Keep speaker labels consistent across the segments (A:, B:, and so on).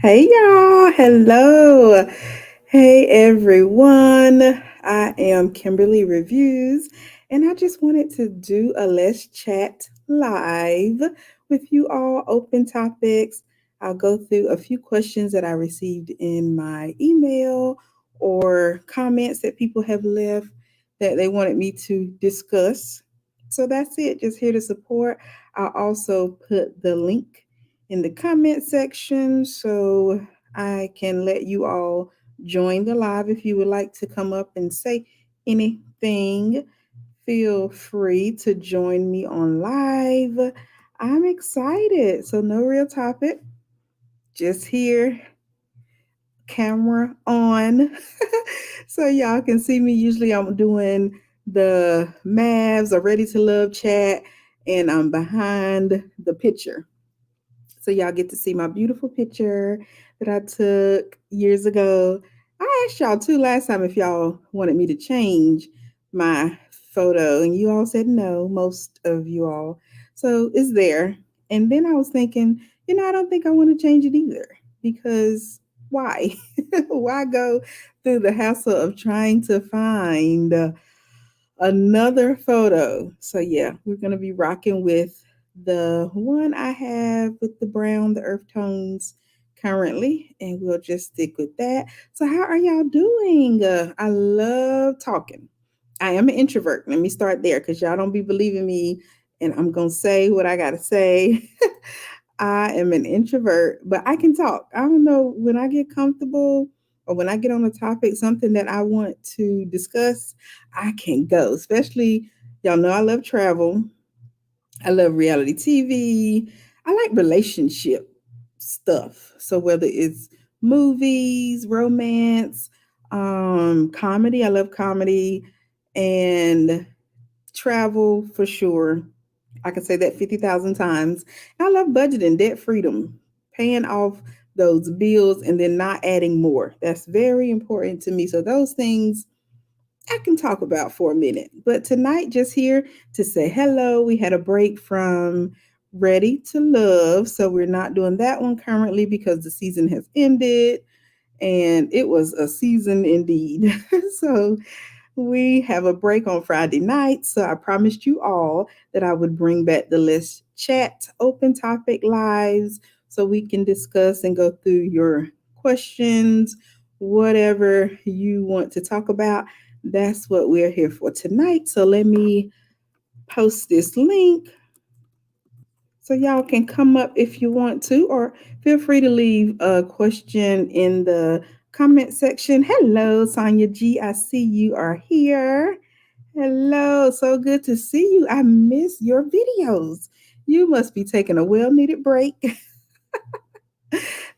A: Hey y'all, hello. Hey everyone. I am Kimberly Reviews, and I just wanted to do a Let's Chat live with you all, open topics. I'll go through a few questions that I received in my email or comments that people have left that they wanted me to discuss. So that's it, just here to support. I'll also put the link in the comment section so I can let you all join the live. If you would like to come up and say anything, feel free to join me on live. I'm excited. So, no real topic, just here, camera on. So, y'all can see me. Usually, I'm doing the Mavs or Ready to Love chat, and I'm behind the picture. So y'all get to see my beautiful picture that I took years ago. I asked y'all too last time if y'all wanted me to change my photo, and you all said no, most of you all. So it's there. And then I was thinking, I don't think I want to change it either because why? Why go through the hassle of trying to find another photo? So yeah, we're gonna be rocking with the one I have with the brown, the earth tones currently, and we'll just stick with that. So how are y'all doing? I love talking. I am an introvert. Let me start there because y'all don't be believing me, and I'm gonna say what I gotta say. I am an introvert, but I can talk. I don't know when I get comfortable or when I get on a topic, something that I want to discuss, I can go. Especially, y'all know I love travel. I love reality TV. I like relationship stuff. So whether it's movies, romance, comedy, I love comedy, and travel for sure. I can say that 50,000 times. I love budgeting, debt freedom, paying off those bills and then not adding more. That's very important to me. So, those things I can talk about for a minute. But tonight, just here to say hello. We had a break from Ready to Love. So, we're not doing that one currently because the season has ended and it was a season indeed. So, we have a break on Friday night, so I promised you all that I would bring back the Let's Chat open topic lives so we can discuss and go through your questions, whatever you want to talk about. That's what we're here for tonight. So let me post this link so y'all can come up if you want to, or feel free to leave a question in the comment section. Hello, Sonia G. I see you are here. Hello, so good to see you. I miss your videos. You must be taking a well needed break.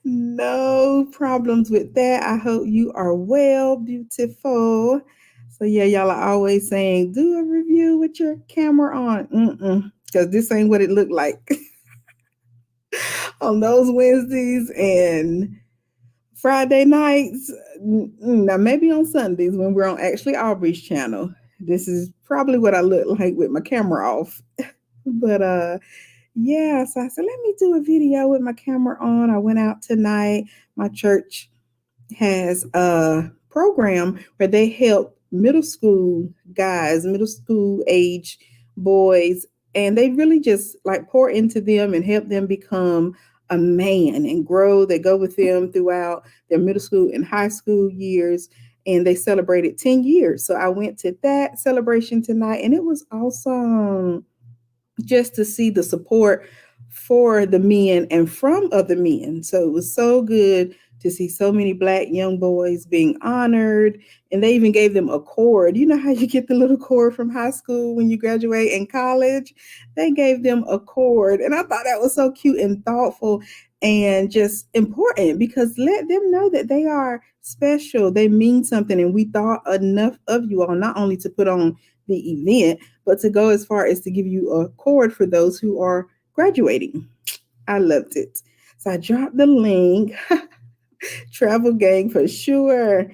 A: No problems with that. I hope you are well, beautiful. So, yeah, y'all are always saying, do a review with your camera on. Because this ain't what it looked like on those Wednesdays and Friday nights. Now, maybe on Sundays when we're on actually Aubrey's channel. This is probably what I look like with my camera off. But yeah, so I said, let me do a video with my camera on. I went out tonight. My church has a program where they help middle school guys, middle school age boys, and they really just like pour into them and help them become a man and grow. They go with them throughout their middle school and high school years, and they celebrated 10 years. So I went to that celebration tonight, and it was awesome just to see the support for the men and from other men. So it was so good to see so many black young boys being honored. And they even gave them a cord. You know how you get the little cord from high school when you graduate in college? They gave them a cord. And I thought that was so cute and thoughtful and just important because let them know that they are special. They mean something. And we thought enough of you all, not only to put on the event, but to go as far as to give you a cord for those who are graduating. I loved it. So I dropped the link. Travel gang for sure.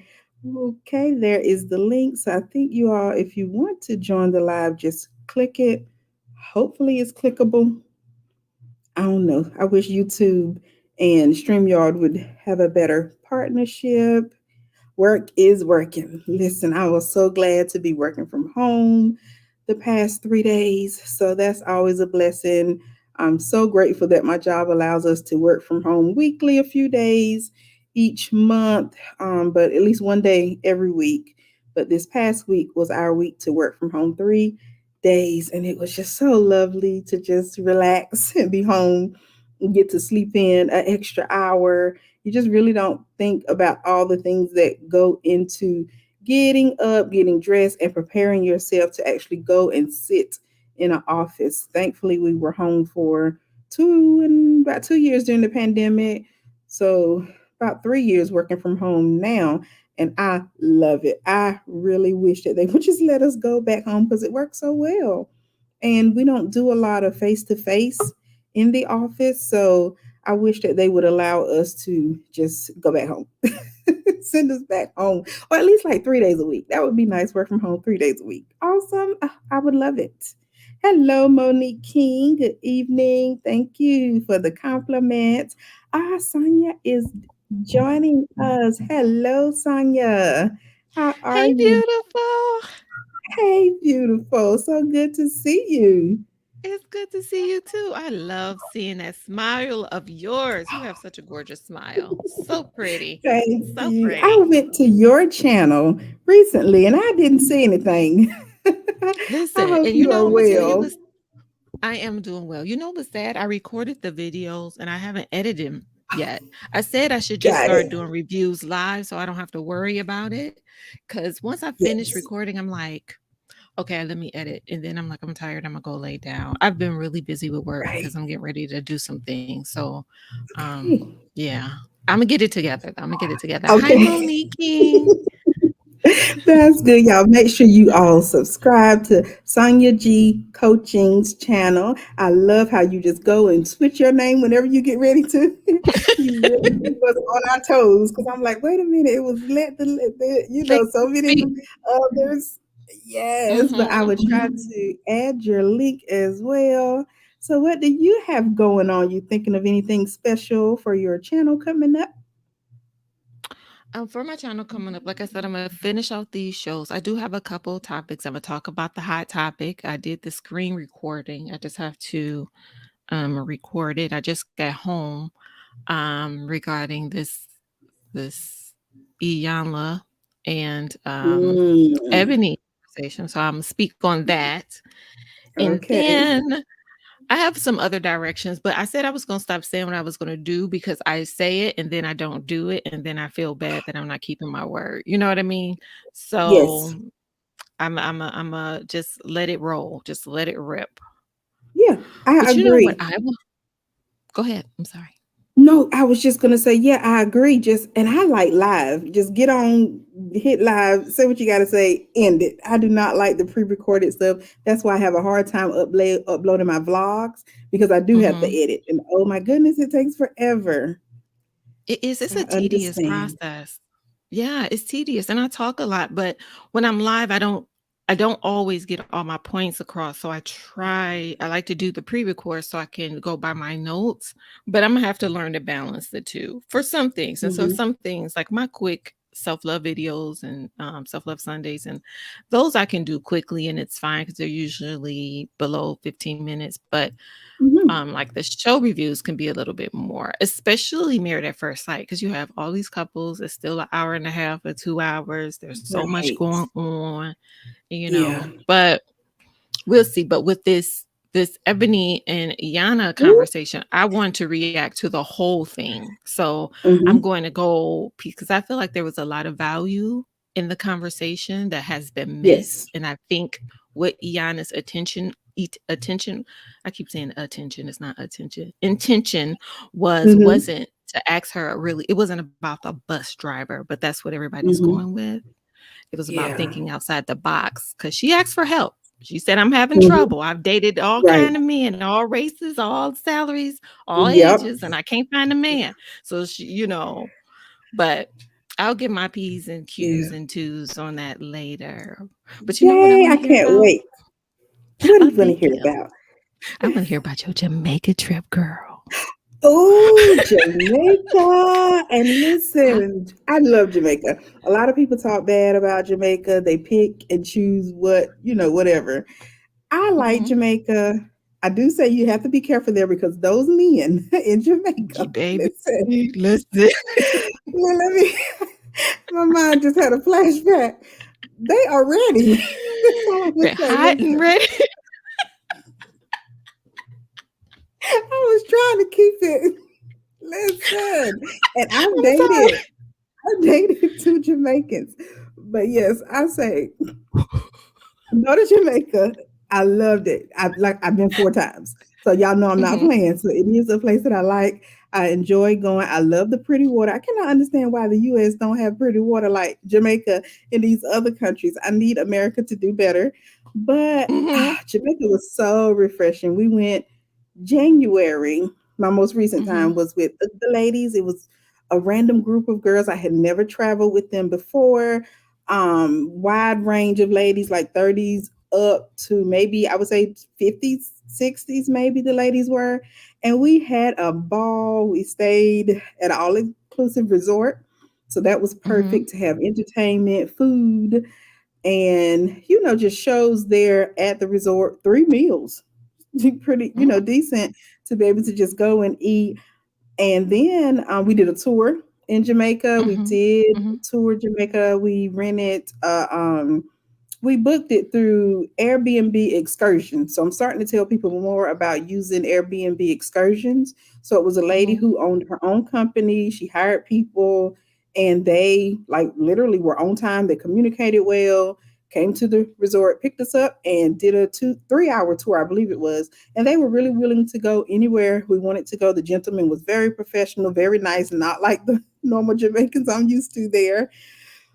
A: Okay, there is the link. So I think you all, if you want to join the live, just click it. Hopefully it's clickable. I don't know. I wish YouTube and StreamYard would have a better partnership. Work is working. Listen, I was so glad to be working from home the past 3 days. So that's always a blessing. I'm so grateful that my job allows us to work from home weekly, a few days each month, but at least one day every week. But this past week was our week to work from home 3 days. And it was just so lovely to just relax and be home and get to sleep in an extra hour. You just really don't think about all the things that go into getting up, getting dressed, and preparing yourself to actually go and sit in an office. Thankfully, we were home for about 2 years during the pandemic. So about 3 years working from home now. And I love it. I really wish that they would just let us go back home because it works so well. And we don't do a lot of face to face in the office. So I wish that they would allow us to just go back home, send us back home, or at least like 3 days a week. That would be nice. Work from home 3 days a week. Awesome. I would love it. Hello, Monique King. Good evening. Thank you for the compliment. Sonia is joining us. Hello, Sonia. How are
B: Hey,
A: you?
B: beautiful.
A: Hey, beautiful. So good to see you.
B: It's good to see you too. I love seeing that smile of yours. You have such a gorgeous smile. So pretty.
A: Thank
B: So
A: you. I
B: pretty.
A: went to your channel recently and I didn't see anything. I
B: Listen,
A: hope
B: and
A: you are
B: I'm gonna tell you
A: well.
B: what's I am doing well. You know what's sad? I recorded the videos and I haven't edited them yet. I said I should just
A: Got
B: start
A: it.
B: doing reviews live so I don't have to worry about it. Cause once I finish
A: Yes.
B: recording, I'm like, okay, let me edit. And then I'm like, I'm tired. I'm gonna go lay down. I've been really busy with work
A: Right.
B: because I'm getting ready to do some things. So,
A: Okay.
B: yeah, I'm gonna get it together. I'm gonna get it together. Hi,
A: Okay.
B: Monique King.
A: That's good, y'all. Make sure you all subscribe to Sonia G Coaching's channel. I love how you just go and switch your name whenever you get ready to. You really keep us on our toes because I'm like, wait a minute, it was
B: Let
A: so many
B: speak.
A: others. Yes, but I would try
B: Mhm.
A: to add your link as well. So, what do you have going on? You thinking of anything special for your channel coming up?
B: For my channel coming up, like I said, I'm gonna finish out these shows. I do have a couple topics. I'm gonna talk about the hot topic. I did the screen recording. I just have to record it. I just got home regarding this Iyanla and
A: Mm,
B: Ebony conversation. So I'm gonna speak on that. And
A: okay.
B: then I have some other directions, but I said I was going to stop saying what I was going to do because I say it and then I don't do it. And then I feel bad that I'm not keeping my word. You know what I mean?
A: Yes.
B: So I'm a just let it roll, just let it rip.
A: Yeah, I
B: But you know what?
A: agree.
B: I will go ahead. I'm sorry.
A: No, I was just gonna say, yeah, I agree. Just and I like live. Just get on, hit live, say what you gotta say, end it. I do not like the pre-recorded stuff. That's why I have a hard time uploading my vlogs because I do have to
B: Hmm.
A: edit. And oh my goodness, it takes forever.
B: It is.
A: So
B: It's a
A: I
B: tedious
A: understand.
B: process. Yeah, it's tedious, and I talk a lot. But when I'm live, I don't always get all my points across. So I try. I like to do the pre-record so I can go by my notes. But I'm gonna have to learn to balance the two for some things. And so
A: Hmm.
B: some things like my quick self-love videos and self-love Sundays and those I can do quickly and it's fine because they're usually below 15 minutes. But
A: Hmm.
B: like the show reviews can be a little bit more, especially Married at First Sight, because you have all these couples. It's still an hour and a half or 2 hours. There's so much
A: Right.
B: going on,
A: Yeah.
B: But we'll see. But with this Ebony and Yana
A: Ooh.
B: conversation, I want to react to the whole thing. So I'm
A: Hmm.
B: going to go because I feel like there was a lot of value in the conversation that has been
A: Yes.
B: missed. And I think what Iana's attention, I keep saying attention, it's not attention. Intention
A: Hmm.
B: wasn't to ask her really, it wasn't about the bus driver, but that's what everybody's
A: Hmm.
B: going with. It was about
A: Yeah.
B: thinking outside the box because she asked for help. She said, I'm having
A: Hmm.
B: trouble. I've dated all
A: Right.
B: kind of men, all races, all salaries, all
A: Yep.
B: ages, and I can't find a man. So but I'll get my P's and
A: Yeah.
B: Q's and twos on that later. But you know what I
A: Yay!
B: want
A: I
B: to hear
A: can't
B: about?
A: wait. What do
B: Oh,
A: you want to
B: thank
A: hear
B: you.
A: about?
B: I want to hear about your Jamaica trip, girl.
A: Oh, Jamaica. And
B: How,
A: listen, I love Jamaica. A lot of people talk bad about Jamaica. They pick and choose whatever. I like
B: mm-hmm.
A: Jamaica. I do say you have to be careful there because those men in
B: You
A: Jamaica,
B: baby.
A: listen,
B: Listen.
A: let me, my mind just had a flashback. They are ready. That's all I'm going
B: They're
A: to say.
B: hot and
A: Listen,
B: ready.
A: I was trying to keep it. Listen, and
B: I'm sorry.
A: I've dated two Jamaicans. But yes, I say go to Jamaica. I loved it. I've been 4 times. So y'all know I'm not
B: Mm-hmm.
A: playing. So it is a place that I like. I enjoy going. I love the pretty water. I cannot understand why the US don't have pretty water like Jamaica and these other countries. I need America to do better. But
B: Mm-hmm.
A: Jamaica was so refreshing. We went January. My most recent
B: Mm-hmm.
A: time was with the ladies. It was a random group of girls. I had never traveled with them before. Wide range of ladies, like 30s up to maybe I would say 50s, 60s, maybe the ladies were. And we had a ball. We stayed at an all inclusive resort. So that was
B: Mm-hmm.
A: perfect to have entertainment, food, and just shows there at the resort, 3 meals. Pretty, decent to be able to just go and eat. And then we did a tour in Jamaica. We
B: Mm-hmm.
A: did
B: Mm-hmm.
A: tour Jamaica. We rented we booked it through Airbnb excursions. So I'm starting to tell people more about using Airbnb excursions. So it was a lady
B: Mm-hmm.
A: who owned her own company. She hired people and they like literally were on time. They communicated well, came to the resort, picked us up and did a 3 hour tour, I believe it was. And they were really willing to go anywhere we wanted to go. The gentleman was very professional, very nice, not like the normal Jamaicans I'm used to there.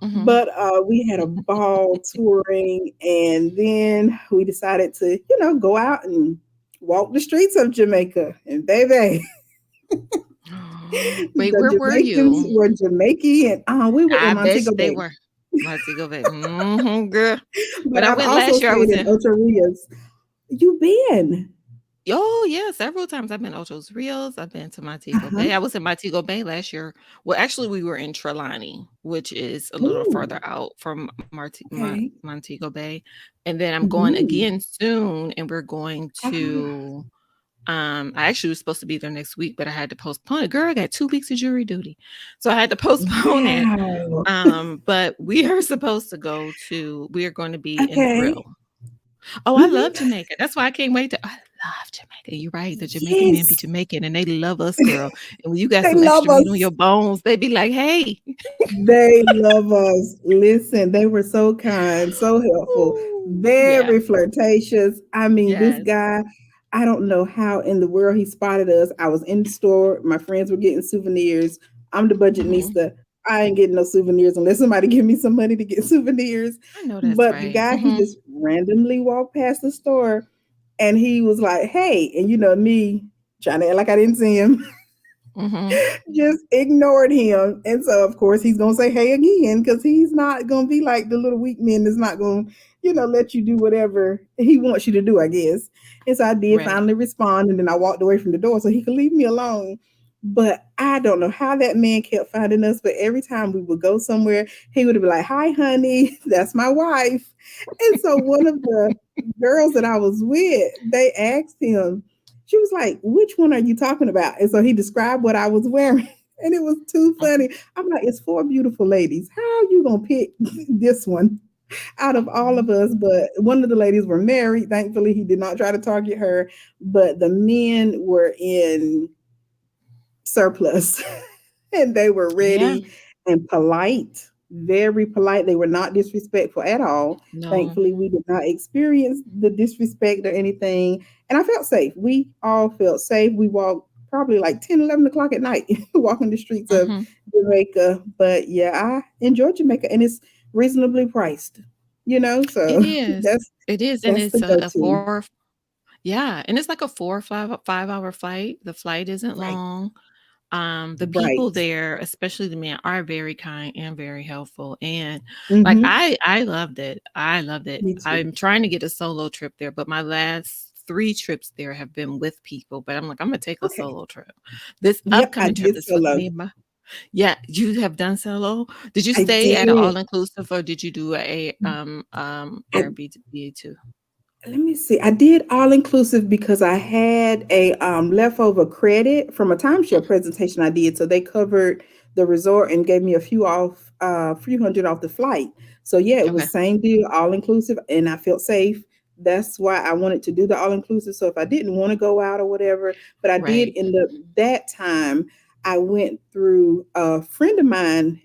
B: Mm-hmm.
A: But we had a ball touring, and then we decided to, go out and walk the streets of Jamaica. And baby,
B: Wait,
A: the
B: where were
A: Jamaicans
B: you?
A: were Jamaican, and we were in
B: I bet
A: Montego
B: they
A: Bay.
B: were. Montego Bay. Mm-hmm, girl. When
A: But
B: I
A: I've
B: went
A: also
B: last year, I
A: stayed
B: was
A: in
B: in.
A: Ocho Rios. You been?
B: Oh yeah, several times. I've been Ocho's Rios. I've been to
A: Uh
B: Montego
A: huh.
B: Bay. I was in Montego Bay last year. Well, actually, we were in Trelawney, which is a little
A: Ooh,
B: further out from
A: okay.
B: Montego Bay. And then I'm going
A: Mm-hmm.
B: again soon, and we're going
A: Ah,
B: to. I actually was supposed to be there next week, but I had to postpone it. Girl, I got 2 weeks of jury duty, so I had to postpone it.
A: wow.
B: But we are supposed to go to. We are going to be in
A: Okay.
B: Brill. Oh, I love
A: Mm-hmm.
B: Jamaica. That's why I can't wait to I love Jamaica. You're right. The Jamaican men be
A: Yes,
B: Jamaican and they love us, girl. And when you got
A: they
B: some
A: love
B: extra meat on
A: us.
B: your bones, they be like, hey.
A: They love us. Listen, they were so kind, so helpful,
B: Ooh, yeah.
A: very flirtatious. I mean, this
B: Yes.
A: guy, I don't know how in the world he spotted us. I was in the store, my friends were getting souvenirs. I'm the
B: Mhm.
A: budgetnista. I ain't getting no souvenirs unless somebody give me some money to get souvenirs.
B: I know that's
A: But the
B: right.
A: guy, he
B: Mhm.
A: just randomly walked past the store and he was like, hey, and me trying to act like I didn't see him.
B: Mhm.
A: Just ignored him. And so, of course, he's going to say hey again because he's not going to be like the little weak man that's not going to, let you do whatever he wants you to do, I guess. And so I did
B: Right.
A: finally respond. And then I walked away from the door so he could leave me alone. But I don't know how that man kept finding us. But every time we would go somewhere, he would be like, hi, honey, that's my wife. And so one of the girls that I was with, they asked him, she was like, which one are you talking about? And so he described what I was wearing. And it was too
B: Mhm.
A: funny. I'm like, it's 4 beautiful ladies. How are you gonna pick this one out of all of
B: Mhm.
A: us? But one of the ladies were married. Thankfully, he did not try to target her. But the men were in surplus and they were
B: Yeah.
A: ready and polite, very polite. They were not disrespectful at all.
B: No.
A: Thankfully, we did not experience the disrespect or anything. And I felt safe. We all felt safe. We walked probably like 10, 11 o'clock at night, walking the streets of
B: Mhm.
A: Jamaica. But yeah, I enjoy Jamaica and it's reasonably priced,
B: It
A: so
B: is.
A: that's
B: It is, and
A: that's
B: it's
A: the
B: a
A: go-to.
B: 4 yeah, and it's like a 4 or 5-hour flight. The flight isn't
A: Right.
B: long. The people
A: Right.
B: there, especially the men, are very kind and very helpful. And like
A: Mm-hmm.
B: I loved it. I loved it.
A: Me too.
B: I'm trying to get a solo trip there, but my last 3 trips there have been with people, but I'm like, I'm gonna take a
A: Okay.
B: solo trip. This
A: Yep, I
B: upcoming trip
A: did
B: is with
A: solo.
B: me and my yeah, you have done solo? Did you
A: I
B: stay at an
A: did.
B: all-inclusive or did you do a,
A: I
B: Airbnb too?
A: Let me see. I did all inclusive because I had a leftover credit from a timeshare presentation I did. So they covered the resort and gave me a few hundred off the flight. So yeah, it
B: Okay,
A: was same deal, all inclusive, and I felt safe. That's why I wanted to do the all inclusive. So if I didn't want to go out or whatever, but I did
B: right.
A: end up that time. I went through a friend of mine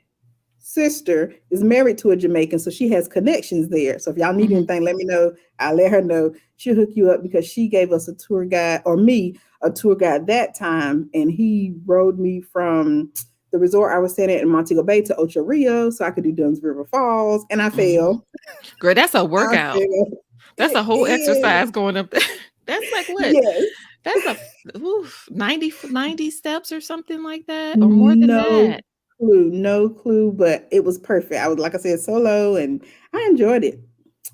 A: sister is married to a Jamaican, so she has connections there. So if y'all need
B: Mhm,
A: anything, let me know. I'll let her know. She'll hook you up because she gave us a tour guide, or me a tour guide that time, and he rode me from the resort I was staying at in Montego Bay to Ocho Rio, so I could do Dunn's River Falls, and I
B: mhm.
A: failed.
B: Girl, that's a
A: I
B: workout.
A: failed.
B: That's a
A: It
B: whole
A: is.
B: exercise going up there. That's like what?
A: Yes.
B: That's a oof, 90 steps or something like that, or more than
A: No
B: that.
A: clue, no clue, but it was perfect. I was, like I said, solo, and I enjoyed it.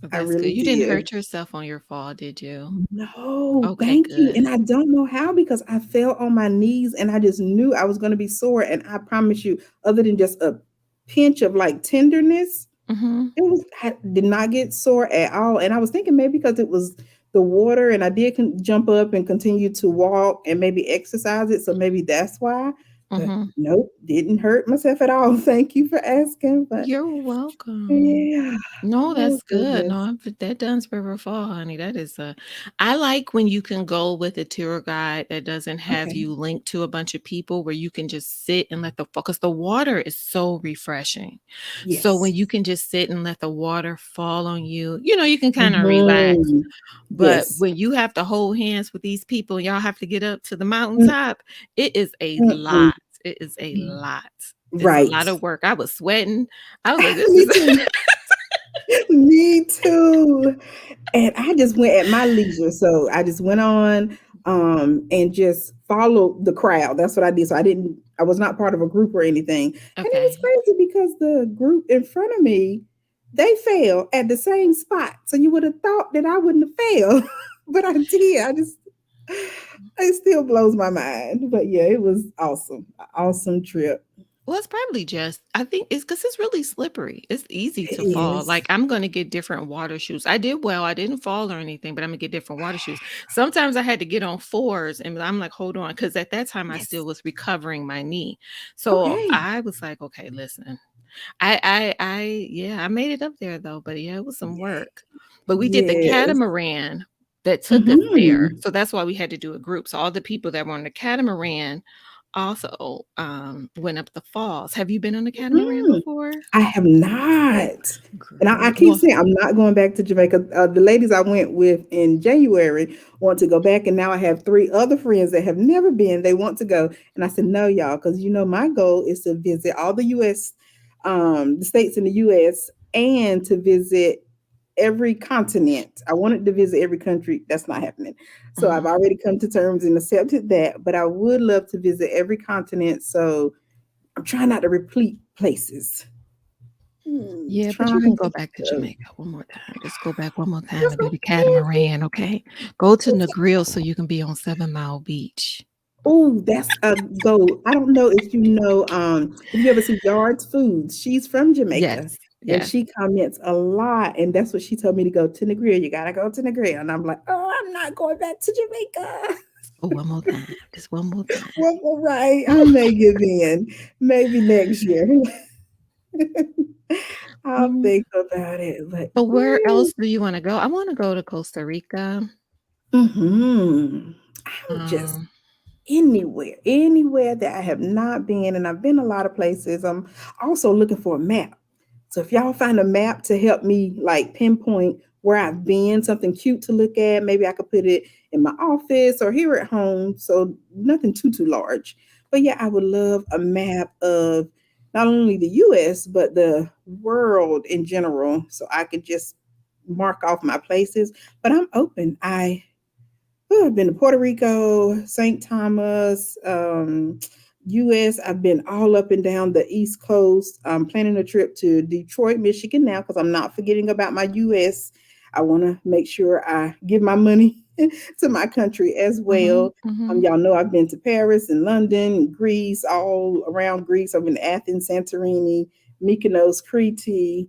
B: Well,
A: I
B: that's
A: really
B: good. You didn't
A: did.
B: hurt yourself on your fall, did you?
A: No,
B: Okay,
A: thank you.
B: good.
A: And I don't know how because I fell on my knees and I just knew I was going to be sore. And I promise you, other than just a pinch of like tenderness,
B: Mhm,
A: I did not get sore at all. And I was thinking maybe because it was the water and I did jump up and continue to walk and maybe exercise it. So maybe that's why. But
B: mhm.
A: nope, didn't hurt myself at all. Thank you for asking. But
B: You're welcome.
A: yeah,
B: No,
A: oh
B: that's good. No,
A: goodness.
B: that Dunn's River Fall, honey. That is I like when you can go with a tour guide that doesn't have
A: Okay.
B: you linked to a bunch of people where you can just sit and let the focus. The water is so refreshing. So when
A: Yes.
B: you can just sit and let the water fall on you, you can kind of relax.
A: Mhm.
B: But
A: Yes.
B: when you have to hold hands with these people, and y'all have to get up to the
A: Mm,
B: mountaintop, it is a
A: mm-mm.
B: lot. It is a lot. It's a
A: Right.
B: lot of work. I was sweating. I was like, this
A: Me
B: is
A: too. Me too. And I just went at my leisure. So I just went on and just followed the crowd. That's what I did. So I was not part of a group or anything. And it was
B: okay.
A: crazy because the group in front of me, they fell at the same spot. So you would have thought that I wouldn't have failed. But I did. It still blows my mind. But yeah, it was awesome. Awesome trip.
B: Well, it's probably just I think it's because it's really slippery. It's easy
A: It
B: to fall.
A: is.
B: Like, I'm gonna get different water shoes. I did well, I didn't fall or anything, but I'm gonna get different water shoes. Sometimes I had to get on 4s, and I'm like, "Hold on," because at that time, I still
A: Yes.
B: was recovering my knee. So,
A: Okay.
B: I was like, "Okay, listen." I yeah, I made it up there, though, but, yeah, it was some
A: Yeah.
B: work. But we did the
A: Yes.
B: catamaran that took us there,
A: Mhm.
B: so that's why we had to do a group. So all the people that were on the catamaran also, went up the falls. Have you been on a catamaran
A: Mm.
B: before?
A: I have not. And I
B: Girl,
A: keep
B: well
A: saying I'm not going back to Jamaica. The ladies I went with in January want to go back, and now I have three other friends that have never been. They want to go, and I said no, y'all, because my goal is to visit all the U.S., the states in the U.S., and to visit every continent. I wanted to visit every country. That's not happening. So I've
B: mhm.
A: already come to terms and accepted that. But I would love to visit every continent. So I'm trying not to repeat places.
B: Yeah, but you can
A: Trying
B: go
A: to
B: back to
A: uh,
B: Jamaica one more time. Just go back one more time
A: that's
B: and do the
A: okay.
B: catamaran, okay? Go to Negril so you can be on 7 Mile Beach.
A: Oh, that's a goal. I don't know if you know, if you ever see Yard's Foods. She's from
B: Yes,
A: Jamaica and
B: yes.
A: she comments a lot. And that's what she told me to go to Negril. You gotta go to Negril. And I'm like, oh, I'm not going back to Jamaica.
B: Oh, one more time. Just one more time.
A: Well, all right, I may give in. Maybe next year. I'll
B: Mm,
A: think about it. But
B: but where else do you wanna go? I wanna go to Costa Rica.
A: I'm just
B: Um,
A: anywhere that I have not been, and I've been a lot of places. I'm also looking for a map. So if y'all find a map to help me like pinpoint where I've been, something cute to look at, maybe I could put it in my office or here at home. So nothing too large. But yeah, I would love a map of not only the US but the world in general so I could just mark off my places. But I'm open. I've been to Puerto Rico, St. Thomas, US. I've been all up and down the East Coast. I'm planning a trip to Detroit, Michigan now because I'm not forgetting about my US. I want to make sure I give my money to my country as
B: Mhm,
A: well.
B: mhm,
A: Y'all know I've been to Paris and London, Greece, all around Greece. I've been to Athens, Santorini, Mykonos, Crete.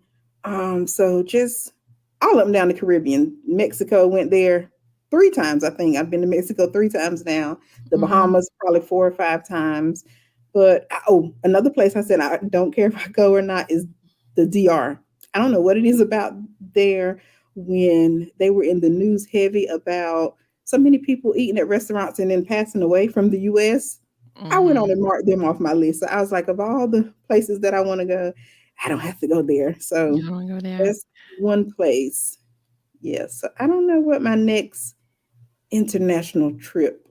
A: So just all up and down the Caribbean. Mexico, went there 3 times. I think I've been to Mexico 3 times now. The
B: mhm,
A: Bahamas probably 4 or 5 times. But oh, another place I said I don't care if I go or not is the DR. I don't know what it is about there when they were in the news heavy about so many people eating at restaurants and then passing away from the US. I went on
B: mhm.
A: and marked them off my list. So I was like, of all the places that I want to go, I don't have to go there. So
B: You don't wanna go there?
A: that's one place. Yes. So I don't know what my next international trip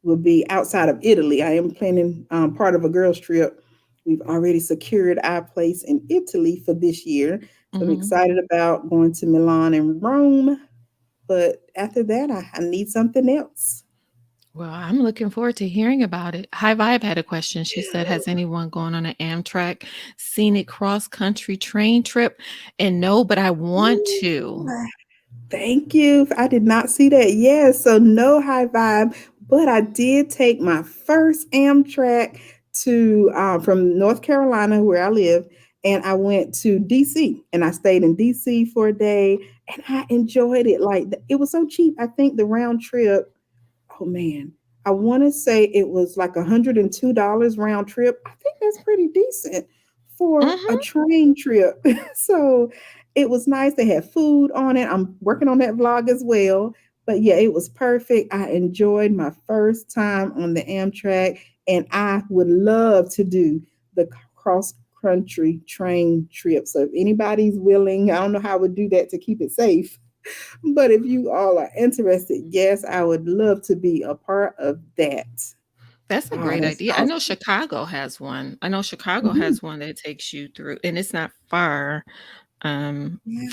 A: will be outside of Italy. I am planning part of a girls' trip. We've already secured our place in Italy for this year. So I'm
B: Mhm.
A: excited about going to Milan and Rome. But after that, I need something else.
B: Well, I'm looking forward to hearing about it. High Vibe had a question. She said, "Has anyone gone on an Amtrak scenic cross country train trip?" And no, but I want to.
A: Thank you. I did not see that. Yes, so no high vibe, but I did take my first Amtrak to from North Carolina, where I live, and I went to DC, and I stayed in DC for a day, and I enjoyed it. Like it was so cheap. I think the round trip, oh man, I want to say it was like $102 round trip. I think that's pretty decent for a
B: Mhm.
A: train trip. So it was nice. They had food on it. I'm working on that vlog as well. But yeah, it was perfect. I enjoyed my first time on the Amtrak, and I would love to do the cross country train trip. So if anybody's willing, I don't know how I would do that to keep it safe, but if you all are interested, yes, I would love to be a part of that.
B: That's a
A: Oh,
B: great
A: that's
B: idea. I know
A: awesome.
B: Chicago has one. I know Chicago
A: Mhm.
B: has one that takes you through, and it's not far
A: Yeah.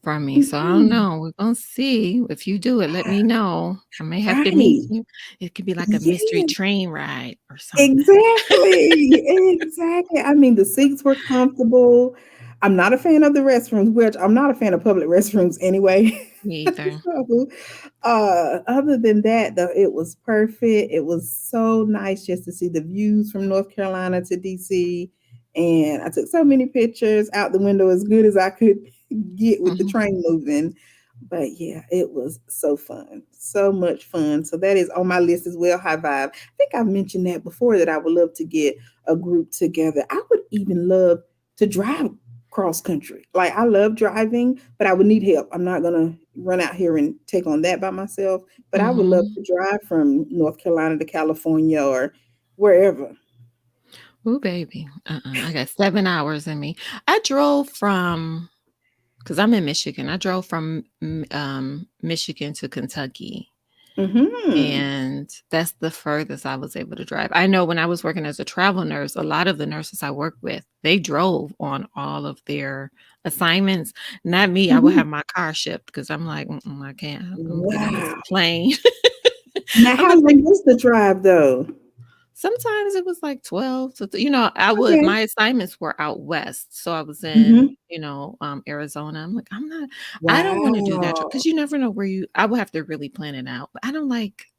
B: from me. So I don't
A: Mhm.
B: know. We're gonna see. If you do it, let me know. I may have to meet
A: Right.
B: you. It could be like a mystery
A: Yeah.
B: train ride or something.
A: Exactly. Exactly. I mean, the seats were comfortable. I'm not a fan of the restrooms, which I'm not a fan of public restrooms anyway.
B: Me either.
A: So, other than that, though, it was perfect. It was so nice just to see the views from North Carolina to DC. And I took so many pictures out the window as good as I could get with the
B: Mhm.
A: train moving. But yeah, it was so fun. So much fun. So that is on my list as well. High vibe. I think I've mentioned that before that I would love to get a group together. I would even love to drive cross country. Like I love driving, but I would need help. I'm not gonna run out here and take on that by myself. But I would love
B: Mhm.
A: to drive from North Carolina to California or wherever.
B: Ooh, baby. I got 7 hours in me. I drove from, because 'cause I'm in Michigan. I drove from, Michigan to Kentucky,
A: Mm-hmm.
B: and that's the furthest I was able to drive. I know when I was working as a travel nurse, a lot of the nurses I worked with, they drove on all of their assignments. Not me. I would
A: Mm-hmm.
B: have my car shipped because I'm like, "Mm-mm, I can't. I'm gonna get in this
A: Wow.
B: plane."
A: Now,
B: I'm
A: how
B: gonna take
A: long was the drive though?
B: Sometimes it was like 12 to I would
A: Okay.
B: my assignments were out west, so I was in,
A: Mm-hmm.
B: Arizona. I'm like, I don't wanna do that
A: Wow.
B: because you never know where I would have to really plan it out, but I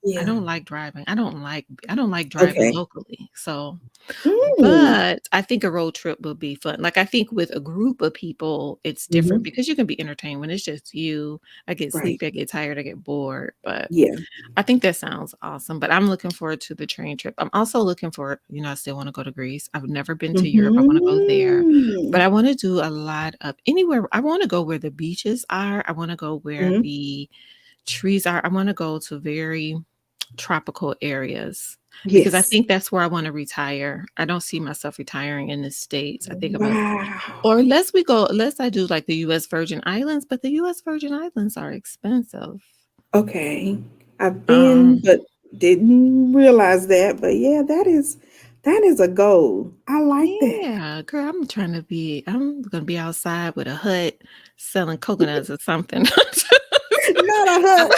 A: Yeah.
B: don't like driving. I don't like driving
A: Okay.
B: locally, so
A: Mm.
B: but I think a road trip would be fun. Like, I think with a group of people, it's different
A: Mm-hmm.
B: because you can be entertained. When it's just you, I get
A: Right.
B: sleepy, I get tired, I get bored, but
A: Yeah.
B: I think that sounds awesome, but I'm looking forward to the train trip. I'm also looking forward, I still wanna go to Greece. I've never been to Europe. I wanna go there, but
A: Mm-hmm.
B: I wanna do a lot of anywhere. I wanna go where the beaches are. I wanna go where
A: Mm-hmm.
B: the trees are. I wanna go to very tropical areas because I
A: Yes.
B: think that's where I wanna retire. I don't see myself retiring in the States. I think I'm a or
A: Wow.
B: unless I do like the US Virgin Islands, but the US Virgin Islands are expensive.
A: Okay. I've been,
B: Um
A: but didn't realize that. But yeah, that is a goal. I like that.
B: Yeah, girl, I'm gonna be outside with a hut selling coconuts or something.
A: Not a
B: I'm
A: hut.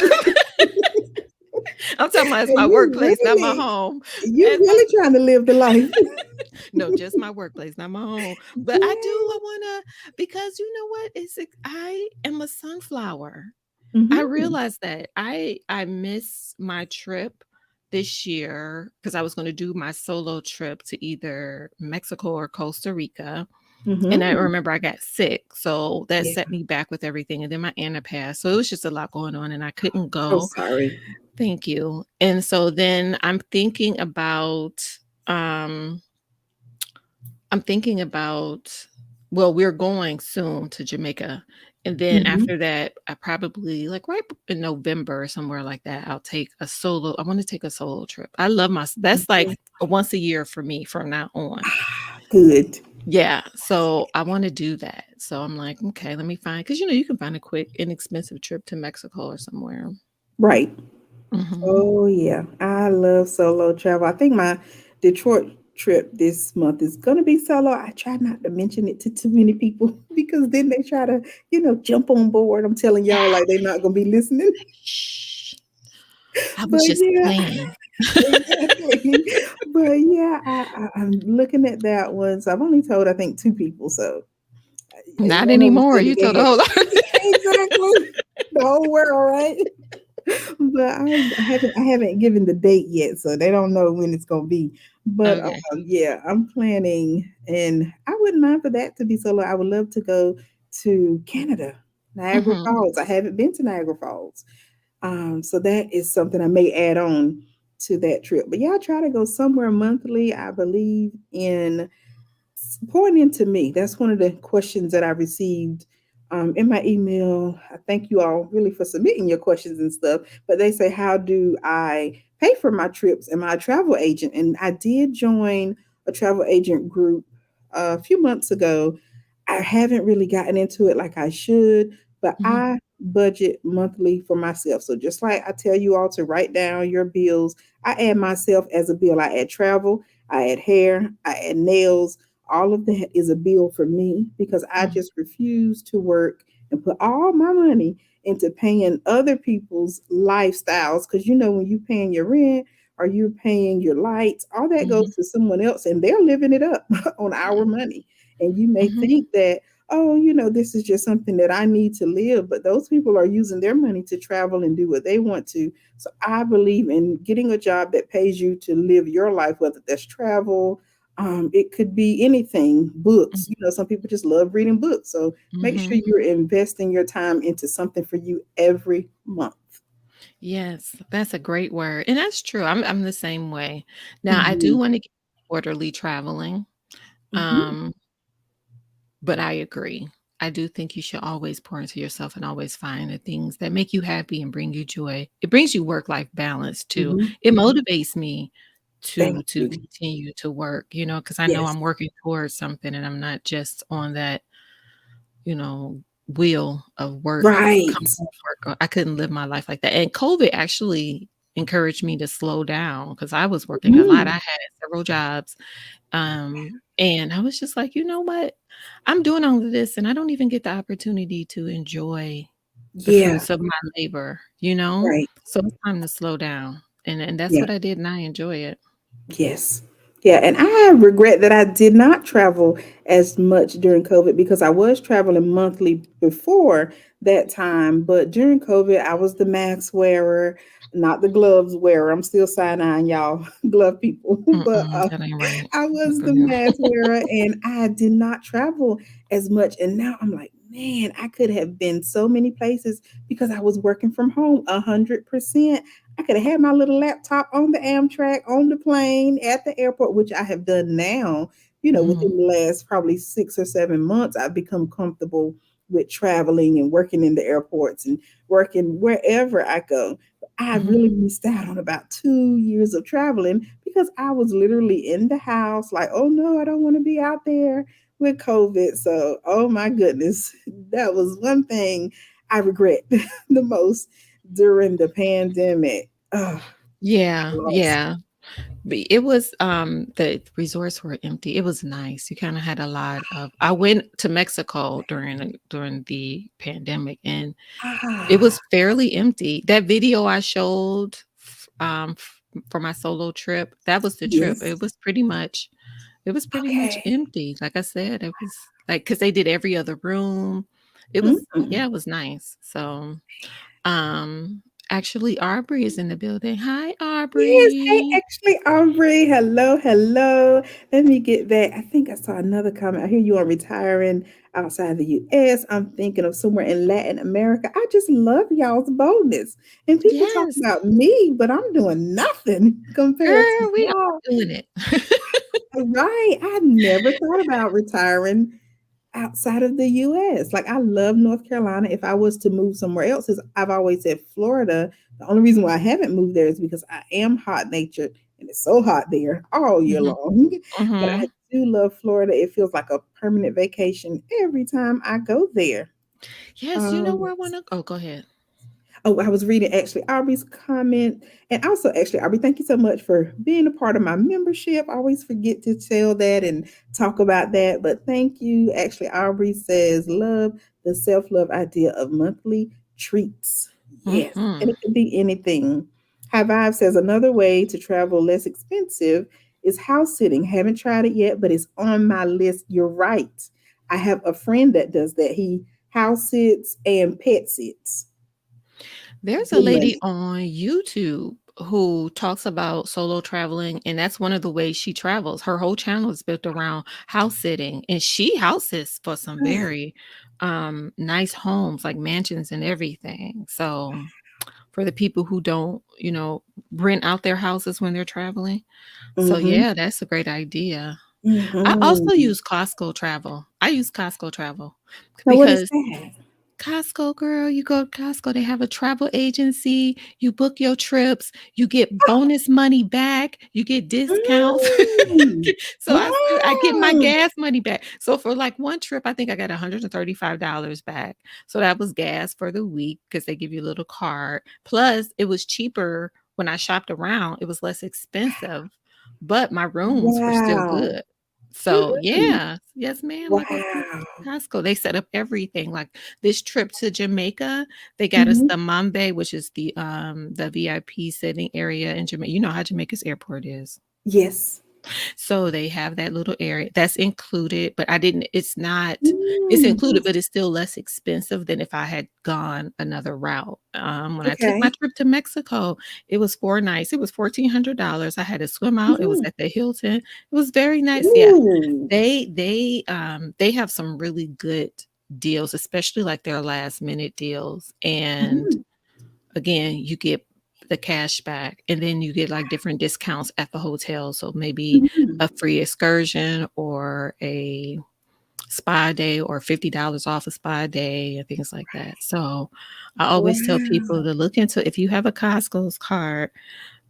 B: I'm talking about it's
A: And
B: my
A: you
B: workplace, not my
A: really,
B: home.
A: you
B: As my
A: really trying to live the life.
B: No, just my workplace, not my home. But I
A: Yeah.
B: wanna because you know what? I am a sunflower. I
A: Mhm.
B: realized that I miss my trip this year because I was gonna do my solo trip to either Mexico or Costa Rica, and I
A: Mhm.
B: remember I got sick, so that
A: Yeah.
B: set me back with everything, and then my Anna passed, so it was just a lot going on, and I couldn't
A: So
B: go.
A: sorry.
B: Thank you. And so then um I'm thinking about well, we're going soon to Jamaica. And then
A: Mhm.
B: after that, I probably like right in November or somewhere like that, I want to take a solo trip. I love that's like
A: Yeah.
B: a once a year for me from now on.
A: Good.
B: Yeah. So I want to do that. So I'm like, okay, let me find, because you can find a quick, inexpensive trip to Mexico or somewhere.
A: Right.
B: Hmm.
A: Oh yeah, I love solo travel. I think my Detroit trip this month is gonna be solo. I try not to mention it to too many people because then they try to, jump on board. I'm telling
B: Yeah.
A: y'all like they're not gonna be listening.
B: Shh. I
A: But
B: was just
A: yeah,
B: playing.
A: exactly. But yeah, I'm looking at that one. So I've only told I think two people. So
B: Not
A: one of them
B: anymore.
A: said that
B: You
A: they
B: told a
A: had
B: whole lot.
A: exactly the whole world, right? But I haven't given the date yet, so they don't know when it's gonna be. But
B: Okay.
A: yeah, I'm planning, and I wouldn't mind for that to be solo. I would love to go to Canada, Niagara
B: Mhm.
A: Falls. I haven't been to Niagara Falls, so that is something I may add on to that trip. But yeah, I try to go somewhere monthly. I believe in pouring into me. That's one of the questions that I received in my email. I thank you all really for submitting your questions and stuff. But they say, how do I pay for my trips? Am I a travel agent? And I did join a travel agent group a few months ago. I haven't really gotten into it like I should, but
B: Mhm.
A: I budget monthly for myself. So just like I tell you all to write down your bills, I add myself as a bill. I add travel, I add hair, I add nails. All of that is a bill for me because I
B: Mhm.
A: just refuse to work and put all my money into paying other people's lifestyles. Because when you paying your rent or you're paying your lights, all that
B: Mhm.
A: goes to someone else and they're living it up on our money. And you may
B: Mhm.
A: think that, oh, this is just something that I need to live, but those people are using their money to travel and do what they want to. So I believe in getting a job that pays you to live your life, whether that's travel, it could be anything, books. Some people just love reading books. So make sure
B: Mhm.
A: you're investing your time into something for you every month.
B: Yes, that's a great word, and that's true. I'm the same way. Now, I do
A: Mhm.
B: wanna get orderly traveling,
A: Mhm.
B: um, but I agree. I do think you should always pour into yourself and always find the things that make you happy and bring you joy. It brings you work-life balance too.
A: Mhm.
B: It motivates me to
A: Thank
B: to
A: you.
B: continue to work, because I know
A: Yes.
B: I'm working towards something and I'm not just on that wheel of work,
A: Right.
B: come home, work. I couldn't live my life like that. And COVID actually encouraged me to slow down because I was working a lot. I
A: Mhm.
B: had several jobs. And I was just like, you know what? I'm doing all of this and I don't even get the opportunity to enjoy the
A: Yeah.
B: fruits of my labor.
A: Right.
B: So it's time to slow down. And that's
A: Yeah.
B: what I did and I enjoy it.
A: Yes. Yeah, and I regret that I did not travel as much during COVID because I was traveling monthly before that time. But during COVID, I was the mask wearer, not the gloves wearer. I'm still side-eyeing y'all, glove people. But
B: Mm-mm, that ain't right.
A: I was the
B: Mm-mm.
A: mask wearer and I did not travel as much. And now I'm like, man, I could have been so many places because I was working from home 100%. I could have had my little laptop on the Amtrak, on the plane, at the airport, which I have done now.
B: Mhm.
A: Within the last probably 6 or 7 months, I've become comfortable with traveling and working in the airports and working wherever I go. But I
B: Mhm.
A: really missed out on about 2 years of traveling because I was literally in the house, like, oh no, I don't want to be out there with COVID. So, oh my goodness, that was one thing I regret the most during the pandemic. Oh,
B: Yeah,
A: lost.
B: yeah. It was, the resorts were empty. It was nice. You kinda had a lot of I went to Mexico during the pandemic, and it
A: Ah,
B: was fairly empty. That video I showed for my solo trip, that was the trip.
A: yes.
B: It was pretty much
A: Okay.
B: empty. Like I said, it was like because they did every other room. It was
A: Mm.
B: yeah, it was nice. So Um, Actually, Aubrey is in the building. Hi,
A: Yes. Hey,
B: Aubrey.
A: actually, Aubrey. Hello, hello. Let me get back. I think I saw another comment. I hear you are retiring outside the US. I'm thinking of somewhere in Latin America. I just love y'all's boldness. And people talk
B: Yes,
A: about me, but I'm doing nothing compared to
B: girl, we are
A: y'all.
B: doing it.
A: Right. I never thought about retiring outside of the US. Like I love North Carolina. If I was to move somewhere else, is I've always said Florida. The only reason why I haven't moved there is because I am hot natured and it's so hot there all year
B: Mhm,
A: long. But I
B: mhm.
A: do love Florida. It feels like a permanent vacation every time I go there.
B: Yes, you know
A: Um,
B: where I wanna go. Go ahead.
A: Oh, I was reading actually Aubrey's comment. And also, actually, Aubrey, thank you so much for being a part of my membership. I always forget to tell that and talk about that. But thank you. Actually, Aubrey says, love the self love idea of monthly treats. Yes. And
B: Mhm.
A: it can be anything. High Vibe says, another way to travel less expensive is house sitting. Haven't tried it yet, but it's on my list. You're right. I have a friend that does that. He house sits and pet sits.
B: There's a
A: Good
B: lady
A: money.
B: on YouTube who talks about solo traveling, and that's one of the ways she travels. Her whole channel is built around house sitting, and she houses for some very nice homes, like mansions and everything. So, for the people who don't, rent out their houses when they're traveling. So,
A: Mhm,
B: yeah, that's a great idea. I also
A: mhm.
B: use Costco travel. I use Costco travel
A: Now what is
B: because
A: that?
B: Costco, girl, you go to Costco, they have a travel agency, you book your trips, you get bonus money back, you get discounts.
A: Mm.
B: So I get my
A: Mm.
B: gas money back. So for like one trip, I think I got $135 back. So that was gas for the week because they give you a little card. Plus, it was cheaper when I shopped around, it was less expensive, but my rooms were still
A: Wow.
B: good. So
A: Mm.
B: yeah, yes, ma'am. I go to
A: Wow.
B: Costco. They set up everything like this trip to Jamaica, they got us
A: Mhm.
B: the Mambe, which is the VIP sitting area in Jamaica. You know how Jamaica's airport is.
A: Yes.
B: So they have that little area that's included, but I didn't it's included,
A: Mm.
B: but it's still less expensive than if I had gone another route. When I took my
A: Okay.
B: trip to Mexico, it was 4 nights. It was $1,400. I had to swim out. It was
A: Mhm.
B: at the Hilton. It was very nice. Yeah.
A: Ooh.
B: They have some really good deals, especially like their last minute deals. And
A: Mhm.
B: again, you get the cash back and then you get like different discounts at the hotel. So maybe
A: Mhm.
B: a free excursion or a spa day or $50 off a spa day and things like that. So I always tell
A: Wow.
B: people to look into if you have a Costco's card,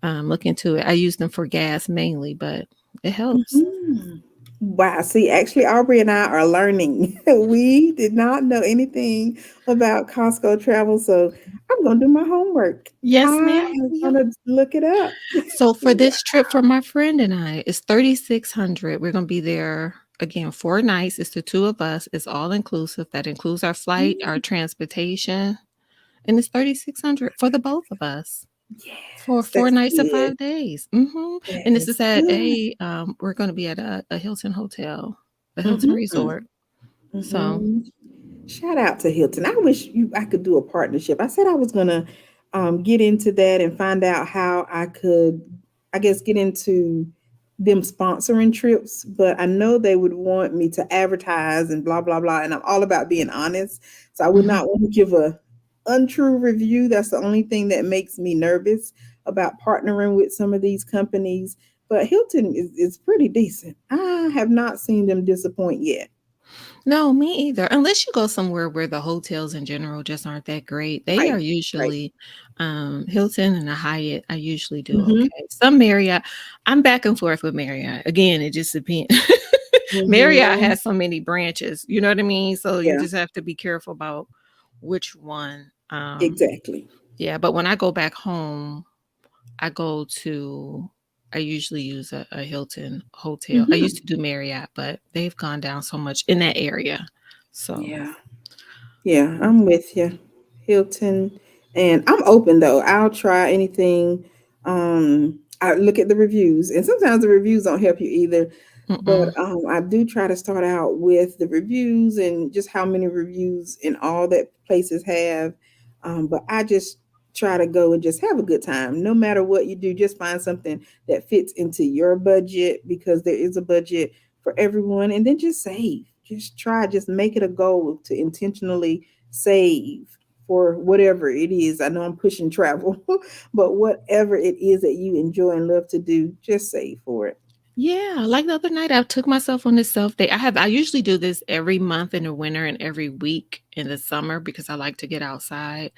B: look into it. I use them for gas mainly, but it helps.
A: Mhm. Wow. See, actually, Aubrey and I are learning. We did not know anything about Costco travel, so I'm going to do my homework.
B: Yes,
A: I
B: ma'am.
A: am
B: Yep.
A: going to look it up.
B: So for this trip for my friend and I, it's 3,600. We're gonna be there again 4 nights. It's the two of us. It's all inclusive. That includes our flight, our transportation, and it's 3,600 for the both of us for
A: Yes,
B: four
A: that's
B: nights and
A: good.
B: 5 days.
A: That
B: And this
A: is
B: is at
A: good.
B: we're gonna be at a Hilton hotel, a Hilton
A: Mhm.
B: resort. So
A: Mhm. Shout out to Hilton. I could do a partnership. I said I was gonna get into that and find out how I could, I guess, get into them sponsoring trips. But I know they would want me to advertise and blah blah blah. And I'm all about being honest, so I would
B: mhm.
A: not want to give a untrue review. That's the only thing that makes me nervous about partnering with some of these companies. But Hilton is pretty decent. I have not seen them disappoint yet.
B: No, me either. Unless you go somewhere where the hotels in general just aren't that great. They
A: Right,
B: are
A: right.
B: usually Hilton and a Hyatt. I usually do
A: Mhm.
B: okay. Some Marriott, I'm back and forth with Marriott. Again, it just depends. Marriott
A: Mhm.
B: has so many branches. You know what I mean? So you
A: Yeah,
B: just have to be careful about which one.
A: exactly.
B: Yeah, but when I go back home, I go to I usually use a Hilton hotel. I used
A: Mhm.
B: to do Marriott, but they've gone down so much in that area. So,
A: Yeah. Yeah, I'm with you. Hilton, and I'm open though. I'll try anything. I look at the reviews, and sometimes the reviews don't help you either. But
B: mm-mm.
A: I do try to start out with the reviews and just how many reviews and all that places have. But I just try to go and just have a good time. No matter what you do, just find something that fits into your budget, because there is a budget for everyone. And then just save. Just try, just make it a goal to intentionally save for whatever it is. I know I'm pushing travel, but whatever it is that you enjoy and love to do, just save for it.
B: Yeah, like the other night, I took myself on this self day. I usually do this every month in the winter and every week in the summer because I like to get outside.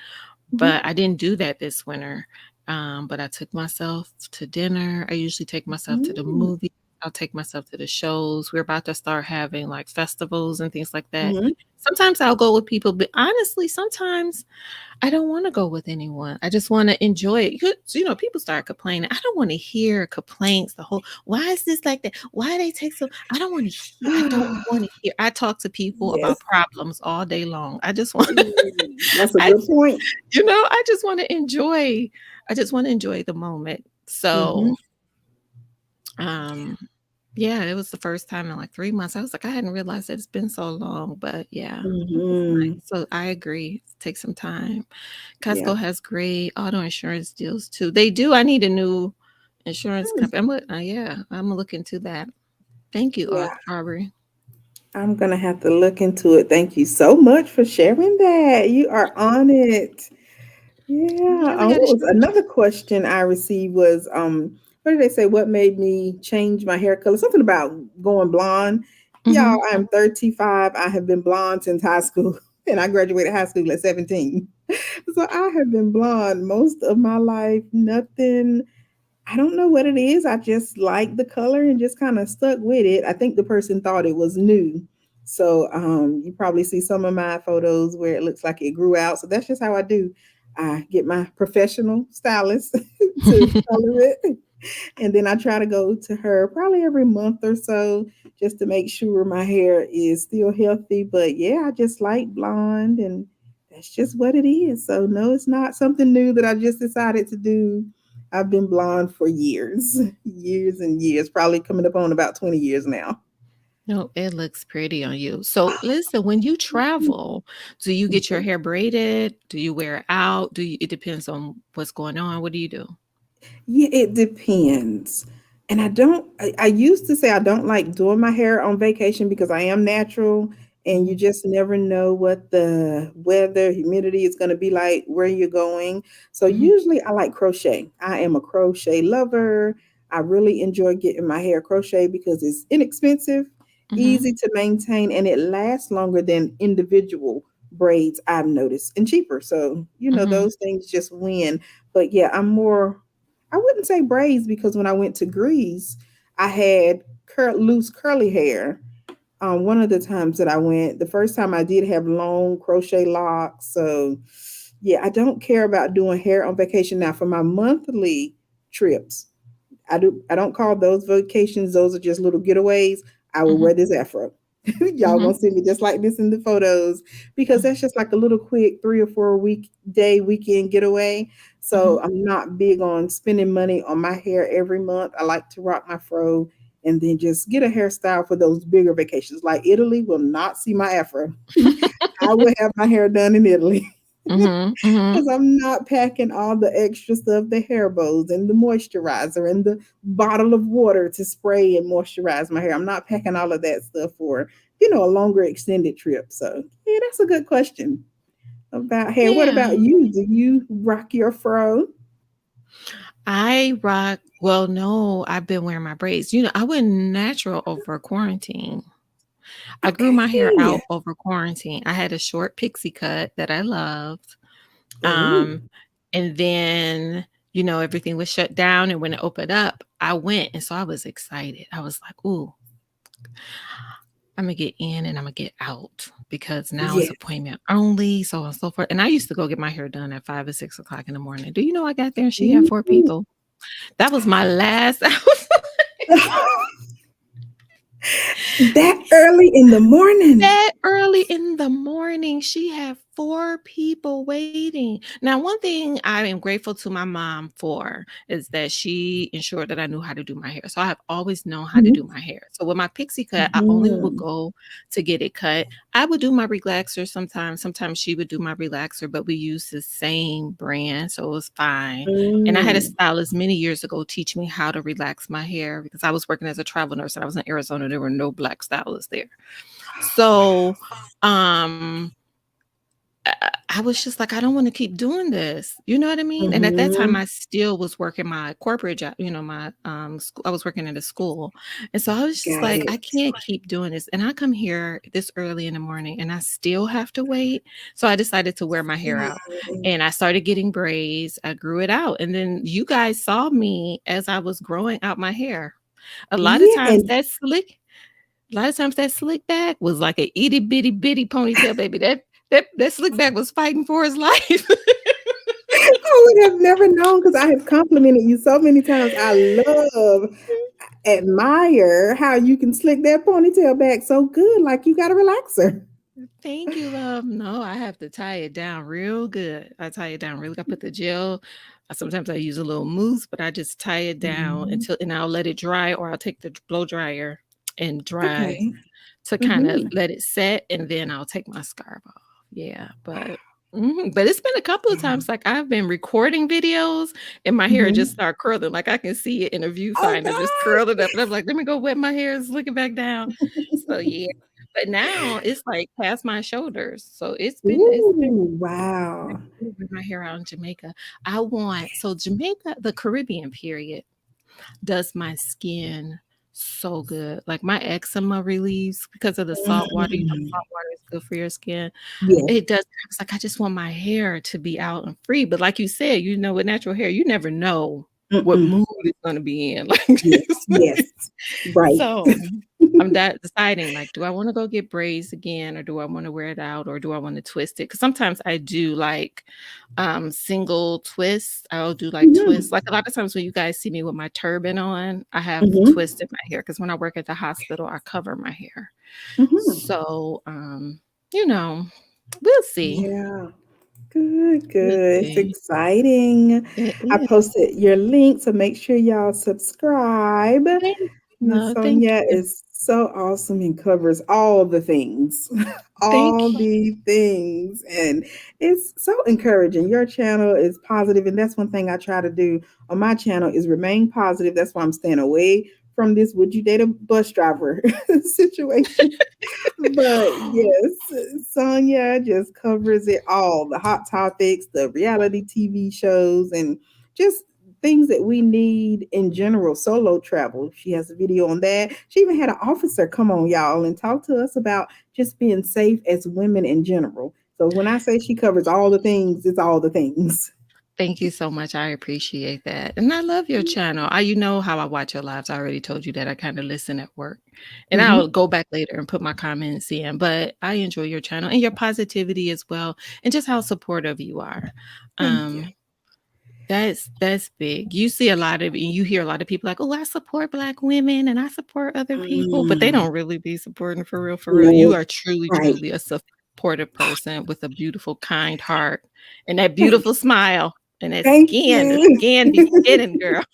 A: Mhm.
B: But I didn't do that this winter. But I took myself to dinner. I usually take myself to the
A: Mm.
B: movie. I'll take myself to the shows. We're about to start having like festivals and things like that.
A: Mhm.
B: Sometimes I'll go with people, but honestly, sometimes I don't want to go with anyone. I just want to enjoy it. People start complaining. I don't want to hear complaints. The whole, why is this like that? Why they take so? I don't want to hear. I don't want to hear. I talk to people about
A: Yes.
B: problems all day long. I just want,
A: That's a
B: I,
A: good point.
B: I just want to enjoy. I just want to enjoy the moment.
A: Mhm.
B: So, um, yeah, it was the first time in like 3 months. I was like, I hadn't realized that it's been so long, but yeah, it was nice.
A: Mhm.
B: So I agree. Take some time.
A: Yeah.
B: Costco has great auto insurance deals too. They do. I need a new insurance
A: Mm.
B: company. Yeah, I'm gonna look into that. Thank you,
A: Yeah.
B: Aubrey.
A: I'm gonna have to look into it. Thank you so much for sharing that. You are on it. Yeah.
B: Yeah, we got
A: What
B: to
A: was
B: share.
A: another question I received was what did they say? What made me change my hair color? Something about going blonde. Y'all,
B: Mm-hmm.
A: I'm 35. I have been blonde since high school, and I graduated high school at 17. So I have been blonde most of my life. Nothing, I don't know what it is. I just like the color and just kind of stuck with it. I think the person thought it was new. So you probably see some of my photos where it looks like it grew out. So that's just how I do. I get my professional stylist to color it. And then I try to go to her probably every month or so just to make sure my hair is still healthy. But yeah, I just like blonde, and that's just what it is. So no, it's not something new that I just decided to do. I've been blonde for years, years and years, probably coming up on about 20 years now.
B: No, it looks pretty on you. So listen, when you travel, do you get your hair braided? Do you wear it out? It depends on what's going on. What do you do?
A: Yeah, it depends. And I used to say I don't like doing my hair on vacation because I am natural, and you
B: Mhm,
A: just never know what the weather, humidity is going to be like where you're going. So
B: mhm,
A: usually I like crochet. I am a crochet lover. I really enjoy getting my hair crochet because it's inexpensive,
B: mhm,
A: easy to maintain, and it lasts longer than individual braids, I've noticed, and cheaper. So,
B: mhm,
A: those things just win. But yeah, I'm more, I wouldn't say braids, because when I went to Greece, I had loose curly hair. One of the times that I went, the first time I did have long crochet locks. So, yeah, I don't care about doing hair on vacation. Now, for my monthly trips, I don't call those vacations. Those are just little getaways. I will
B: mhm,
A: wear this afro. Y'all
B: mhm,
A: gonna see me just like this in the photos, because that's just like a little quick 3 or 4 weekend getaway.
B: mhm.
A: So I'm not big on spending money on my hair every month. I like to rock my fro and then just get a hairstyle for those bigger vacations. Like Italy will not see my afro. I will have my hair done in Italy.
B: Mhm, mhm.
A: Because I'm not packing all the extra stuff, the hair bows and the moisturizer and the bottle of water to spray and moisturize my hair. I'm not packing all of that stuff for, a longer extended trip. So, yeah, that's a good question about hair. What
B: Yeah.
A: about you? Do you rock your fro?
B: No, I've been wearing my braids. I went natural over quarantine. I grew my hair
A: Okay.
B: out over quarantine. I had a short pixie cut that I loved.
A: Oh,
B: Um, and then, everything was shut down. And when it opened up, I went. And so I was excited. I was like, ooh, I'm gonna get in and I'm gonna get out because now it's
A: yes.
B: appointment only, so on and so forth. And I used to go get my hair done at 5 or 6 o'clock in the morning. Do you know I got there and she had four
A: Ooh.
B: people? That was my last. I was like,
A: That early in the morning.
B: that early in the morning, she had 4 people waiting. Now, one thing I am grateful to my mom for is that she ensured that I knew how to do my hair. So I have always known how to do
A: Mhm.
B: my hair. So with my pixie cut, I only would
A: Mhm.
B: go to get it cut. I would do my relaxer sometimes. Sometimes she would do my relaxer, but we used the same brand, so it was fine. And I had a
A: Mm.
B: stylist many years ago teach me how to relax my hair because I was working as a travel nurse and I was in Arizona. There were no black stylists there. So, um, I was just like, I don't want to keep doing this. You know what I mean? And at that time,
A: Mhm.
B: I still was working my corporate job. You know, my school. I was working at a school, and so I was just
A: Got
B: like, I
A: it.
B: can't keep doing this. And I come here this early in the morning, and I still have to wait. So I decided to wear my hair out,
A: Yeah.
B: and I started getting braids. I grew it out, and then you guys saw me as I was growing out my hair. A lot of
A: Yeah,
B: times
A: and
B: a lot of times that slick back was like a itty bitty bitty ponytail, baby. That slick back was fighting for his life.
A: I would have never known because I have complimented you so many times. I love, admire how you can slick that ponytail back so good, like you got a relaxer.
B: Thank you, love. No, I have to tie it down real good. I tie it down really. I put the gel. Sometimes I use a little mousse, but I just tie it down
A: Mhm.
B: until, and I'll let it dry, or I'll take the blow dryer and dry
A: Okay.
B: to kind of
A: Mhm.
B: let it set, and then I'll take my scarf off. Yeah, but it's been a couple of
A: Yeah.
B: times, like, I've been recording videos and my hair just
A: Mhm.
B: start curling, like, I can see it in a
A: Oh
B: viewfinder just curling
A: gosh.
B: up, and I'm like, "Let me go wet my hair, it's looking back down." So, yeah, but now it's, like, past my shoulders, so it's been
A: Ooh, wow.
B: with my hair out in Jamaica. Jamaica, the Caribbean period, does my skin so good. Like, my eczema relieves because of the salt water. You know,
A: Mm.
B: salt water is good for your skin.
A: Yes.
B: It does. I was like, I just want my hair to be out and free. But like you said, with natural hair, you never know what
A: Mm-mm.
B: mood it's gonna be in. Like
A: Yes. Yes. Right.
B: so I'm deciding, like, do I want to go get braids again, or do I want to wear it out, or do I want to twist it? Because sometimes I do like single twists. I'll do like twists.
A: Mhm.
B: Like a lot of times when you guys see me with my turban on, I have
A: Mhm.
B: twists in my hair because when I work at the hospital, I cover my hair.
A: Mhm.
B: So you know, we'll see.
A: Yeah. Good,
B: We'll
A: good. It's
B: see.
A: exciting.
B: It
A: I
B: is.
A: posted your link, so make sure y'all subscribe.
B: Thank you,
A: Miss
B: love. Thank
A: Sonia
B: you.
A: is so awesome and covers all the things,
B: Thank
A: all
B: you.
A: the things. And it's so encouraging. Your channel is positive, and that's one thing I try to do on my channel is remain positive. That's why I'm staying away from this would you date a bus driver situation. But yes, Sonia just covers it all, the hot topics, the reality TV shows, and just things that we need in general. Solo travel. She has a video on that. She even had an officer come on, y'all, and talk to us about just being safe as women in general. So when I say she covers all the things, it's all the things.
B: Thank you so much. I appreciate that. And I love your channel. You know how I watch your lives. I already told you that I kind of listen at work. And I'll
A: Hmm.
B: go back later and put my comments in. But I enjoy your channel and your positivity as well. And just how supportive you are.
A: Thank you.
B: Um, that's big. You see a lot of and you hear a lot of people like, oh, I support black women and I support other people, but they
A: Mm,
B: don't really be supporting for real, for real. You
A: no,
B: are truly,
A: right.
B: truly a supportive person with a beautiful, kind heart and that
A: Thank
B: beautiful smile and that
A: Thank
B: skin. The
A: you.
B: skin be skinning, girl.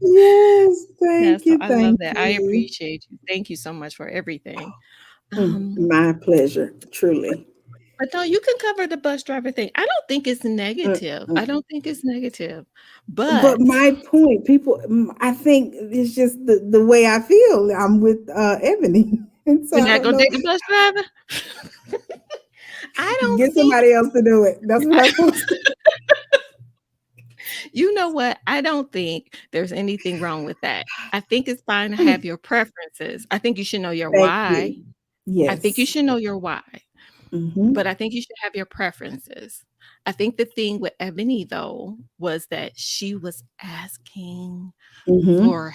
A: Yes,
B: Yeah,
A: thank
B: so
A: you,
B: I love
A: thank
B: that. I
A: you.
B: appreciate you. Thank you so much for everything. Um,
A: My pleasure, truly.
B: but no, you can cover the bus driver thing. I don't think it's negative. I
A: Mm-mm.
B: don't think it's negative.
A: But
B: But
A: my point, people, I think it's just the way I feel. I'm with Ebony, and so
B: you're
A: I
B: not
A: don't
B: gonna
A: know.
B: date the bus driver? I don't
A: Get
B: think
A: somebody else to do it. That's what I'm supposed to.
B: you know what? I don't think there's anything wrong with that. I think it's fine to have
A: Thank,
B: your preferences. I think you should know your
A: thank
B: why.
A: you.
B: I think you
A: Yes.
B: should know your why, but
A: Mm-hmm.
B: I think you should have your preferences. I think the thing with Ebony, though, was that she was asking
A: Mm-hmm.
B: for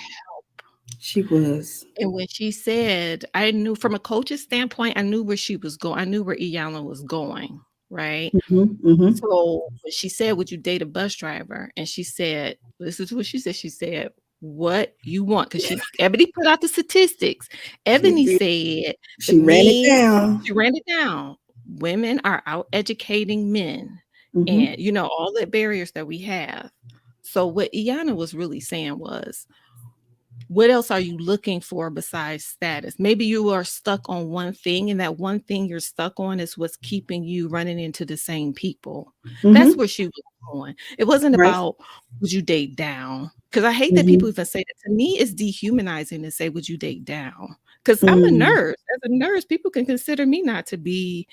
A: She was.
B: and when she said, I knew from a coach's standpoint, I knew where she was going. I knew where Iyanla was going, right?
A: Mm-hmm. Mm-hmm.
B: So when she said, would you date a bus driver? And she said, this is what she said. She said, what you want. Because Ebony put out the statistics.
A: She
B: Ebony
A: did.
B: said the
A: She ran it
B: men,
A: down.
B: she ran it down. women are out educating men
A: Mm-hmm.
B: and, all the barriers that we have. So what Iana was really saying was, what else are you looking for besides status? Maybe you are stuck on one thing, and that one thing you're stuck on is what's keeping you running into the same people. That's
A: Mm-hmm.
B: where she was going. It wasn't
A: Right.
B: about would you date down? Because I hate that people
A: Mm-hmm.
B: even say that. To me, it's dehumanizing to say, would you date down? Because I'm a
A: Mm.
B: nurse. As a nurse, people can consider me not to be,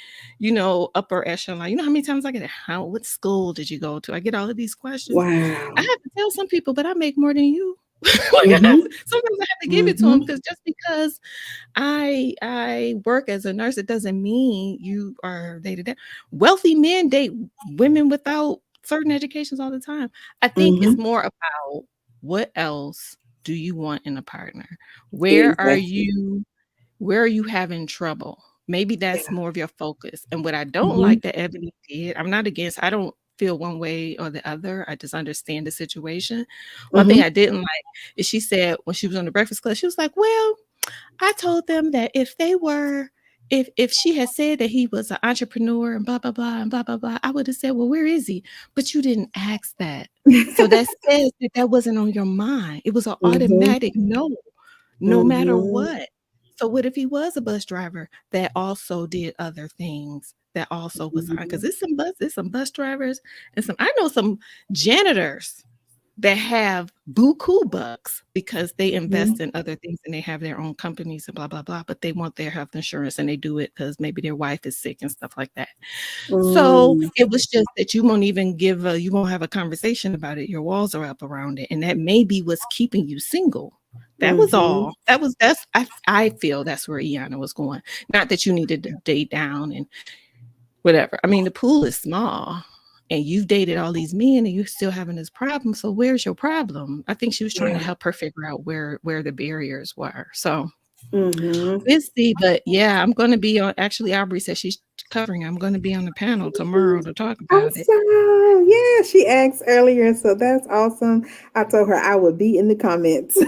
B: upper echelon. You know how many times I get, what school did you go to? I get all of these questions. I
A: Wow.
B: have to tell some people, but I make more than you. Like
A: Mm-hmm.
B: sometimes I have to give it to them
A: Mm-hmm.
B: because just because I work as a nurse, it doesn't mean you are day to day. Wealthy men date women without certain educations all the time. I think it's
A: Mm-hmm.
B: more about what else do you want in a partner? Where are
A: Exactly.
B: you where are you having trouble? Maybe that's
A: Yeah.
B: more of your focus. And what I don't
A: Mm-hmm.
B: like that Ebony did, I'm not against, I don't feel one way or the other. I just understand the situation. One thing
A: Mm-hmm.
B: I didn't like is she said when she was on the Breakfast Club, she was like, well, I told them that if she had said that he was an entrepreneur and blah blah blah and blah blah blah, I would have said, well, where is he? But you didn't ask that. So that says that that wasn't on your mind. It was an
A: Mm-hmm.
B: automatic no, no matter
A: Mm-hmm.
B: what. So what if he was a bus driver that also did other things that also was on? Because
A: Mm-hmm.
B: there's some bus drivers and I know some janitors that have buku bucks because they invest in other things and they have their own companies and blah blah blah, but they want their health insurance and they do it because maybe their wife is sick and stuff like that. So
A: Mm-hmm.
B: it was just that you won't even you won't have a conversation about it. Your walls are up around it, and that may be what's keeping you single. That was
A: Mm-hmm.
B: all. I feel that's where Iana was going. Not that you needed to date down and whatever. I mean, the pool is small and you've dated all these men and you're still having this problem. So where's your problem? I think she was trying to
A: Yeah.
B: help her figure out where the barriers were. So
A: Mm-hmm.
B: we'll see. But yeah, I'm gonna be on actually Aubrey said she's covering. I'm gonna be on the panel tomorrow to talk about it.
A: Awesome. Yeah, she asked earlier, so that's awesome. I told her I would be in the comments.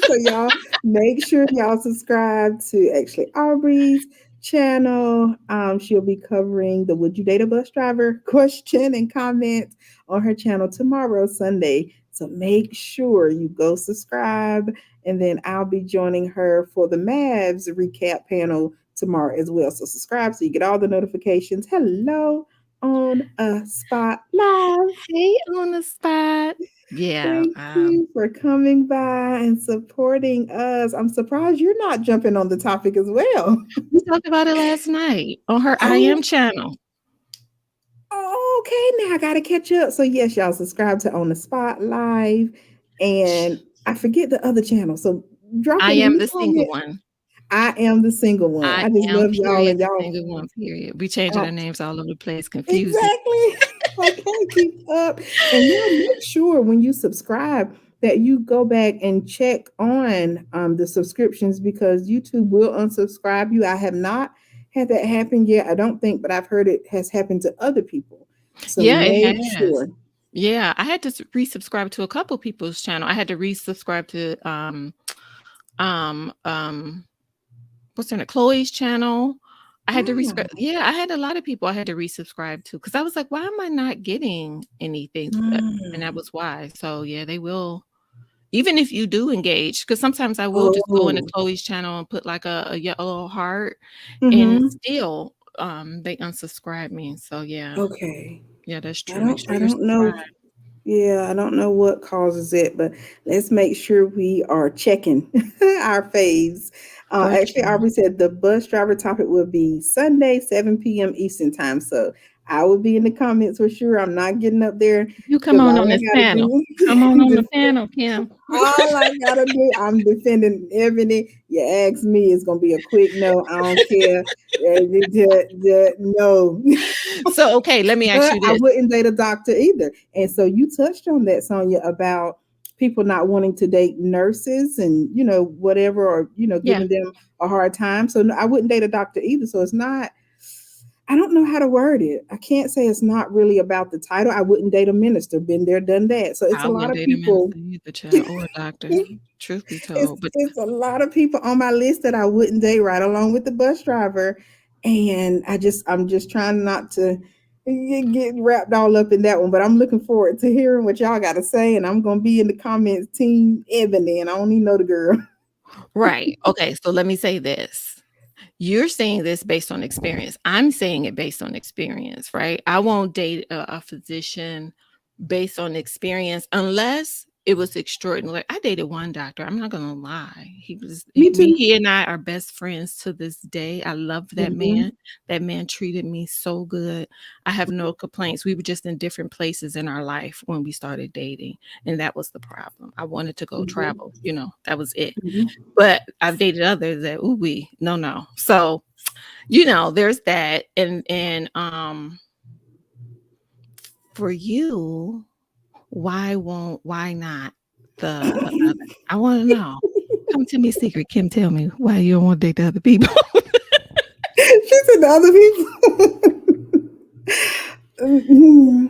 A: So y'all make sure y'all subscribe to actually Aubrey's channel. She'll be covering the Would You Date a Bus Driver question and comment on her channel tomorrow, Sunday. So make sure you go subscribe, and then I'll be joining her for the Mavs recap panel tomorrow as well. So subscribe so you get all the notifications. Hello on a spot live.
B: Hey, on the spot. Yeah.
A: Thank you for coming by and supporting us. I'm surprised you're not jumping on the topic as well.
B: We talked about it last night on her I
A: Oh,
B: Am channel.
A: okay. Now I gotta catch up. So yes, y'all subscribe to On the Spot Live, and I forget the other channel. So drop
B: I
A: it in
B: am
A: the
B: the single
A: comments.
B: one.
A: I am the single one.
B: I
A: I just
B: am
A: love y'all
B: period
A: and
B: the
A: y'all.
B: single one period. We changing
A: uh,
B: our names all over the place, confusing.
A: Exactly. I can't keep up. And y'all make sure when you subscribe that you go back and check on the subscriptions because YouTube will unsubscribe you. I have not had that happen yet. I don't think, but I've heard it has happened to other people. So
B: Yeah, it
A: make
B: has.
A: sure.
B: Yeah, I had to resubscribe to a couple people's channel. I had to resubscribe to um um what's her name? Chloe's channel. I had to resubscribe.
A: Ah,
B: Yeah, I had a lot of people I had to resubscribe to because I was like, why am I not getting anything? And that
A: mm.
B: was why. So yeah, they will. Even if you do engage, because sometimes I will just go into
A: Oh.
B: Chloe's channel and put like a yellow heart, and
A: Mm-hmm.
B: still they unsubscribe me. So yeah,
A: Okay.
B: yeah, that's
A: I
B: true. Make
A: don't
B: sure
A: I
B: you're
A: don't know.
B: subscribed.
A: Yeah, I don't know what causes it, but let's make sure we are checking our faves.
B: For
A: Actually,
B: sure.
A: Aubrey said the bus driver topic will be Sunday, 7 p.m. Eastern time. So I will be in the comments for sure. I'm not getting up there
B: You come
A: because
B: on
A: all
B: on
A: I
B: this
A: got to
B: panel.
A: do
B: Come on
A: is
B: the panel, Kim.
A: all I gotta do. I'm defending Ebony. You ask me, it's gonna be a quick no. I don't care. No.
B: So okay, let me ask
A: But
B: you
A: I
B: this.
A: wouldn't date a doctor either. And so you touched on that, Sonia, about people not wanting to date nurses and whatever, or
B: Yeah.
A: giving them a hard time. So no, I wouldn't date a doctor either. So it's not. I don't know how to word it. I can't say it's not really about the title. I wouldn't date a minister. Been there, done that. So it's
B: I
A: a lot
B: wouldn't
A: of
B: date a
A: people.
B: minister either, child, or a doctor. Truth be
A: it's
B: told. But
A: it's a lot of people on my list that I wouldn't date, right along with the bus driver. and I'm just trying not to get wrapped all up in that one. But I'm looking forward to hearing what y'all got to say, and I'm gonna be in the comments, Team Ebony, and I only know the girl.
B: Right. Okay. So let me say this. You're saying this based on experience. I'm saying it based on experience, right? I won't date a physician based on experience unless it was extraordinary. I dated one doctor. I'm not gonna lie.
A: Me too.
B: He and I are best friends to this day. I love that man.
A: Hmm.
B: That man treated me so good. I have no complaints. We were just in different places in our life when we started dating, and that was the problem. I wanted to go
A: Hmm.
B: travel. That was it.
A: Hmm.
B: But I've dated others that, ooh, no, no. So, there's that. And for you, why not the other? I want to know. Come to me secret. Kim, tell me why you don't want to date the other people.
A: She said the other people. Mhm.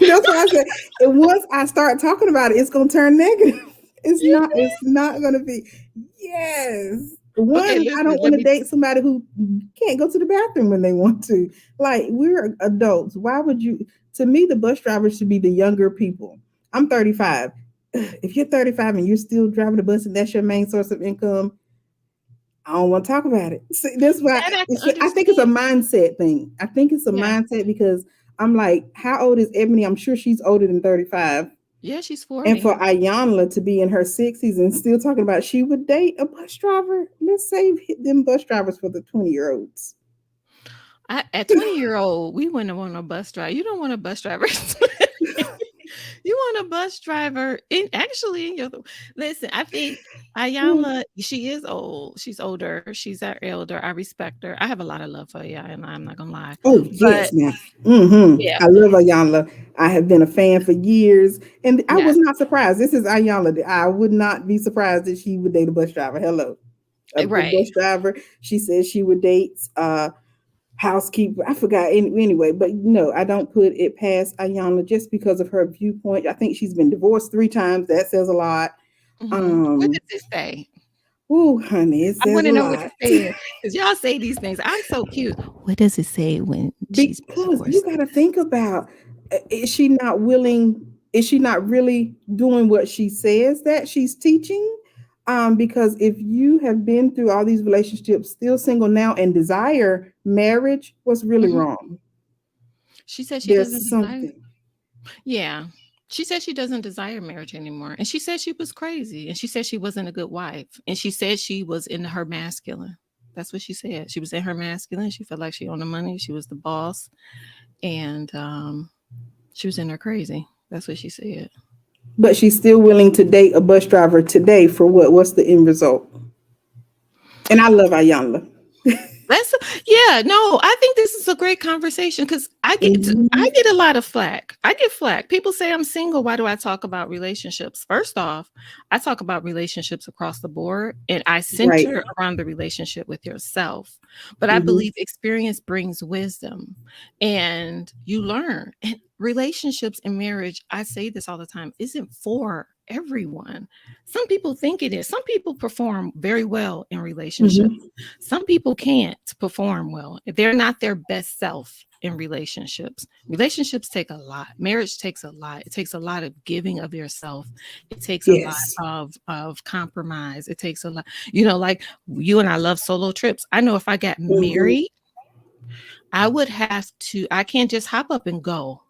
A: That's why I said, and once I start talking about it, it's gonna turn negative. It's not gonna be. Yes.
B: Okay,
A: One, I
B: listen,
A: don't
B: let
A: want to
B: me
A: date somebody who can't go to the bathroom when they want to. Like, we're adults. Why would you? To me, the bus drivers should be the younger people. I'm 35. If you're 35 and you're still driving the bus and that's your main source of income, I don't want to talk about it. See, that's why
B: that I can
A: I think it's a
B: understand.
A: mindset thing. I think it's a
B: Yeah.
A: mindset because I'm like, how old is Ebony? I'm sure she's older than 35.
B: Yeah, she's
A: And
B: 40.
A: for Ayanla to be in her 60s and still talking about she would date a bus driver, let's save them bus drivers for the 20-year-olds.
B: At 20-year-old, we wouldn't want a bus driver. You don't want a bus driver. You want a bus driver in your listen, I think Ayanla, she is old. She's older. She's our elder. I respect her. I have a lot of love for Ayanla. I'm not gonna lie.
A: Oh
B: But
A: yes, now. Hmm.
B: yeah,
A: I love Ayanla. I have been a fan for years, and I
B: yeah,
A: was not surprised. This is Ayanla. I would not be surprised if she would date a bus driver. Hello, a
B: right.
A: bus driver. She says she would date housekeeper. I forgot anyway, but no, I don't put it past Ayanna just because of her viewpoint. I think she's been divorced 3 times. That says a lot.
B: What
A: Um,
B: does it say?
A: oh, honey, it
B: I
A: says
B: want
A: a
B: to know what
A: lot.
B: it says because y'all say these things. I'm so cute. What does it say when she's been
A: Because you
B: divorced?
A: got to think about, is she not willing? Is she not really doing what she says that she's teaching? Because if you have been through all these relationships, still single now, and desire marriage, what's really
B: Mhm.
A: wrong?
B: She said she doesn't
A: There's
B: desire.
A: something.
B: Yeah. She said she doesn't desire marriage anymore. And she said she was crazy. And she said she wasn't a good wife. And she said she was in her masculine. That's what she said. She was in her masculine. She felt like she owned the money. She was the boss. And she was in her crazy. That's what she said.
A: But she's still willing to date a bus driver today for what? What's the end result? And I love Ayanla.
B: That's yeah, no, I think this is a great conversation because I
A: Mhm.
B: get a lot of flack. I get flack. People say I'm single. Why do I talk about relationships? First off, I talk about relationships across the board and I
A: Right.
B: center around the relationship with yourself. But I
A: Hmm.
B: believe experience brings wisdom and you learn. And relationships and marriage, I say this all the time, isn't for everyone. Some people think it is. Some people perform very well in relationships.
A: Hmm.
B: Some people can't perform well. They're not their best self in relationships. Relationships take a lot. Marriage takes a lot. It takes a lot of giving of yourself. It takes a lot
A: Yes.
B: of compromise. It takes a lot. Like you and I love solo trips. I know if I got
A: Hmm.
B: married, I would have to I can't just hop up and go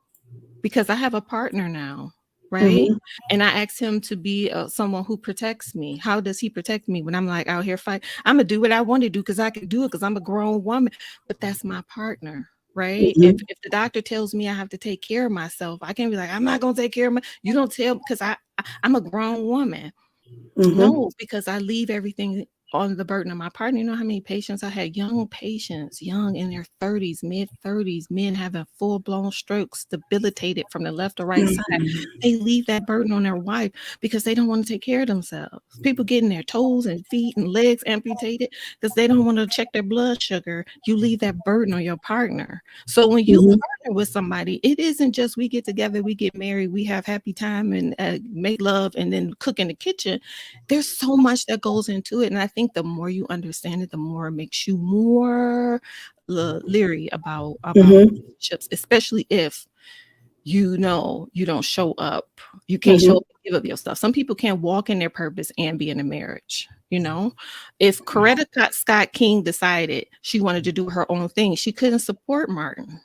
B: because I have a partner now, right?
A: Hmm.
B: And I asked him to be someone who protects me. How does he protect me when I'm like out here fight? I'm gonna do what I want to do because I can do it because I'm a grown woman. But that's my partner, right?
A: Hmm.
B: If the doctor tells me I have to take care of myself, I can't be like I'm not gonna take care of my. You don't tell because I'm a grown woman.
A: Hmm.
B: No, because I leave everything on the burden of my partner. You know how many patients I had? Young patients, young in their 30s, mid 30s, men having full blown strokes, debilitated from the left or right side. They leave that burden on their wife because they don't want to take care of themselves. People getting their toes and feet and legs amputated because they don't want to check their blood sugar. You leave that burden on your partner. So when you
A: Hmm.
B: partner with somebody, it isn't just we get together, we get married, we have happy time and make love and then cook in the kitchen. There's so much that goes into it. And I think the more you understand it, the more it makes you more leery about
A: Mm-hmm.
B: relationships, especially if you know you don't show up. You can't show
A: Mm-hmm.
B: up and give up your stuff. Some people can't walk in their purpose and be in a marriage. You know, if Coretta Scott King decided she wanted to do her own thing, she couldn't support Martin.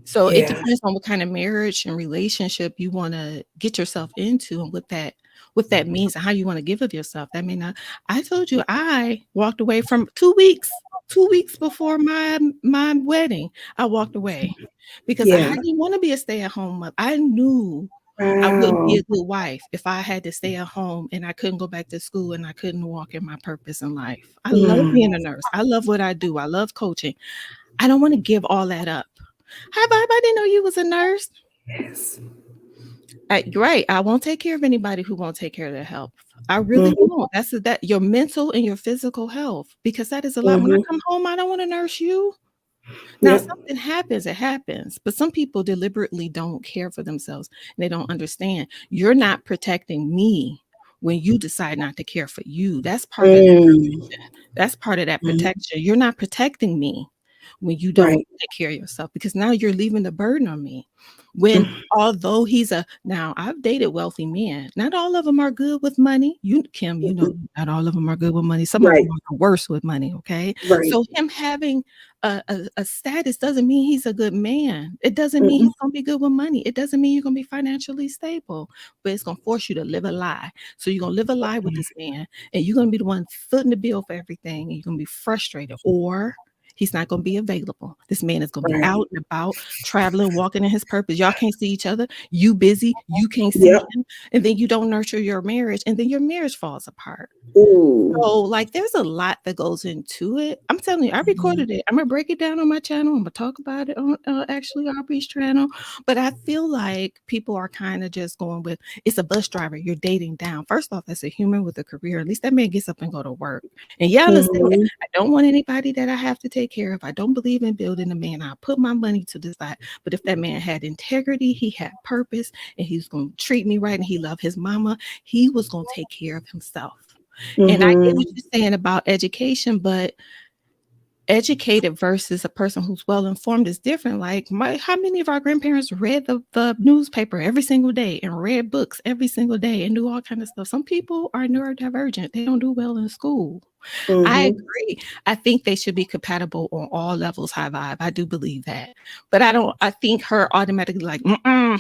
B: So it
A: Yeah.
B: depends on what kind of marriage and relationship you want to get yourself into and what that means and how you want to give of yourself. That may not. I told you I walked away from 2 weeks. 2 weeks before my wedding, I walked away because I
A: Yeah.
B: didn't want to be a stay-at-home mother. I knew I wouldn't be
A: Wow.
B: a good wife if I had to stay at home and I couldn't go back to school and I couldn't walk in my purpose in life. I love
A: Mm.
B: being a nurse. I love what I do. I love coaching. I don't want to give all that up. Hi, Bob. I didn't know you was a nurse.
A: Yes.
B: Right. I won't take care of anybody who won't take care of their health. I really
A: Mm-hmm.
B: won't. That's that your mental and your physical health, because that is a lot. When I
A: Mm-hmm.
B: come home, I don't want to nurse you. Now,
A: Yep.
B: something happens, it happens. But some people deliberately don't care for themselves and they don't understand. You're not protecting me when you decide not to care for you. That's part of that
A: Mm.
B: protection. That's part of that
A: Mhm.
B: protection. You're not protecting me when you don't
A: Right.
B: take care of yourself, because now you're leaving the burden on me. When
A: Mm.
B: although he's a now I've dated wealthy men. Not all of them are good with money. You Kim, you know
A: Mm-mm.
B: not all of them are good with money. Some of
A: Right.
B: them are worse with money, okay?
A: Right.
B: So him having a status doesn't mean he's a good man. It doesn't mean
A: Mm-mm.
B: he's gonna be good with money. It doesn't mean you're gonna be financially stable, but it's gonna force you to live a lie. So you're gonna live a lie with this man, and you're gonna be the one footing the bill for everything, and you're gonna be frustrated, or he's not going to be available. This man is going to be
A: Right.
B: out and about, traveling, walking in his purpose. Y'all can't see each other. You busy, you can't see
A: Yep.
B: him, and then you don't nurture your marriage, and then your marriage falls apart.
A: Ooh.
B: So, like, there's a lot that goes into it. I'm telling you, I
A: Mhm.
B: recorded it. I'm gonna break it down on my channel. I'm gonna talk about it on actually Aubrey's channel. But I feel like people are kind of just going with it's a bus driver. You're dating down. First off, that's a human with a career. At least that man gets up and go to work. And y'all understand that.
A: Mhm.
B: I don't want anybody that I have to take care of. I don't believe in building a man. I'll put my money to the side. But if that man had integrity, he had purpose, and he's gonna treat me right, and he loved his mama, he was gonna take care of himself. And I get what
A: Mhm.
B: you're saying about education, but educated versus a person who's well informed is different. Like how many of our grandparents read the newspaper every single day and read books every single day and do all kind of stuff? Some people are neurodivergent. They don't do well in school. I
A: Mhm.
B: agree. I think they should be compatible on all levels, high vibe. I do believe that. But I think her automatically like, mm-mm,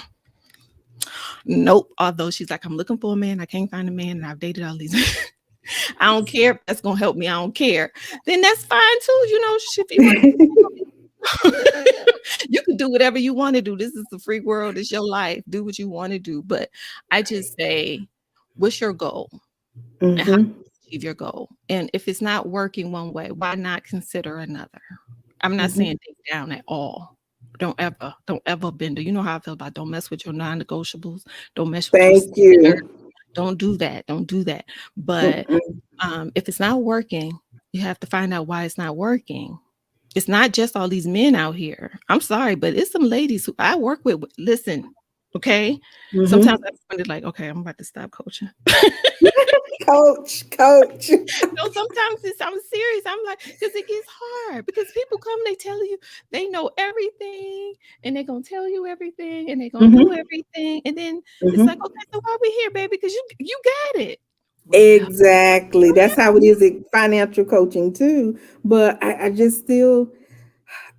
B: nope. Although she's like, I'm looking for a man. I can't find a man. And I've dated all these. I don't care if that's gonna help me. I don't care. Then that's fine too. If you want to, you can do whatever you want to do. This is the free world. It's your life. Do what you want to do. But I just say, what's your goal and how
A: Mhm.
B: you achieve your goal? And if it's not working one way, why not consider another? I'm not
A: Mhm.
B: saying take down at all. Don't ever bend it. You know how I feel about don't mess with your non-negotiables. Don't mess with your
A: Thank
B: standards.
A: you.
B: Don't do that. Don't do that. But
A: Mm-mm.
B: if it's not working, you have to find out why it's not working. It's not just all these men out here. I'm sorry, but it's some ladies who I work with. Listen, okay. Sometimes
A: Mhm.
B: I wonder, like, okay, I'm about to stop coaching.
A: Coach, coach.
B: No, sometimes I'm serious. I'm like, because it gets hard. Because people come, they tell you they know everything, and they're gonna tell you everything, and they're gonna do
A: Mhm.
B: everything, and then it's like,
A: Mhm.
B: okay, so why we here, baby? Because you got it. Well,
A: Exactly. That's how it is in financial coaching too. But I just still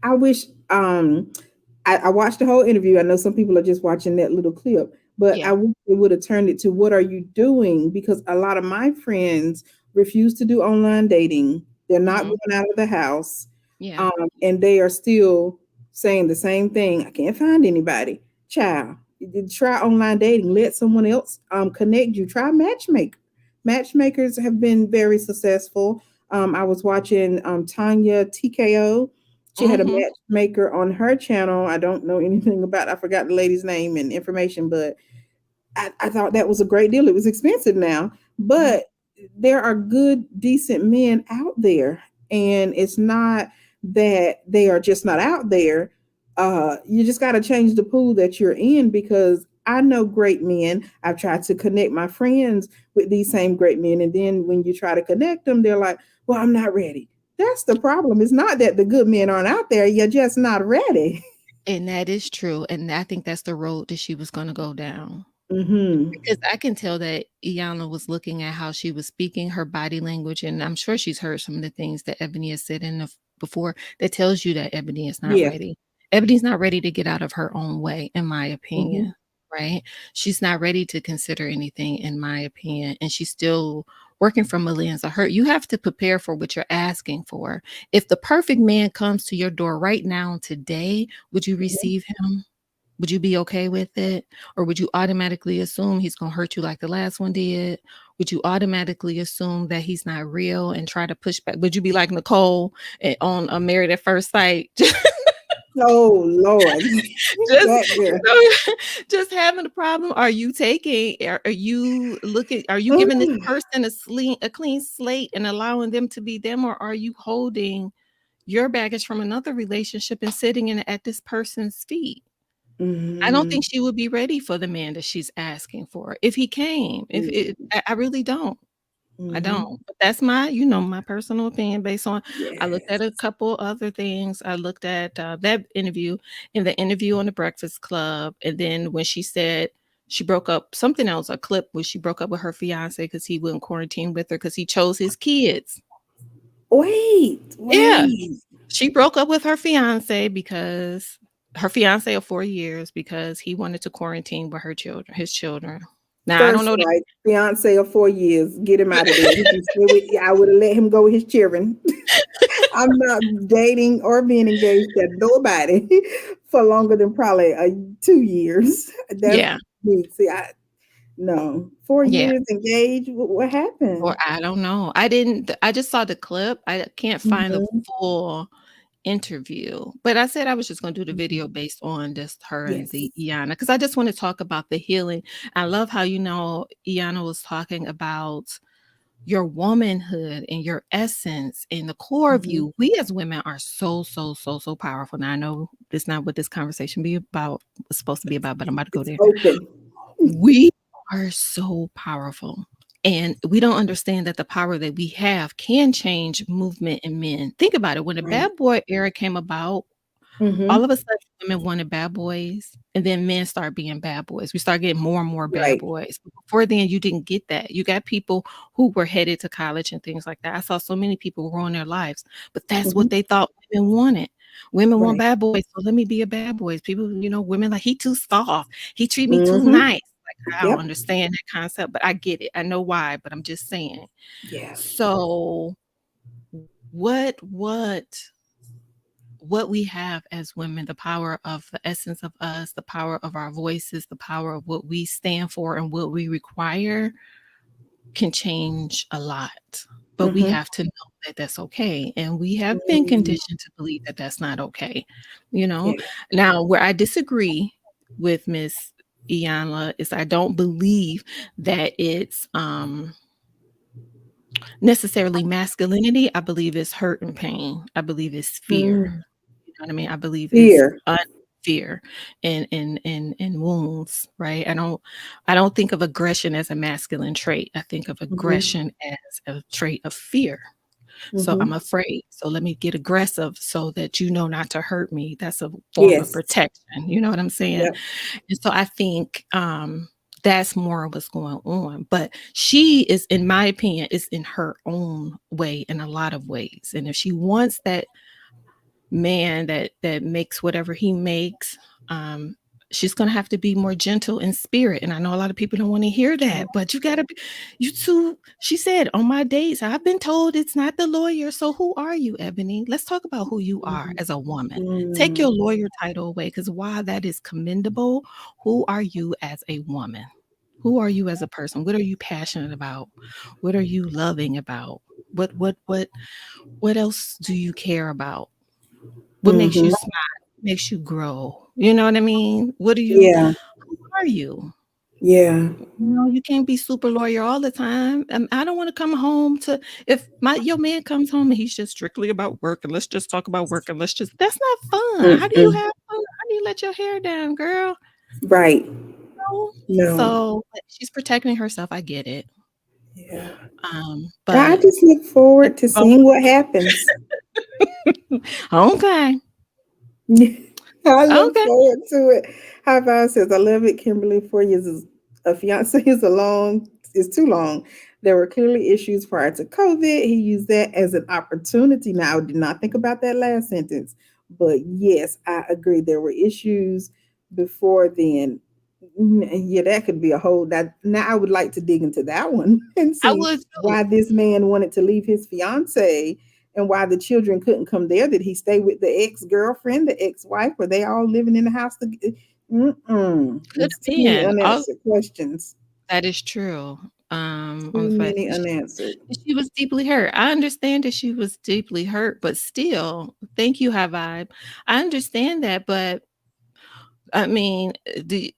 A: I wish I watched the whole interview. I know some people are just watching that little clip, but
B: yeah.
A: I wish they would have turned it to what are you doing? Because a lot of my friends refuse to do online dating. They're not
B: Hmm.
A: going out of the house.
B: Yeah.
A: And they are still saying the same thing. I can't find anybody. Child, you try online dating. Let someone else connect you. Try matchmaker. Matchmakers have been very successful. I was watching Tanya TKO. She had a
B: Hmm.
A: matchmaker on her channel. I don't know anything about. I forgot the lady's name and information, but I thought that was a great deal. It was expensive now,
B: Hmm.
A: but there are good, decent men out there, and it's not that they are just not out there. You just got to change the pool that you're in, because I know great men. I've tried to connect my friends with these same great men, and then when you try to connect them, they're like, "Well, I'm not ready." That's the problem. It's not that the good men aren't out there. You're just not ready.
B: And that is true, and I think that's the road that she was gonna go down.
A: Mm-hmm.
B: Because I can tell that Iyanla was looking at how she was speaking, her body language, and I'm sure she's heard some of the things that Ebony has said in the before that tells you that Ebony is not
A: Yeah.
B: ready. Ebony's not ready to get out of her own way, in my
A: Mm-hmm.
B: opinion, right? She's not ready to consider anything, in my opinion, and she's still working from a lens of hurt. You have to prepare for what you're asking for. If the perfect man comes to your door right now, today, would you receive him? Would you be okay with it? Or would you automatically assume he's going to hurt you like the last one did? Would you automatically assume that he's not real and try to push back? Would you be like Nicole on Married at First Sight?
A: Oh Lord,
B: just,
A: that girl.
B: just having a problem? Are you taking, are you looking, are you giving this
A: Mm-hmm.
B: person a clean slate and allowing them to be them? Or are you holding your baggage from another relationship and sitting in at this person's feet? I don't think she would be ready for the man that she's asking for if he came. If it, I really don't. I
A: Mm-hmm.
B: don't. But that's my, you know, my personal opinion based on. I looked
A: Yes.
B: at a couple other things. I looked at that interview, in the interview on the Breakfast Club, and then when she said she broke up, something else, a clip where she broke up with her fiance because he wouldn't quarantine with her because he chose his kids.
A: Wait,
B: Yeah,
A: wait.
B: she broke up with her fiance because her fiance of 4 years because he wanted to quarantine with her children, his children. Now I don't
A: First
B: know
A: right, fiance of 4 years. Get him out of there. He can stay with. I would have let him go with his children. I'm not dating or being engaged to nobody for longer than probably 2 years. That's
B: yeah,
A: me. See, I no 4
B: yeah.
A: years engaged. What
B: Or
A: happened?
B: I don't know. I didn't I just saw the clip. I can't find the
A: Mhm.
B: full interview. But I said I was just gonna do the
A: Mhm.
B: video based on just her and
A: Yes.
B: the Iyanla because I just want to talk about the healing. I love how Iyanla was talking about your womanhood and your essence and the core of
A: Mhm.
B: you. We as women are so, so, so, so powerful. Now I know that's not what this conversation be about was supposed to be about, but I'm about to go
A: It's
B: there.
A: open.
B: We are so powerful. And we don't understand that the power that we have can change movement in men. Think about it. When the
A: Right.
B: bad boy era came about, all of
A: Mhm.
B: a sudden women wanted bad boys, and then men start being bad boys. We start getting more and more bad
A: Right.
B: boys. Before then, you didn't get that. You got people who were headed to college and things like that. I saw so many people ruin their lives, but that's
A: Mhm.
B: what they thought women wanted. Women want
A: Right.
B: bad boys, so let me be a bad boy. People, women like he too soft. He treat me too
A: Mhm.
B: nice. Like I don't
A: Yep.
B: understand that concept, but I get it. I know why, but I'm just saying.
A: Yeah.
B: So what what we have as women, the power of the essence of us, the power of our voices, the power of what we stand for and what we require can change a lot. But we
A: Mhm.
B: have to know that that's okay. And we have been
A: Mm.
B: conditioned to believe that that's not okay. You know,
A: Yeah.
B: now where I disagree with Miss Iyanla is I don't believe that it's necessarily masculinity. I believe it's hurt and pain. I believe it's fear.
A: Mm.
B: You know what I mean? I believe it's
A: Fear.
B: fear and wounds, right? I don't think of aggression as a masculine trait. I think of
A: Mhm.
B: aggression as a trait of fear. So I'm
A: Mhm.
B: afraid. So let me get aggressive so that you know not to hurt me. That's a form of
A: Yes.
B: protection. You know what I'm saying?
A: Yep.
B: And so I think that's more of what's going on. But she is, in my opinion, is in her own way in a lot of ways. And if she wants that man that makes whatever he makes, um she's gonna have to be more gentle in spirit. And I know a lot of people don't want to hear
A: Oh.
B: that, but you gotta be, you too. She said on my dates I've been told it's not the lawyer. So who are you, Ebony? Let's talk about who you are
A: Mhm.
B: as a woman. Take your
A: Mm.
B: lawyer title away, because while that is commendable, who are you as a woman? Who are you as a person? What are you passionate about? What are you loving about? What else do you care about? What makes you
A: Mhm.
B: smile? What makes you grow? You know what I mean?
A: Yeah.
B: Who are you?
A: Yeah.
B: You can't be super lawyer all the time. I don't want to come home to, if your man comes home and he's just strictly about work and let's just talk about work and let's just, that's not fun. How do you
A: Mm-mm.
B: have fun? How do you let your hair down, girl?
A: Right.
B: No.
A: No.
B: So but she's protecting herself. I get it.
A: Yeah. I
B: But
A: just look
B: it's
A: forward to
B: both.
A: seeing what happens.
B: Okay.
A: I look
B: Okay.
A: forward to it. High Five says, I love it, Kimberly. 4 years is a fiance is too long. There were clearly issues prior to COVID. He used that as an opportunity. Now, I did not think about that last sentence, but yes, I agree. There were issues before then. Yeah, that could be a whole that now I would like to dig into that one and
B: I
A: see
B: would too.
A: why this man wanted to leave his fiance and why the children couldn't come there. Did he stay with the ex-girlfriend, the ex-wife? Were they all living in the house together?
B: Could
A: It's
B: have
A: too many
B: been. All
A: unanswered questions.
B: that is true. On
A: Too
B: the fact
A: many
B: that
A: unanswered.
B: she was deeply hurt. I understand that she was deeply hurt, but still, thank you, High Vibe. I understand that, but I mean, the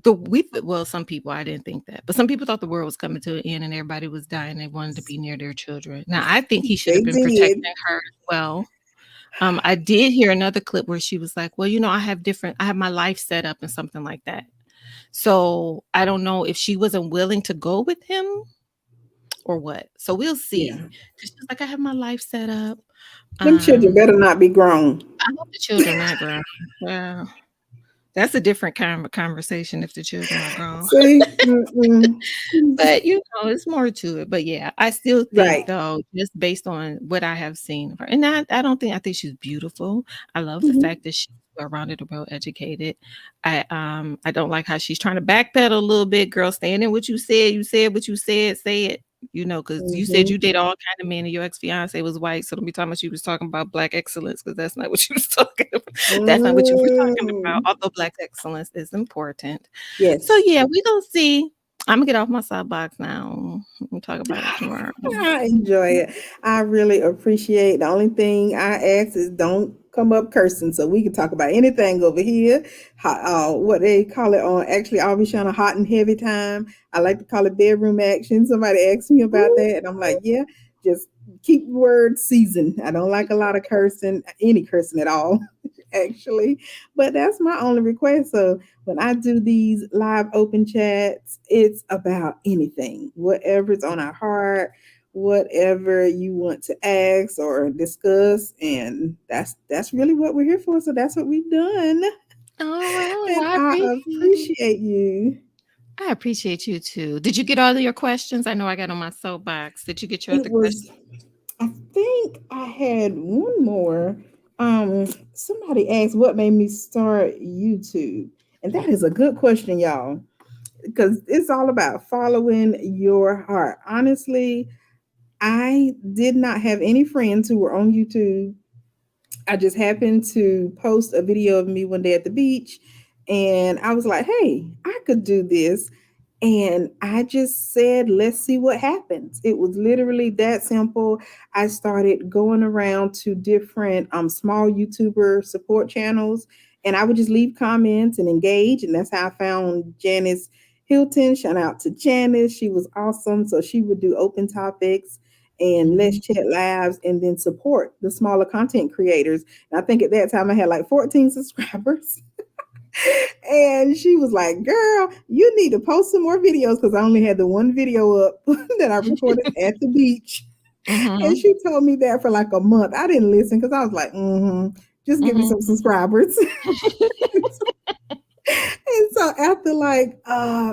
B: we well, some people I didn't think that, but some people thought the world was coming to an end and everybody was dying. They wanted to be near their children. Now, I think he should
A: They
B: have been
A: did.
B: protecting her as well. I did hear another clip where she was like, "Well, I have my life set up and something like that." So I don't know if she wasn't willing to go with him or what. So we'll
A: Yeah.
B: see. 'Cause she was like, "I have my life set up."
A: Them children
B: Um,
A: better not be grown.
B: I hope the children not grown. Well, that's a different kind of conversation if the children are grown.
A: See? Mm-mm.
B: But, it's more to it. But, yeah, I still think,
A: Right.
B: though, just based on what I have seen of her and I think she's beautiful. I love the
A: Mhm.
B: fact that she's well-rounded and well-educated. I don't like how she's trying to backpedal a little bit. "Girl, stand in what you said what you said, say it." Because you said
A: Mhm.
B: you date all kind of men and your ex-fiancé was white, so don't be talking about she was talking about black excellence because that's not what she was talking about. That's not what you were talking about,
A: Mm.
B: although black excellence is important. So,
A: Yes.
B: yeah, we gonna see. Imma get off my soapbox now. We'll talk about it tomorrow.
A: I enjoy it. I really appreciate. The only thing I ask is don't come up cursing, so we can talk about anything over here. What they call it on actually, I'll be showing a hot and heavy time. I like to call it bedroom action. Somebody asked me about
B: Ooh.
A: that, and I'm like, yeah, just keep words seasoned. I don't like a lot of cursing, any cursing at all, actually. But that's my only request. So when I do these live open chats, it's about anything, whatever's on our heart, whatever you want to ask or discuss, and that's really what we're here for. So that's what we've done,
B: Oh, well,
A: and
B: I
A: I
B: appreciate it.
A: appreciate you.
B: I appreciate you too. Did you get all of your questions? I know I got on my soapbox. Did you get your
A: It
B: other question?
A: was, I think I had one more. Somebody asked what made me start YouTube, and that is a good question, y'all, because it's all about following your heart. Honestly, I did not have any friends who were on YouTube. I just happened to post a video of me one day at the beach, and I was like, hey, I could do this. And I just said, let's see what happens. It was literally that simple. I started going around to different small YouTuber support channels, and I would just leave comments and engage. And that's how I found Janice Hilton. Shout out to Janice. She was awesome. So she would do open topics and let's
B: Mhm.
A: chat lives and then support the smaller content creators. And I think at that time I had like 14 subscribers. And she was like, girl, you need to post some more videos because I only had the one video up that I recorded at the beach. And
B: Mhm.
A: she told me that for like a month. I didn't listen because I was like, just give me
B: Mhm.
A: some subscribers. And so after like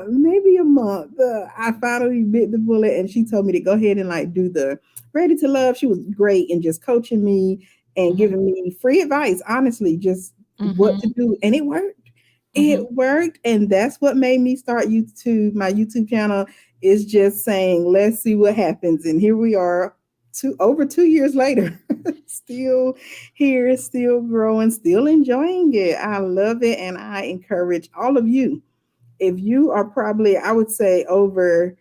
A: maybe a month, I finally bit the bullet, and she told me to go ahead and like do the Ready to Love. She was great and just coaching me and
B: Mhm.
A: giving me free advice, honestly, just what to
B: Mhm.
A: do. And it worked. It
B: Mhm.
A: worked. And that's what made me start YouTube. My YouTube channel is just saying, let's see what happens. And here we are, over 2 years later, still here, still growing, still enjoying it. I love it. And I encourage all of you, if you are probably, I would say, over,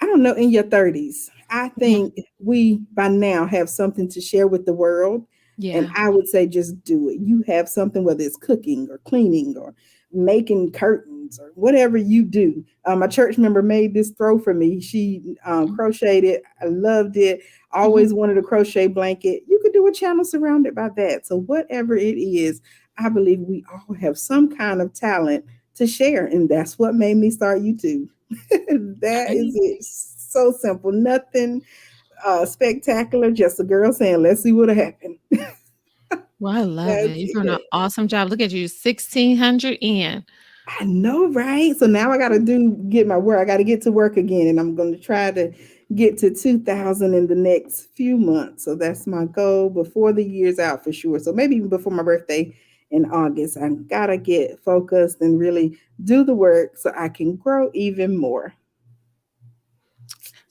A: I don't know, in your 30s, I
B: Mhm.
A: think we by now have something to share with the world. And
B: Yeah.
A: I would say just do it. You have something, whether it's cooking or cleaning or making curtains or whatever you do. A church member made this throw for me. She
B: Mhm.
A: crocheted it. I loved it.
B: Mhm.
A: Always wanted a crochet blanket. You could do a channel surrounded by that. So, whatever it is, I believe we all have some kind of talent to share. And that's what made me start YouTube. That
B: I
A: is it. So simple. Nothing. spectacular. Just a girl saying, "Let's see what'll happen."
B: Well, I love
A: That's
B: it. You're doing an
A: it.
B: awesome job. Look at you, 1,600 in.
A: I know, right? So now I got to do get my work. I got to get to work again, and I'm going to try to get to 2,000 in the next few months. So that's my goal before the year's out for sure. So maybe even before my birthday in August, I gotta get focused and really do the work so I can grow even more.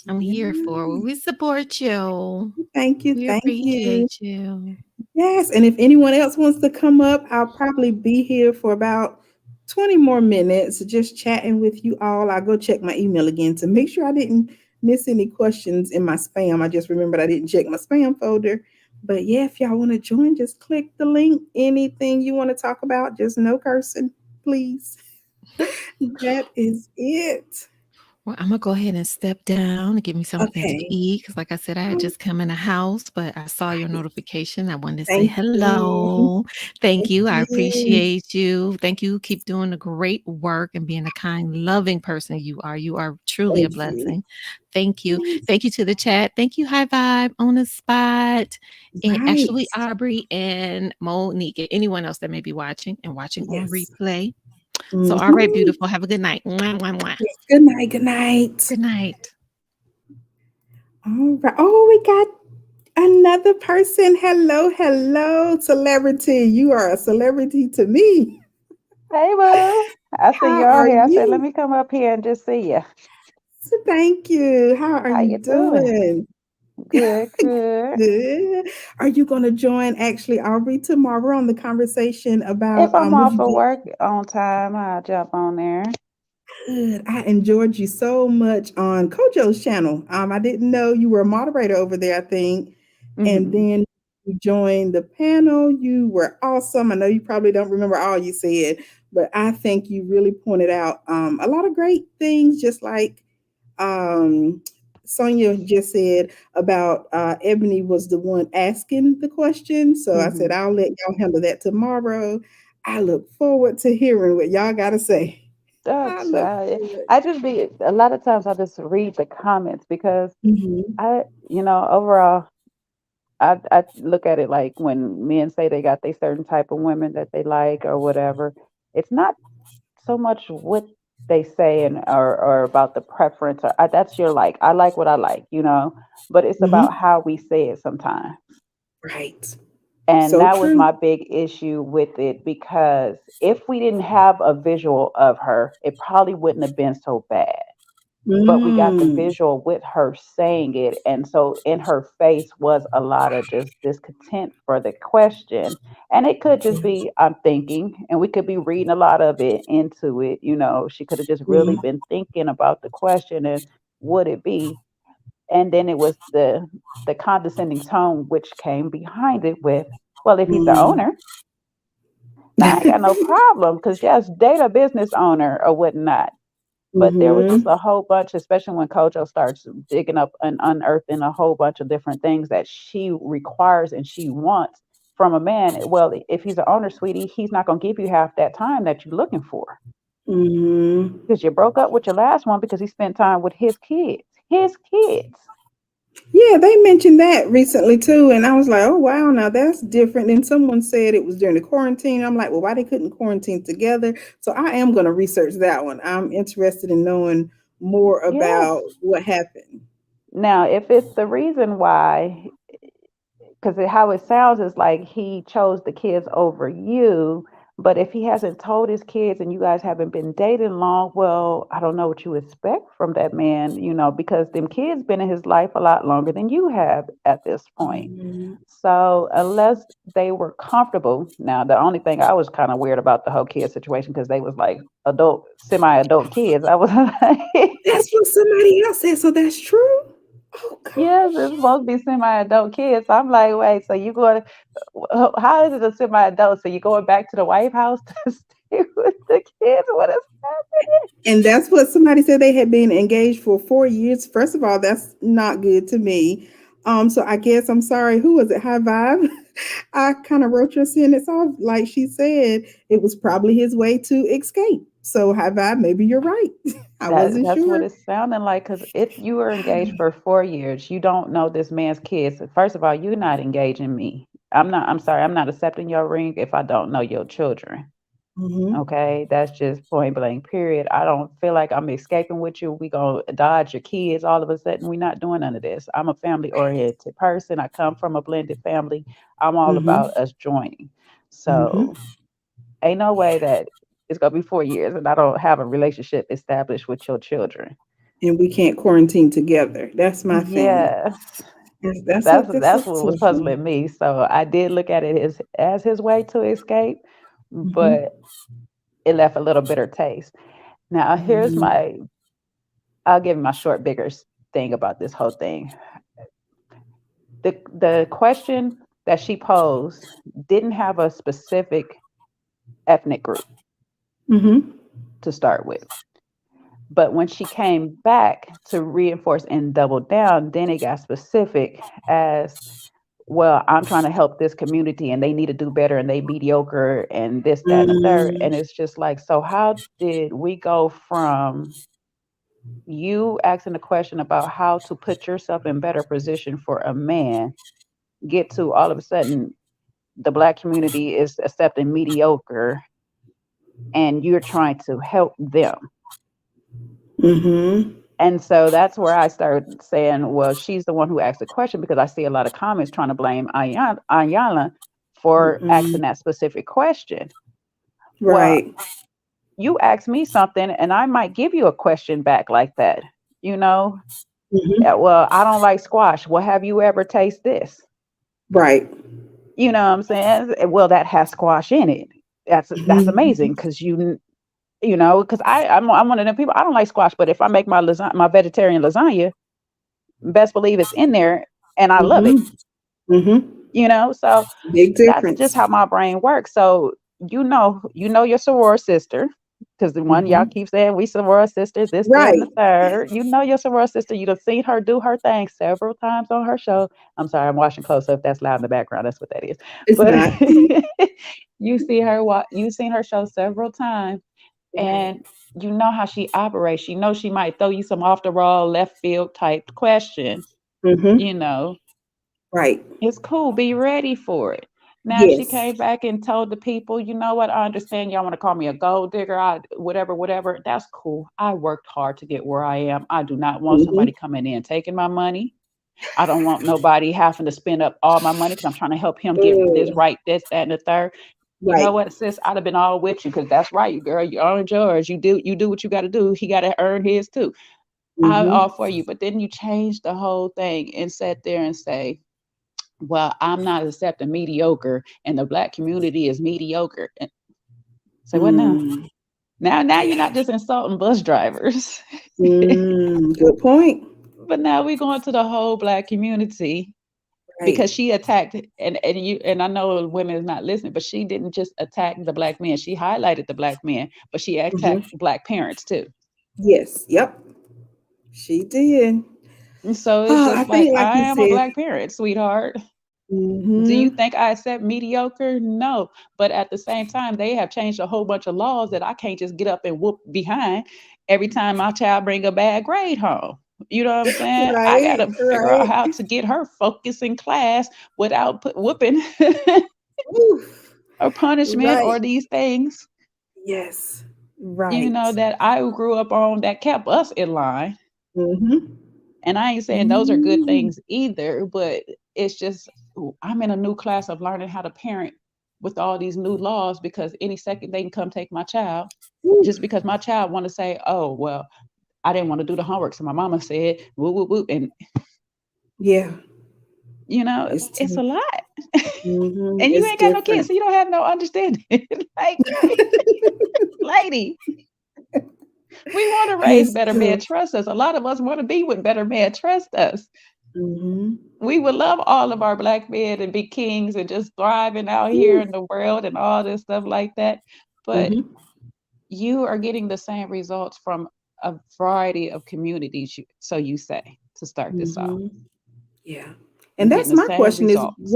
B: I'm here for
A: Yeah.
B: it. We support you.
A: Thank you.
B: We
A: Thank you.
B: appreciate you.
A: Yes, and if anyone else wants to come up, I'll probably be here for about 20 more minutes just chatting with you all. I'll go check my email again to make sure I didn't miss any questions in my spam. I just remembered I didn't check my spam folder. But yeah, if y'all want to join, just click the link. Anything you want to talk about, just no cursing, please. That is it.
B: Well, I'm gonna go ahead and step down and get me something to
A: Okay.
B: eat because, like I said, I had just come in the house, but I saw your
A: Right.
B: notification. I wanted to say
A: Thank you.
B: hello. Thank
A: Thank
B: you. I
A: you.
B: appreciate you. Thank you. Keep doing the great work and being the kind, loving person you are. You are truly a
A: Thank you.
B: blessing. Thank you.
A: Yes.
B: Thank you to the chat. Thank you, High Vibe on the spot. And
A: Right.
B: actually, Aubrey and Monique, and anyone else that may be watching and watching on
A: Yes.
B: replay. So, all right,
A: Mhm.
B: beautiful. Have a good night. Mwah, mwah, mwah.
A: Yes. Good night. Good night.
B: Good night.
A: All right. Oh, we got another person. Hello, hello, celebrity. You are a celebrity to me.
C: Hey, boo. I see
A: How
C: you on
A: are
C: here. I said, let
A: you?
C: me come up here and just see you.
A: So thank you. How are
C: How
A: you
C: you doing?
A: doing?
C: Good, good.
A: Good. Are you going to join actually Aubrey tomorrow on the conversation
C: If
A: about
C: I'm
A: what
C: off
A: you
C: of
A: did?
C: work on time, I'll jump on there.
A: Good. I enjoyed you so much on Kojo's channel. I didn't know you were a moderator over there, I think. And
C: Hmm.
A: then you joined the panel. You were awesome. I know you probably don't remember all you said, but I think you really pointed out a lot of great things, just like um, Sonia just said about Ebony was the one asking the question. So I said,
C: Hmm.
A: I'll let y'all handle that tomorrow. I look forward to hearing what y'all got to say. I
C: That's
A: look forward.
C: I just be a lot of times I just read the comments because
A: Mhm,
C: overall I look at it like when men say they got they certain type of women that they like or whatever. It's not so much what they say and or about the preference or that's your like. I like what I like, but it's about
A: mhm.
C: how we say it sometimes.
A: Right.
C: And
A: So
C: that was
A: true.
C: my big issue with it because if we didn't have a visual of her, it probably wouldn't have been so bad. But we got the
A: Mm.
C: visual with her saying it. And so in her face was a lot of just discontent for the question. And it could just be, I'm thinking, and we could be reading a lot of it into it. She could have just really
A: Mhm,
C: been thinking about the question and would it be? And then it was the condescending tone which came behind it with, well, if he's the
A: mhm.
C: owner, now I ain't got no problem because yes, date a business owner or whatnot. But there was just
A: Mhm,
C: a whole bunch, especially when Kojo starts digging up and unearthing a whole bunch of different things that she requires and she wants from a man. Well, if he's an owner, sweetie, he's not going to give you half that time that you're looking for
A: mhm.
C: because you broke up with your last one because he spent time with his kids. His kids.
A: Yeah, they mentioned that recently too, and I was like, "Oh wow, now that's different." And someone said it was during the quarantine. I'm like, "Well, why they couldn't quarantine together?" So I am going to research that one. I'm interested in knowing more
C: Yes.
A: about what happened.
C: Now, if it's the reason why, because how it sounds is like he chose the kids over you. But if he hasn't told his kids and you guys haven't been dating long, well, I don't know what you expect from that man, because them kids been in his life a lot longer than you have at this point.
A: Mhm.
C: So unless they were comfortable, now the only thing I was kind of weird about the whole kid situation because they was like adult, semi-adult kids. I was like,
A: That's what somebody else said. So that's true. Oh
C: yes, it's
A: gosh.
C: supposed to be semi-adult kids. I'm like, wait, so you going? How is it a semi-adult? So you're going back to the White House to stay with the kids? What is happening?
A: And that's what somebody said they had been engaged for 4 years. First of all, that's not good to me. So I guess I'm sorry. Who was it? High Vibe. I kind of wrote your sentence off, like she said. It was probably his way to escape. So have I? Maybe you're right. I wasn't
C: That's what
A: sure.
C: it's sounding like. Because if you were engaged for 4 years, you don't know this man's kids. First of all, you're not engaging me. I'm not. I'm sorry. I'm not accepting your ring if I don't know your children.
A: Mm-hmm.
C: Okay, that's just point blank. Period. I don't feel like I'm escaping with you. We gonna dodge your kids all of a sudden. We're not doing none of this. I'm a family oriented person. I come from a blended family. I'm all
A: Mm-hmm.
C: about us joining.
A: Mm-hmm.
C: So ain't no way that it's gonna be 4 years and I don't have a relationship established with your children.
A: And we can't quarantine together. That's my thing.
C: Yes,
A: That's a
C: that's what was
A: tough one.
C: puzzling me. So I did look at it as his way to escape,
A: Mm-hmm.
C: but it left a little bitter taste. Now here's
A: Mm-hmm.
C: my I'll give you my short bigger thing about this whole thing. The question that she posed didn't have a specific ethnic group
A: Mm-hmm.
C: to start with. But when she came back to reinforce and double down, then it got specific as well. I'm trying to help this community and they need to do better and they mediocre and this, that, and the third.
A: Mm-hmm.
C: And it's just like, so how did we go from you asking the question about how to put yourself in better position for a man, get to all of a sudden the black community is accepting mediocre and you're trying to help them?
A: Mm-hmm.
C: And so that's where I started saying, well, she's the one who asked the question because I see a lot of comments trying to blame Ayala for
A: Mm-hmm.
C: asking that specific question. Well,
A: Right.
C: you asked me something and I might give you a question back like that. You know,
A: Mm-hmm.
C: yeah, well, I don't like squash. Well, have you ever tasted this?
A: Right.
C: You know what I'm saying? Well, that has squash in it. That's
A: Mm-hmm.
C: amazing because you know, because I'm one of them people. I don't like squash, but if I make my vegetarian lasagna, best believe it's in there and I love it,
A: Mm-hmm. Mm-hmm.
C: you know? So
A: Big
C: that's just
A: difference.
C: how my brain works. So you know your soror sister, because the one y'all
A: Mm-hmm.
C: keep saying we soror sisters, this, that, and
A: Right.
C: the third. You know your soror sister. You've seen her do her thing several times on her show. I'm sorry, I'm washing clothes, so if that's loud in the background, that's what that is.
A: It's
C: But
A: not.
C: you've seen her show several times,
A: Right.
C: and you know how she operates. You know she might throw you some off the wall, left field type questions, you
A: Mm-hmm.
C: know.
A: Right.
C: It's cool. Be ready for it. Now, if she
A: Yes.
C: came back and told the people, you know what, I understand y'all want to call me a gold digger, whatever, whatever, that's cool. I worked hard to get where I am. I do not want
A: Mm-hmm.
C: somebody coming in taking my money. I don't want nobody having to spend up all my money because I'm trying to help him get this
A: Mm.
C: right, this, that, and the third. You know
A: Right.
C: what, sis? I'd have been all with you because that's right, girl. You earned yours. You do what you got to do. He got to earn his too. I'm all
A: Mm-hmm.
C: for you. But then you change the whole thing and sit there and say, well, I'm not accepting mediocre and the black community is mediocre. And say what now?
A: Mm.
C: Now you're
A: Yeah.
C: not just insulting bus drivers,
A: Mm. Good point.
C: but now we're going to the whole black community
A: Right.
C: because she attacked and I know women is not listening, but she didn't just attack the black men. She highlighted the black men, but she attacked
A: Mm-hmm.
C: black parents too.
A: Yes. Yep. She did.
C: And so it's
A: Oh, I
C: just like
A: think, like
C: I
A: you
C: am a
A: said.
C: black parent, sweetheart. Do you
A: Mm-hmm.
C: think I accept mediocre? No. But at the same time, they have changed a whole bunch of laws that I can't just get up and whoop behind every time my child bring a bad grade home. You know what I'm saying? I got
A: Right.
C: to figure out
A: Right.
C: how to get her focused in class without whooping
A: Oof.
C: or punishment
A: Right.
C: or these things,
A: Yes.
C: you
A: Right.
C: know, that I grew up on that kept us in line.
A: Mm-hmm.
C: And I ain't saying those are good
A: Mm-hmm.
C: things either, but it's just I'm in a new class of learning how to parent with all these new laws because any second they can come take my child just
A: Oof.
C: because my child want to say, oh well, I didn't want to do the homework, so my mama said whoop whoop whoop, and
A: Yeah.
C: you know
A: It's
C: it's a
A: tough.
C: lot,
A: Mm-hmm.
C: and you
A: It's
C: ain't got no kids,
A: different.
C: so you don't have no understanding. Like, lady, we want to raise
A: It's
C: better man,
A: tough.
C: trust us. A lot of us want to be with better man, trust us.
A: Mm-hmm.
C: We would love all of our black men and be kings and just thriving out here
A: Oof.
C: in the world and all this stuff like that. But
A: Mm-hmm.
C: you are getting the same results from a variety of communities, so you say, to start this off.
A: Mm-hmm. Yeah.
C: You're
A: And
C: getting
A: that's
C: the
A: my
C: same
A: question is
C: results.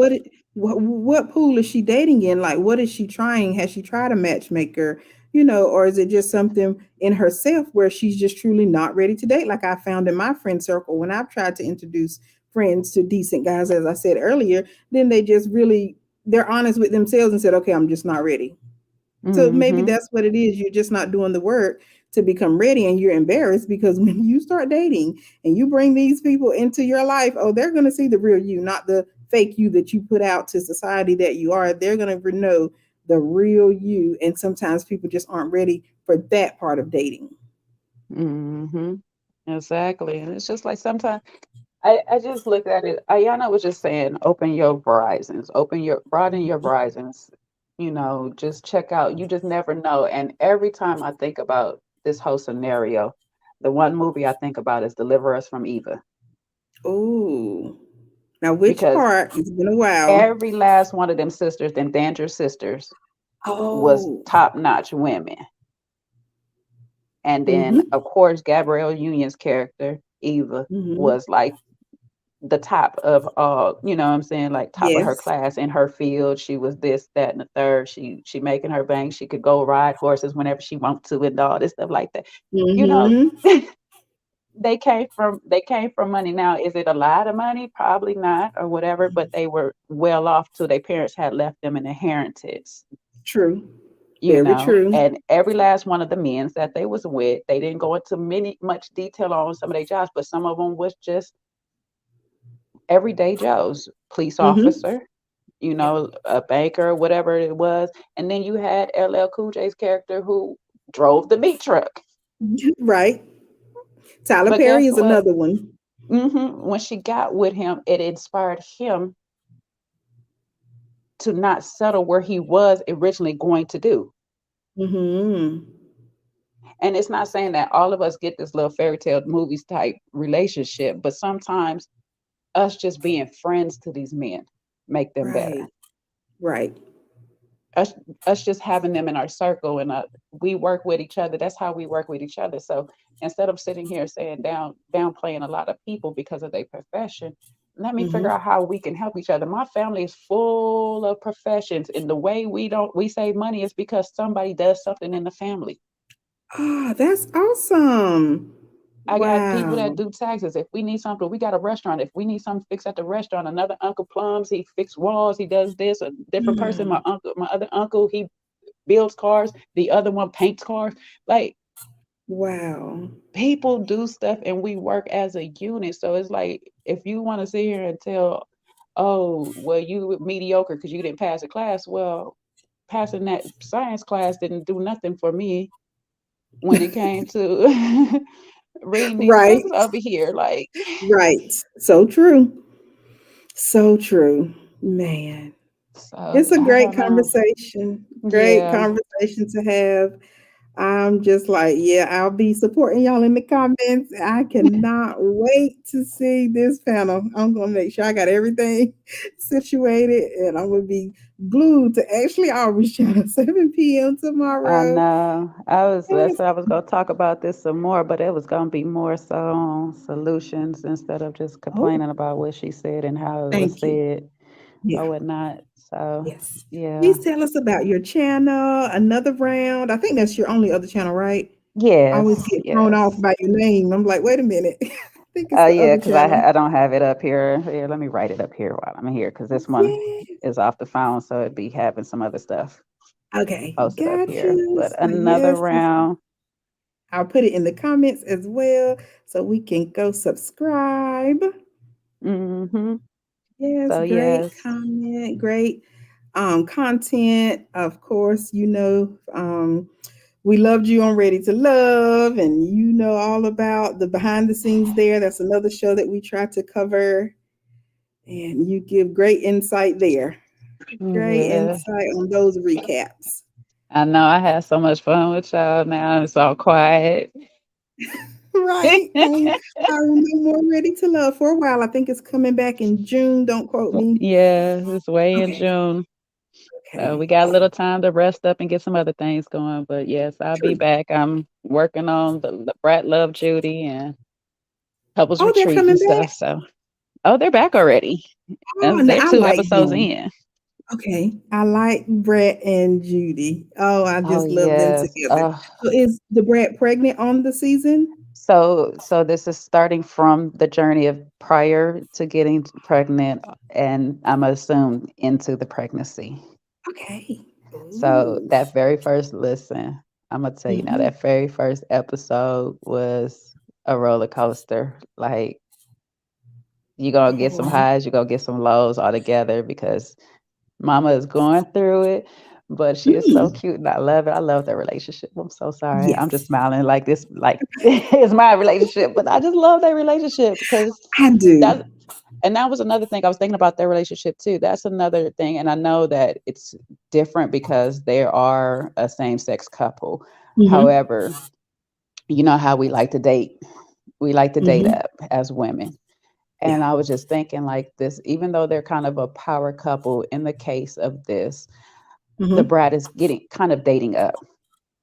A: what pool is she dating in? Like what is she trying? Has she tried a matchmaker? or is it just something in herself where she's just truly not ready to date? Like I found in my friend circle when I've tried to introduce friends to decent guys, as I said earlier, then they just really, they're honest with themselves and said, okay, I'm just not ready. So maybe
C: Mhm.
A: that's what it is. You're just not doing the work to become ready, and you're embarrassed because when you start dating and you bring these people into your life, oh, they're going to see the real you, not the fake you that you put out to society that you are. They're going to know the real you. And sometimes people just aren't ready for that part of dating.
C: Mhm. Exactly. And it's just like sometimes I just look at it. Ayana was just saying, open your horizons, broaden your horizons. Just check out. You just never know. And every time I think about this whole scenario, the one movie I think about is Deliver Us from Eva,
A: Oh, now which
C: because
A: part? It's been a while.
C: every last one of them sisters, them Danger sisters, was
A: Oh,
C: top-notch women. And then,
A: mm-hmm,
C: of course, Gabrielle Union's character, Eva,
A: mm-hmm.
C: was like the top of all, you know what I'm saying, like top of her
A: Yes.
C: class in her field. She was this, that, and the third. She making her bank. She could go ride horses whenever she wants to and all this stuff like that. You know,
A: Mm-hmm.
C: they came from money. Now, is it a lot of money? Probably not, or whatever, but they were well off too. Their parents had left them an inheritance,
A: True. Very true.
C: and every last one of the men that they was with, they didn't go into much detail on some of their jobs, but some of them was just everyday Joes, police
A: Mm-hmm.
C: officer,
A: Yep.
C: a banker, whatever it was. And then you had LL Cool J's character who drove the meat truck.
A: Right. Tyler
C: But
A: Perry
C: guess
A: is
C: what?
A: another one.
C: When she got with him, it inspired him to not settle where he was originally going to do.
A: Mm-hmm.
C: And it's not saying that all of us get this little fairy tale movies type relationship, but sometimes us just being friends to these men make them better.
A: Right. Right.
C: us just having them in our circle, and we work with each other. That's how we work with each other. So instead of sitting here saying downplaying a lot of people because of their profession, let me figure
A: Mm-hmm.
C: out how we can help each other. My family is full of professions, and the way we save money is because somebody does something in the family.
A: Oh, that's awesome.
C: I got people
A: Wow.
C: that do taxes. If we need something, we got a restaurant. If we need something fixed at the restaurant, another uncle plumbs, he fix walls, he does this. A different person,
A: Hmm.
C: my other uncle, he builds cars, the other one paints cars. Like,
A: Wow.
C: people do stuff and we work as a unit. So it's like, if you want to sit here and tell, oh, well, you were mediocre because you didn't pass a class. Well, passing that science class didn't do nothing for me when it came to reading these
A: Right.
C: books over here. Like,
A: Right. So true. So true. Man.
C: so
A: It's a
C: I
A: great
C: don't know.
A: conversation. Great
C: Yeah.
A: conversation to have. I'm just like, yeah, I'll be supporting y'all in the comments. I cannot wait to see this panel. I'm gonna make sure I got everything situated, and I'm gonna be glued to Ashley Aubrey's channel 7 p.m.
C: I
A: tomorrow.
C: know. I
A: Yes.
C: said I was gonna talk about this some more, but it was gonna be more so on solutions instead of just
A: Oh,
C: complaining about what she said and how it was
A: thank you.
C: said
A: Yeah.
C: or whatnot. So
A: Yes.
C: yeah.
A: Please tell us about your channel. Another round. I think that's your only other channel, right? I always
C: Yes,
A: get thrown off
C: yes.
A: by your name. I'm like, wait a minute. I think it's
C: Oh
A: the
C: yeah,
A: other
C: because
A: channel.
C: I don't have it up here. Here, let me write it up here while I'm here, because this one
A: Yeah.
C: is off the phone, so it'd be having some other stuff
A: Okay,
C: posted up
A: got
C: here.
A: you.
C: But
A: So
C: another
A: yes,
C: round.
A: I'll put it in the comments as well so we can go subscribe.
C: Mm-hmm.
A: Yes,
C: So
A: great
C: yes.
A: comment, great content. Of course, we loved you on Ready to Love, and you know all about the behind the scenes there. That's another show that we try to cover, and you give great insight there. Great
C: Yeah.
A: insight on those recaps.
C: I know I had so much fun with y'all. Now it's all quiet.
A: Right. I remember more Ready to Love for a while. I think it's coming back in June. Don't quote me.
C: Yeah, it's way in
A: Okay.
C: June. So we
A: Okay.
C: got a little time to rest up and get some other things going. But yes, I'll be
A: True.
C: back. I'm working on the Brat Love Judy and couples
A: Oh, they're
C: retreat
A: coming
C: and
A: back.
C: stuff. So, oh, they're back already.
A: Oh, and
C: They're
A: I
C: two
A: like
C: episodes
A: them.
C: in.
A: Okay, I like Brett and Judy. Oh, I
C: Oh
A: just love them
C: yes.
A: together. So is the Brett pregnant on the season?
C: So this is starting from the journey of prior to getting pregnant, and I'm assumed into the pregnancy.
A: Okay.
C: So
A: Ooh.
C: that very first listen, I'm gonna tell you now,
A: Mhm.
C: that very first episode was a roller coaster. Like you're gonna get some
A: Oh.
C: highs, you're gonna get some lows all together because mama is going through it, but she is so
A: Mm.
C: cute and I love it. I love their relationship. I'm so sorry. I'm just
A: Yes,
C: smiling like this, like it's my relationship, but I just love their relationship because
A: I do.
C: that and that was another thing I was thinking about their relationship too. That's another thing. And I know that it's different because they are a same sex couple.
A: Mhm.
C: However, you know how we like to date. We like to date
A: Mhm.
C: up as women.
A: Yeah.
C: And I was just thinking like this, even though they're kind of a power couple in the case of this, the
A: Mhm.
C: brat is getting kind of dating up,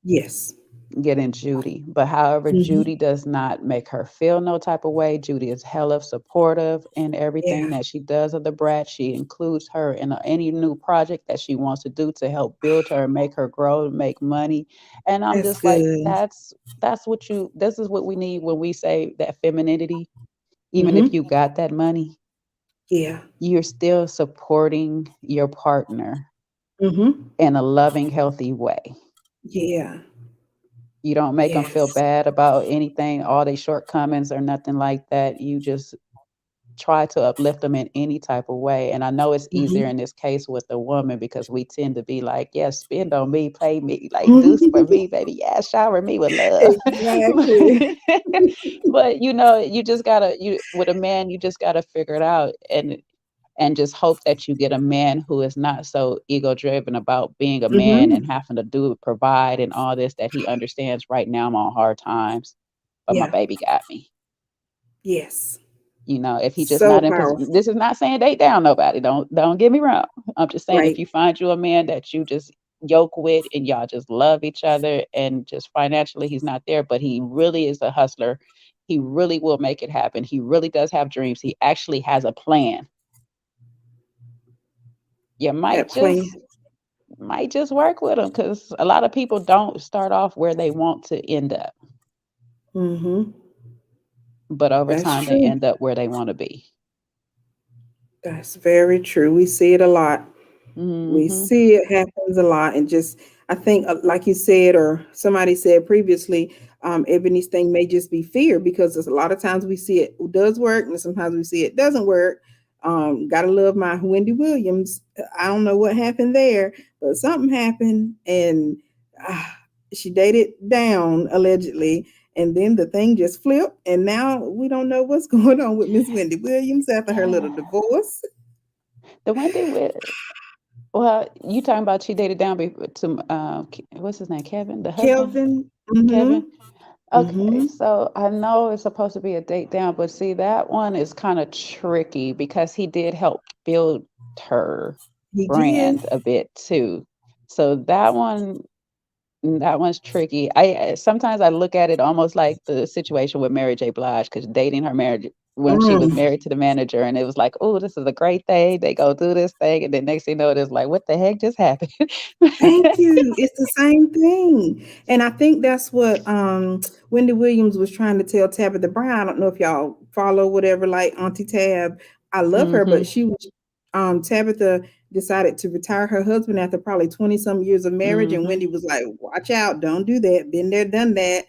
A: Yes.
C: getting Judy. But however,
A: Mhm.
C: Judy does not make her feel no type of way. Judy is hella supportive in everything
A: Yeah.
C: that she does of the brat. She includes her in any new project that she wants to do to help build her, make her grow, make money. And I'm
A: That's
C: just like,
A: good.
C: that's what you this is what we need when we say that femininity. Even if
A: Mhm.
C: you got that money,
A: Yeah.
C: you're still supporting your partner
A: Mhm.
C: in a loving, healthy way.
A: Yeah.
C: You don't make them feel
A: Yes.
C: bad about anything, all their shortcomings or nothing like that. You just try to uplift them in any type of way. And I know it's easier
A: Mhm.
C: in this case with the woman because we tend to be like, yes, spend on me, pay me, like do for me, baby. Yeah, shower me with love.
A: Exactly.
C: But you know, you just gotta you with a man, you just gotta figure it out and just hope that you get a man who is not so ego driven about being a man and
A: Mhm.
C: having to do provide and all this that he understands right now I'm on hard times, but my
A: Yeah.
C: baby got me.
A: Yes.
C: You know, if he just
A: So
C: not in position,
A: powerful.
C: this is not saying date down nobody. Don't get me wrong. I'm just saying if
A: Right.
C: you find you a man that you just yoke with and y'all just love each other and just financially he's not there, but he really is a hustler. He really will make it happen. He really does have dreams. He actually has a plan. You
A: That plan.
C: might just work with him because a lot of people don't start off where they want to end up,
A: Mhm.
C: but over
A: That's
C: time they
A: true.
C: end up where they want to be.
A: That's very true. We see it a lot. We
C: Hmm.
A: see it happens a lot, and just I think, like you said, or somebody said previously, Ebony's thing may just be fear because there's a lot of times we see it does work, and sometimes we see it doesn't work. Gotta love my Wendy Williams. I don't know what happened there, but something happened, and uh, she dated down allegedly, and then the thing just flipped, and now we don't know what's going on with Miss Wendy Williams after her
C: Yeah,
A: little divorce.
C: the one thing with well, you talking about she dated down to what's his name, Kevin, the husband,
A: Kelvin.
C: Kevin.
A: Mm-hmm.
C: Okay,
A: Mm-hmm.
C: so I know it's supposed to be a date down, but see that one is kind of tricky because he did help build her
A: He
C: brand
A: did.
C: a bit too. So that one's tricky. Sometimes I look at it almost like the situation with Mary J. Blige because dating her marriage when she was
A: Mm.
C: married to the manager, and it was like, oh, this is a great thing. They go do this thing, and then next thing you know, it is like, what the heck just happened?
A: Thank you. It's the same thing. And I think that's what Wendy Williams was trying to tell Tabitha Brown. I don't know if y'all follow whatever, like Auntie Tab. I love her, but
C: Hmm.
A: she was Tabitha decided to retire her husband after probably 20 some years of marriage. And
C: Hmm.
A: Wendy was like, watch out, don't do that. Been there, done that.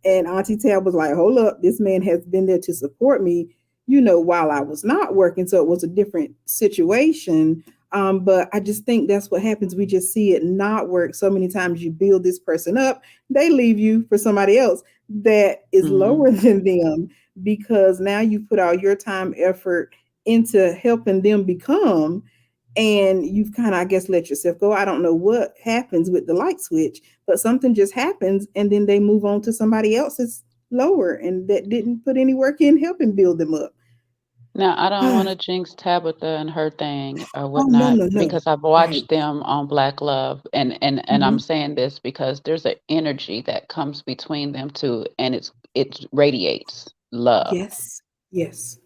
A: And Auntie Tab was like, hold up, this man has been there to support me, while I was not working. So it was a different situation, but I just think that's what happens. We just see it not work so many times. You build this person up, they leave you for somebody else that is lower
C: Hmm.
A: than them because now you put all your time, effort into helping them become, and you've kind of, I guess, let yourself go. I don't know what happens with the light switch, but something just happens, and then they move on to somebody else that's lower and that didn't put any work in helping build them up.
C: Now, I don't
A: Oh
C: want to jinx Tabitha and her thing or
A: no,
C: whatnot
A: no, no.
C: because I've watched
A: Right.
C: them on Black Love, and I'm
A: Hmm.
C: saying this because there's an energy that comes between them two, and it radiates love.
A: Yes. Yes.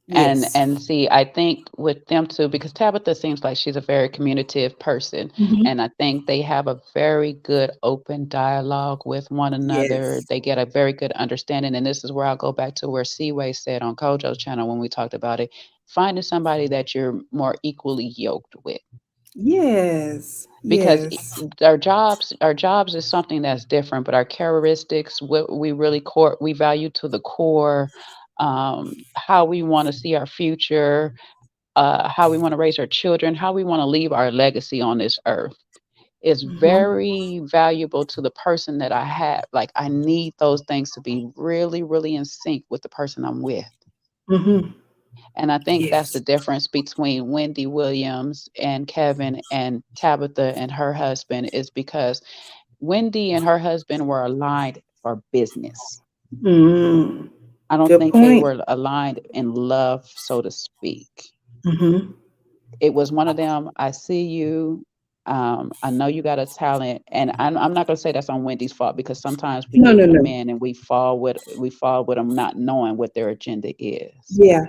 A: Yes.
C: And see, I think with them too, because Tabitha seems like she's a very communicative person,
A: Hmm.
C: and I think they have a very good open dialogue with one another.
A: Yes.
C: They get a very good understanding, and this is where I'll go back to where Seaway said on Kojo's channel when we talked about it, finding somebody that you're more equally yoked with.
A: Yes.
C: Because
A: Yes.
C: our jobs is something that's different, but our characteristics, what we really core we value to the core, how we want to see our future, how we want to raise our children, how we want to leave our legacy on this earth is
A: Hmm.
C: very valuable to the person that I have. Like I need those things to be really, really in sync with the person I'm with.
A: Hmm.
C: And I think that's the
A: Yes.
C: difference between Wendy Williams and Kevin and Tabitha and her husband is because Wendy and her husband were aligned for business.
A: Mm.
C: I don't
A: Good
C: think they
A: point.
C: were aligned in love, so to speak.
A: Hmm.
C: It was one of them. I see you. I know you got a talent, and I'm not going to say that's on Wendy's fault because sometimes we
A: No,
C: get
A: no,
C: with a
A: no.
C: man and we fall with them not knowing what their agenda is.
A: Yeah.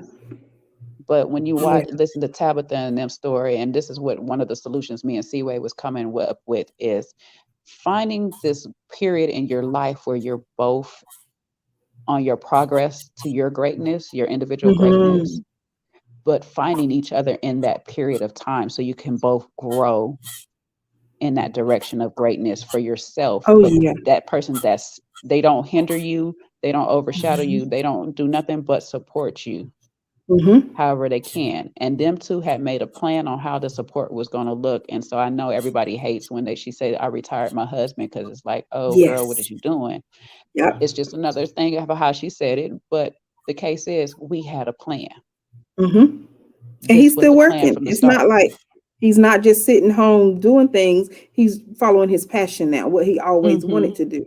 C: But when you
A: Yeah.
C: listen to Tabitha and them story, and this is what one of the solutions me and Seaway was coming up with is finding this period in your life where you're both on your progress to your greatness, your individual greatness,
A: Hmm.
C: but finding each other in that period of time so you can both grow in that direction of greatness for yourself.
A: Oh,
C: But
A: yeah.
C: that person they don't hinder you, they don't overshadow you,
A: Hmm.
C: they don't do nothing but support you
A: Hmm.
C: however they can. And them two had made a plan on how the support was going to look. And so I know everybody hates when she said, I retired my husband because it's like, oh, girl, what is
A: Yes.
C: you doing?
A: Yep.
C: It's just another thing about how she said it. But the case is, we had a plan.
A: Hmm. And
C: This
A: he's
C: was
A: still
C: the plan
A: working.
C: from the
A: It's
C: start.
A: not like he's not just sitting home doing things. He's following his passion now, what he always wanted
C: Hmm.
A: to do.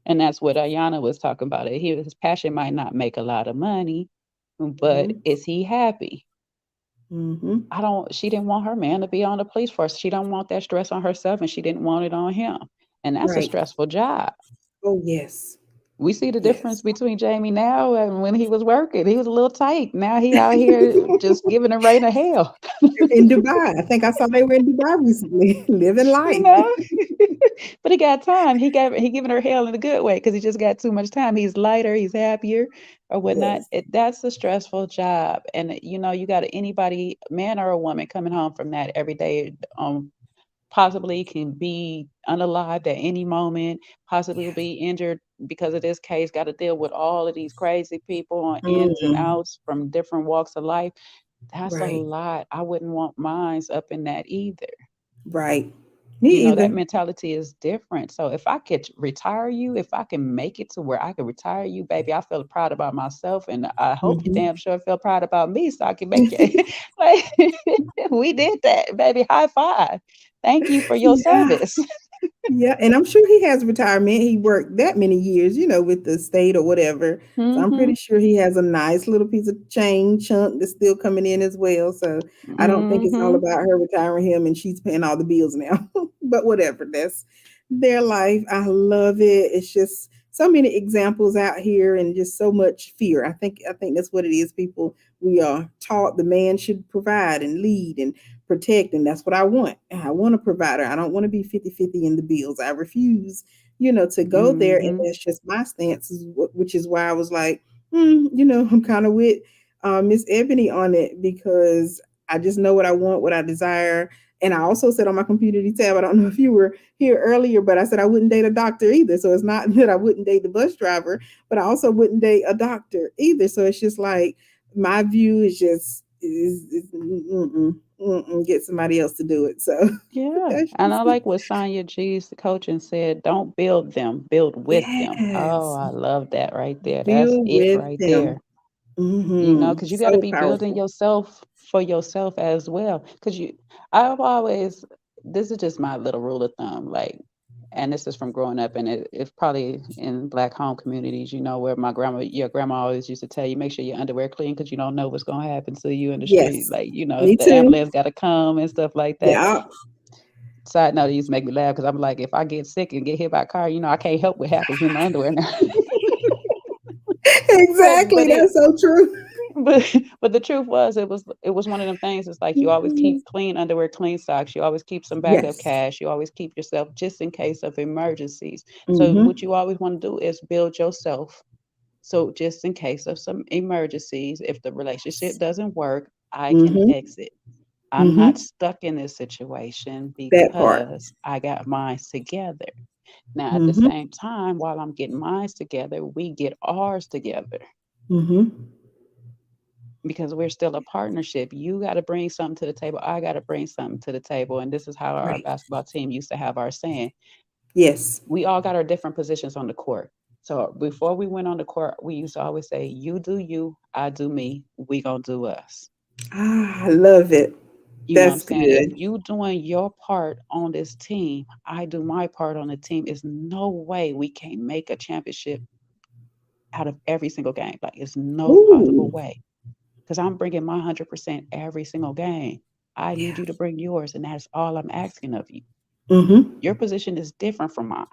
C: And that's what Ayana was talking about. His passion might not make a lot of money, but
A: Hmm.
C: is he happy?
A: Hmm.
C: She didn't want her man to be on the police force. She don't want that stress on herself and she didn't want it on him. And that's a
A: Right.
C: stressful job.
A: Oh, yes.
C: We see the difference
A: Yes.
C: between Jamie now and when he was working. He was a little tight. Now he out here just giving a rain of hell.
A: In Dubai. I think I saw they were in Dubai recently, living
C: You
A: life.
C: know? But he got time. He giving her hell in a good way because he just got too much time. He's lighter, he's happier or whatnot.
A: Yes.
C: That's a stressful job. And you got anybody, man or a woman, coming home from that every day, possibly can be unalived at any moment, possibly will
A: Yes.
C: be injured because of this case, got to deal with all of these crazy people on ins and
A: Mm.
C: outs from different walks of life. That's a
A: Right.
C: lot. I wouldn't want mines up in that either.
A: Right. Me
C: That
A: either.
C: mentality is different. So if I could retire you, if I can make it to where I could retire you, baby, I feel proud about myself, and I hope you
A: Hmm.
C: damn sure feel proud about me, so I can make it. Like we did that, baby. High five. Thank you for your
A: Yeah.
C: service.
A: Yeah, and I'm sure he has retirement. He worked that many years, with the state or whatever. So I'm
C: Mm-hmm.
A: pretty sure he has a nice little piece of chain chunk that's still coming in as well. So I don't think it's all
C: Mm-hmm.
A: about her retiring him and she's paying all the bills now. But whatever, that's their life. I love it. It's just so many examples out here and just so much fear. I think that's what it is. People, we are taught the man should provide and lead and protect, and that's what I want. I want a provider. I don't want to be 50-50 in the bills. I refuse, to go there, and
C: Mm-hmm.
A: that's just my stance, which is why I was like, I'm kind of with Miss Ebony on it, because I just know what I want, what I desire. And I also said on my community tab, I don't know if you were here earlier, but I said I wouldn't date a doctor either. So it's not that I wouldn't date the bus driver, but I also wouldn't date a doctor either. So it's just like, my view is just get somebody else to do it. So
C: Yeah.
A: that's
C: And
A: just
C: I
A: it.
C: like what Sonya G's the coach and said, don't build them, build with them. Oh,
A: Yes,
C: I love that right there. That's
A: deal
C: it
A: with
C: right
A: them.
C: there. Because you got to
A: So
C: be building
A: powerful.
C: yourself for yourself as well. Because I've always, this is just my little rule of thumb, like, and this is from growing up, and it's probably in Black home communities, where your grandma always used to tell you, make sure your underwear clean because you don't know what's going to happen to you in the street.
A: Yes,
C: Like,
A: me
C: if the
A: too.
C: ambulance got to come and stuff like that.
A: Yeah.
C: Side note, it used to make me laugh because I'm like, if I get sick and get hit by a car, I can't help what happens in my underwear now. but
A: Exactly.
C: but it
A: That's so true.
C: but but the truth was, it was one of them things. It's like you always keep clean underwear, clean socks. You always keep some backup
A: Yes.
C: cash. You always keep yourself just in case of emergencies. So what
A: Mm-hmm.
C: you always want to do is build yourself. So just in case of some emergencies, if the relationship
A: Yes.
C: doesn't work, I can
A: Mm-hmm.
C: exit. I'm not
A: Mm-hmm.
C: stuck in this situation
A: That part.
C: because I got mine together. Now, at the
A: Mm-hmm.
C: same time, while I'm getting mine together, we get ours together
A: Mm-hmm.
C: because we're still a partnership. You got to bring something to the table. I got to bring something to the table. And this is how our
A: Right.
C: basketball team used to have our saying.
A: Yes.
C: We all got our different positions on the court. So before we went on the court, we used to always say, "You do you, I do me. We gonna do us."
A: Ah, I love it.
C: You know what I'm
A: That's
C: saying? If
A: good.
C: you doing your part on this team, I do my part on the team. Is no way we can't make a championship out of every single game. Like it's no possible
A: Ooh.
C: way because I'm bringing my 100% every single game. I need
A: Yeah.
C: you to bring yours, and that's all I'm asking of you.
A: Mm-hmm.
C: Your position is different from mine.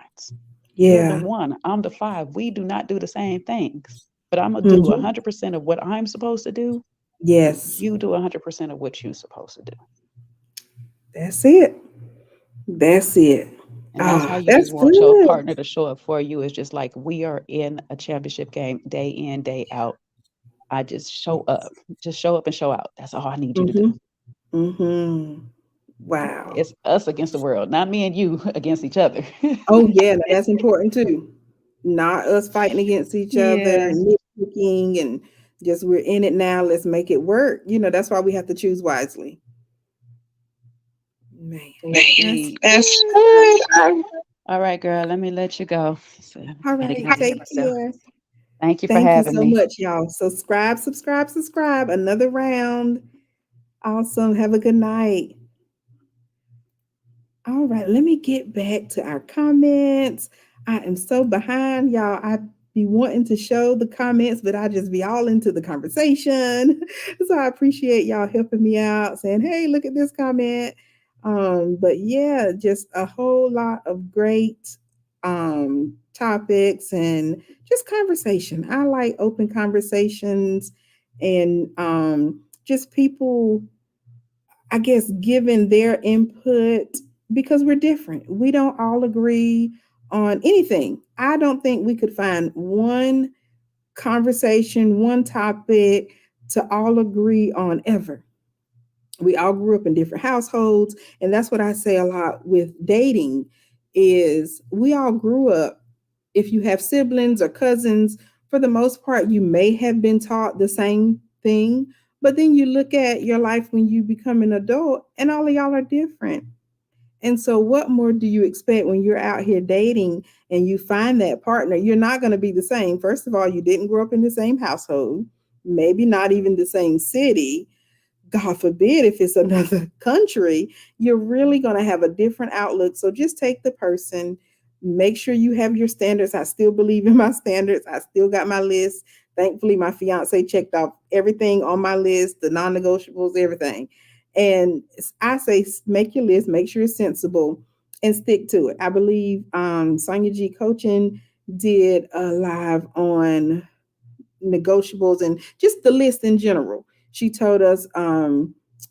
C: You're the
A: Yeah.
C: one, I'm the five. We do not do the same things, but I'm gonna do
A: Mm-hmm.
C: 100% of what I'm supposed to do.
A: Yes.
C: You do 100% of what you're supposed to do.
A: That's it. That's it.
C: And that's how
A: Ah,
C: you just
A: that's
C: want your
A: good.
C: partner to show up for you. It's just like we are in a championship game day in, day out. I just show up. Just show up and show out. That's all I need you to do.
A: Mm-hmm. Mm-hmm. Wow.
C: It's us against the world, not me and you against each other.
A: Oh yeah, now that's important too. Not us fighting against each other
C: Yeah.
A: and nitpicking and just we're in it now. Let's make it work. That's why we have to choose wisely. Man, that's
C: Indeed.
A: good.
C: All right, girl, let me let you go. So,
A: All
C: gotta get
A: right,
C: ahead of
A: take
C: myself.
A: care.
C: Thank you for
A: Thank you
C: having
A: so
C: me.
A: much, y'all. Subscribe, subscribe, subscribe. Another round. Awesome. Have a good night. All right, let me get back to our comments. I am so behind, y'all. I be wanting to show the comments, but I just be all into the conversation. So I appreciate y'all helping me out, saying, "Hey, look at this comment." But yeah, just a whole lot of great topics and just conversation. I like open conversations and just people, I guess, giving their input because we're different. We don't all agree on anything. I don't think we could find one conversation, one topic to all agree on ever. We all grew up in different households, and that's what I say a lot with dating is we all grew up. If you have siblings or cousins, for the most part you may have been taught the same thing, but then you look at your life when you become an adult and all of y'all are different. And so, what more do you expect when you're out here dating and you find that partner? You're not going to be the same. First of all, you didn't grow up in the same household, maybe not even the same city. God forbid if it's another country, you're really going to have a different outlook. So just take the person, make sure you have your standards. I still believe in my standards. I still got my list. Thankfully, my fiance checked off everything on my list, the non negotiables, everything. And I say, make your list, make sure it's sensible, and stick to it. I believe Sonia G Coaching did a live on negotiables and just the list in general. She told us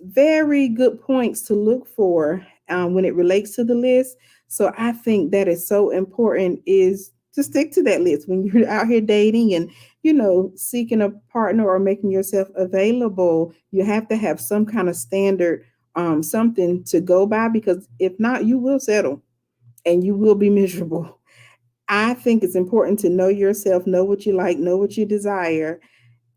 A: very good points to look for when it relates to the list. So I think that is so important is to stick to that list when you're out here dating and seeking a partner or making yourself available. You have to have some kind of standard, something to go by, because if not, you will settle and you will be miserable. I think it's important to know yourself, know what you like, know what you desire,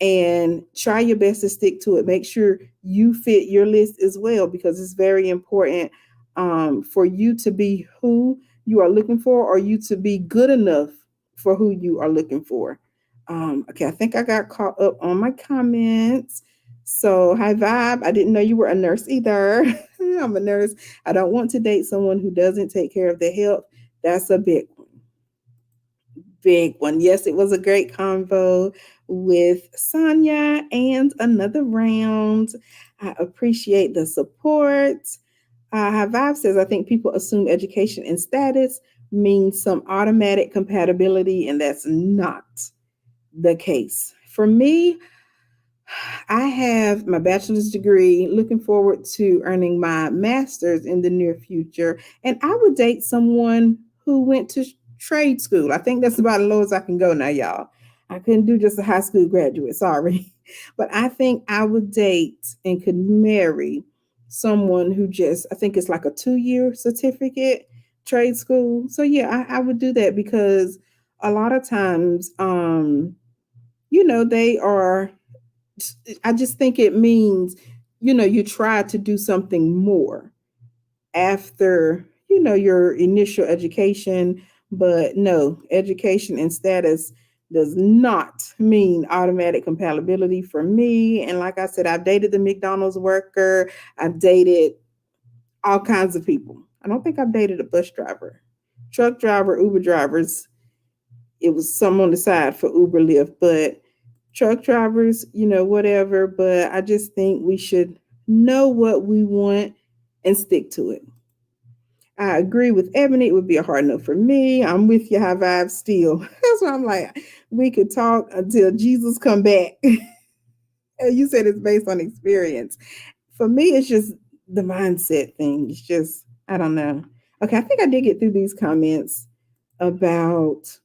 A: and try your best to stick to it. Make sure you fit your list as well, because it's very important for you to be who you are looking for, or you to be good enough for who you are looking for. Okay, I think I got caught up on my comments. So, hi, Vibe. I didn't know you were a nurse either. I'm a nurse. I don't want to date someone who doesn't take care of their health. That's a big one. Yes, it was a great convo with Sonia and another round. I appreciate the support. High Vibe says, I think people assume education and status means some automatic compatibility, and that's not the case. For me, I have my bachelor's degree, looking forward to earning my master's in the near future. And I would date someone who went to trade school. I think that's about as low as I can go now, y'all. I couldn't do just a high school graduate, sorry. But I think I would date and could marry someone who just, I think it's like a 2 year certificate trade school. So yeah, I would do that because a lot of times, they are, I just think it means, you try to do something more after, your initial education. But no, education and status does not mean automatic compatibility for me. And like I said, I've dated the McDonald's worker, I've dated all kinds of people. I don't think I've dated a bus driver, truck driver, Uber drivers. It was some on the side for Uber Lyft, but truck drivers, whatever. But I just think we should know what we want and stick to it. I agree with Ebony. It would be a hard no for me. I'm with you, high vibe still. That's why I'm like, we could talk until Jesus come back. You said it's based on experience. For me, it's just the mindset thing. It's just, I don't know. Okay, I think I did get through these comments about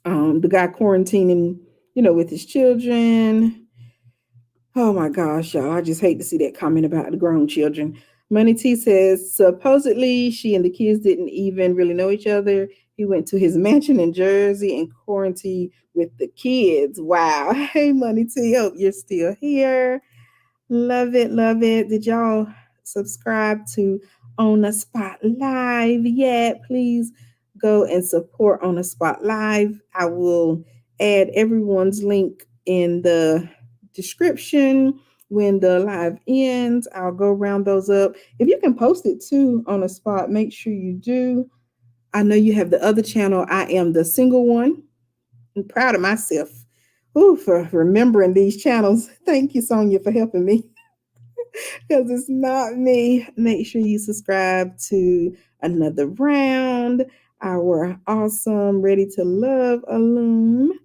A: the guy quarantining, with his children. Oh my gosh, y'all. I just hate to see that comment about the grown children. Money T says supposedly she and the kids didn't even really know each other. He went to his mansion in Jersey and quarantined with the kids. Wow. Hey, Money T. Hope you're still here. Love it, love it. Did y'all subscribe to On the Spot Live yet? Please go and support On the Spot Live. I will add everyone's link in the description when the live ends. I'll go round those up. If you can post it too on the spot, make sure you do. I know you have the other channel. I am the single one. I'm proud of myself. Ooh, for remembering these channels. Thank you, Sonia, for helping me because it's not me. Make sure you subscribe to Another Round, our awesome Ready to Love alum.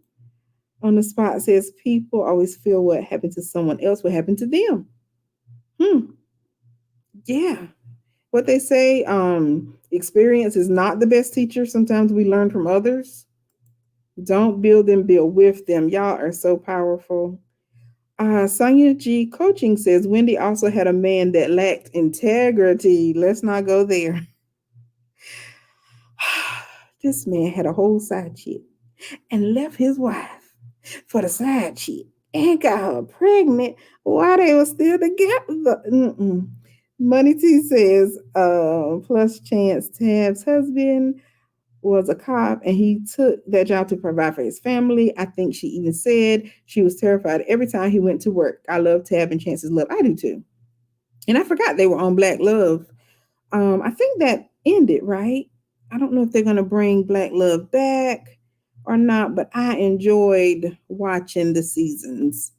A: On the spot says people always feel what happened to someone else will happen to them. Yeah. What they say, experience is not the best teacher. Sometimes we learn from others. Don't build them, build with them. Y'all are so powerful. Sonia G. Coaching says Wendy also had a man that lacked integrity. Let's not go there. This man had a whole side chick and left his wife for the side chick and got her pregnant while they were still together. Mm-mm. Money T says, plus Chance Tab's husband was a cop and he took that job to provide for his family. I think she even said she was terrified every time he went to work. I love Tab and Chance's love. I do too. And I forgot they were on Black Love. I think that ended, right? I don't know if they're going to bring Black Love back or not, but I enjoyed watching the seasons.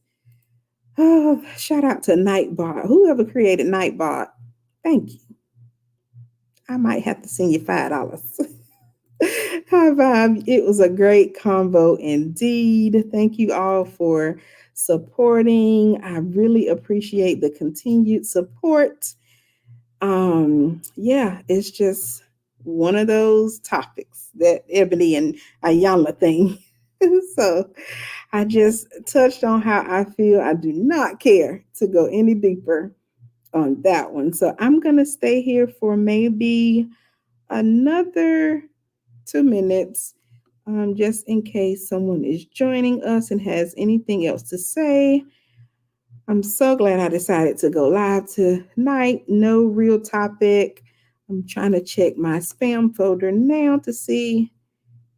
A: Oh, shout out to Nightbot. Whoever created Nightbot, thank you. I might have to send you $5. Hi, Vibe. It was a great convo indeed. Thank you all for supporting. I really appreciate the continued support. Yeah, it's just one of those topics that Ebony and Ayala thing. So I just touched on how I feel. I do not care to go any deeper on that one. So I'm gonna stay here for maybe another 2 minutes, just in case someone is joining us and has anything else to say. I'm so glad I decided to go live tonight. No real topic. I'm trying to check my spam folder now to see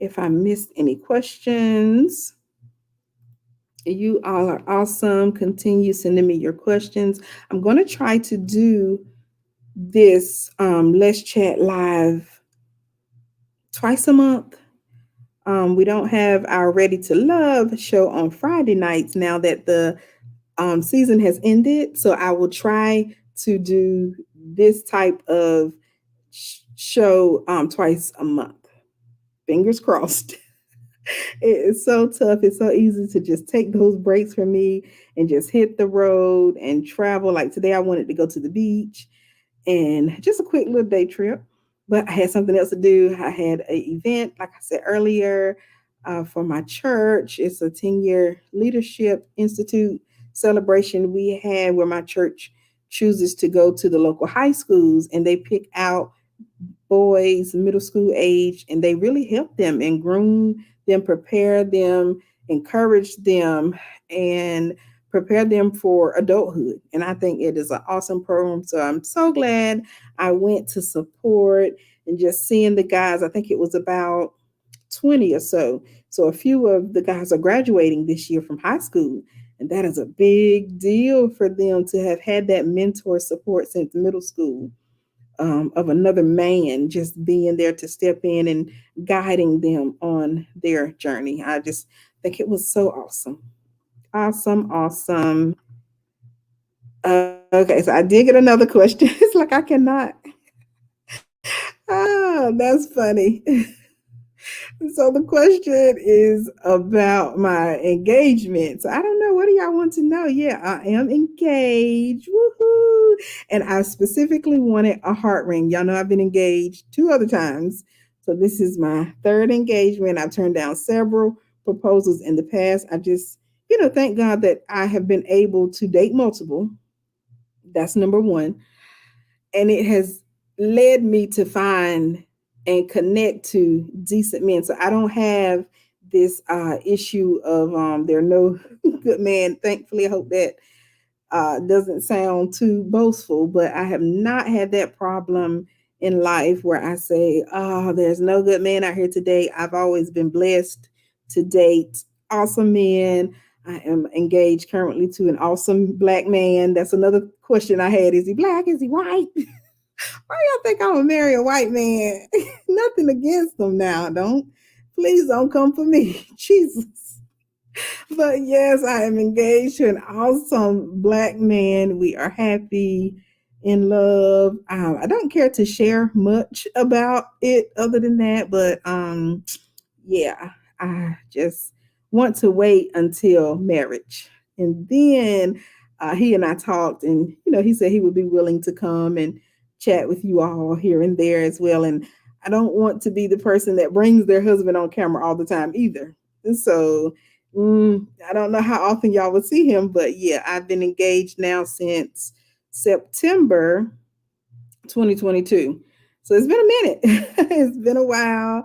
A: if I missed any questions. You all are awesome. Continue sending me your questions. I'm going to try to do this Let's Chat Live twice a month. We don't have our Ready to Love show on Friday nights now that the season has ended. So I will try to do this type of show twice a month. Fingers crossed. It is so tough. It's so easy to just take those breaks from me and just hit the road and travel. Like today, I wanted to go to the beach and just a quick little day trip. But I had something else to do. I had an event, like I said earlier, for my church. It's a 10-year leadership institute celebration we had where my church chooses to go to the local high schools and they pick out boys, middle school age, and they really help them and groom them, prepare them, encourage them, and prepare them for adulthood. And I think it is an awesome program. So I'm so glad I went to support and just seeing the guys. I think it was about 20 or so. So a few of the guys are graduating this year from high school. And that is a big deal for them to have had that mentor support since middle school, of another man just being there to step in and guiding them on their journey. I just think it was so awesome. Awesome, awesome. Okay, so I did get another question. It's like I cannot. Ah, that's funny. So the question is about my engagement. So I don't know. What do y'all want to know? Yeah, I am engaged. Woohoo! And I specifically wanted a heart ring. Y'all know I've been engaged two other times. So this is my third engagement. I've turned down several proposals in the past. I just, thank God that I have been able to date multiple. That's number one. And it has led me to find and connect to decent men. So I don't have this issue of there are no good men. Thankfully, I hope that doesn't sound too boastful, but I have not had that problem in life where I say, oh, there's no good man out here today. I've always been blessed to date awesome men. I am engaged currently to an awesome black man. That's another question I had. Is he black? Is he white? Why y'all think I'm gonna marry a white man? Nothing against them now. Please don't come for me. Jesus. But yes, I am engaged to an awesome black man. We are happy, in love. I don't care to share much about it other than that, but yeah, I just want to wait until marriage. And then he and I talked, and he said he would be willing to come and chat with you all here and there as well. And I don't want to be the person that brings their husband on camera all the time either. And so I don't know how often y'all will see him, but yeah, I've been engaged now since September 2022. So it's been a minute. It's been a while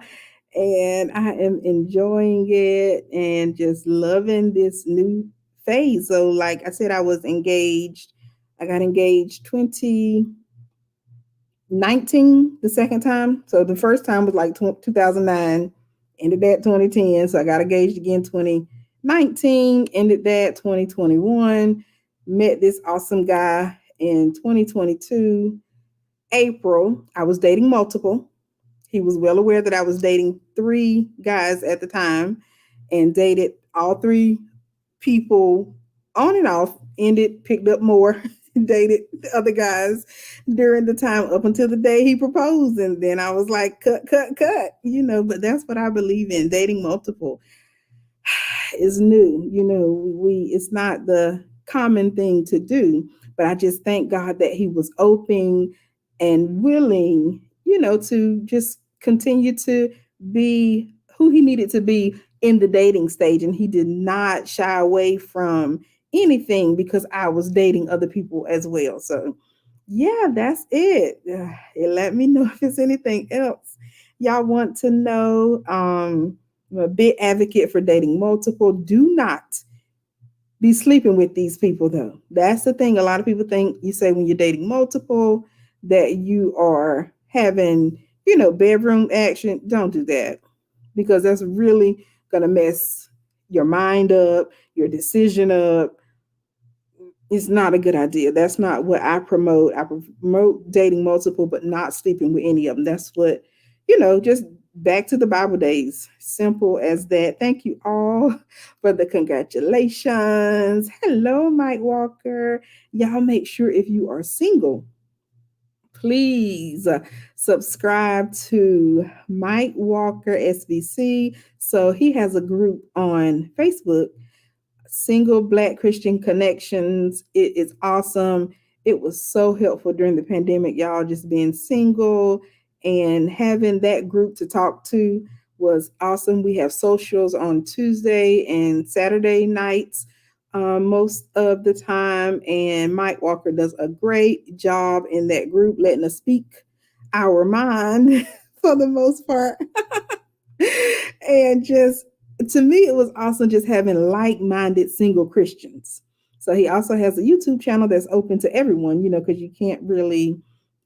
A: and I am enjoying it and just loving this new phase. So, like I said, I was engaged. I got engaged 2019 the second time. So the first time was like 2009, ended that 2010. So I got engaged again 2019, ended that 2021. Met this awesome guy in 2022 April. I was dating multiple. He was well aware that I was dating three guys at the time and dated all three people on and off, ended, picked up more, dated the other guys during the time up until the day he proposed. And then I was like, cut, cut, cut, but that's what I believe in. Dating multiple is new. We it's not the common thing to do, but I just thank God that he was open and willing, to just continue to be who he needed to be in the dating stage. And he did not shy away from anything because I was dating other people as well. So yeah, that's it. Let me know if there's anything else y'all want to know. I'm a big advocate for dating multiple. Do not be sleeping with these people, though. That's the thing. A lot of people think you say when you're dating multiple that you are having, bedroom action. Don't do that because that's really going to mess your mind up, your decision up. It's not a good idea. That's not what I promote. I promote dating multiple, but not sleeping with any of them. That's what, just back to the Bible days. Simple as that. Thank you all for the congratulations. Hello, Mike Walker. Y'all make sure if you are single, please subscribe to Mike Walker SBC. So he has a group on Facebook, Single Black Christian Connections. It is awesome. It was so helpful during the pandemic, y'all, just being single and having that group to talk to was awesome. We have socials on Tuesday and Saturday nights most of the time. And Mike Walker does a great job in that group, letting us speak our mind for the most part. And just to me, it was awesome just having like minded single Christians. So he also has a YouTube channel that's open to everyone, because you can't really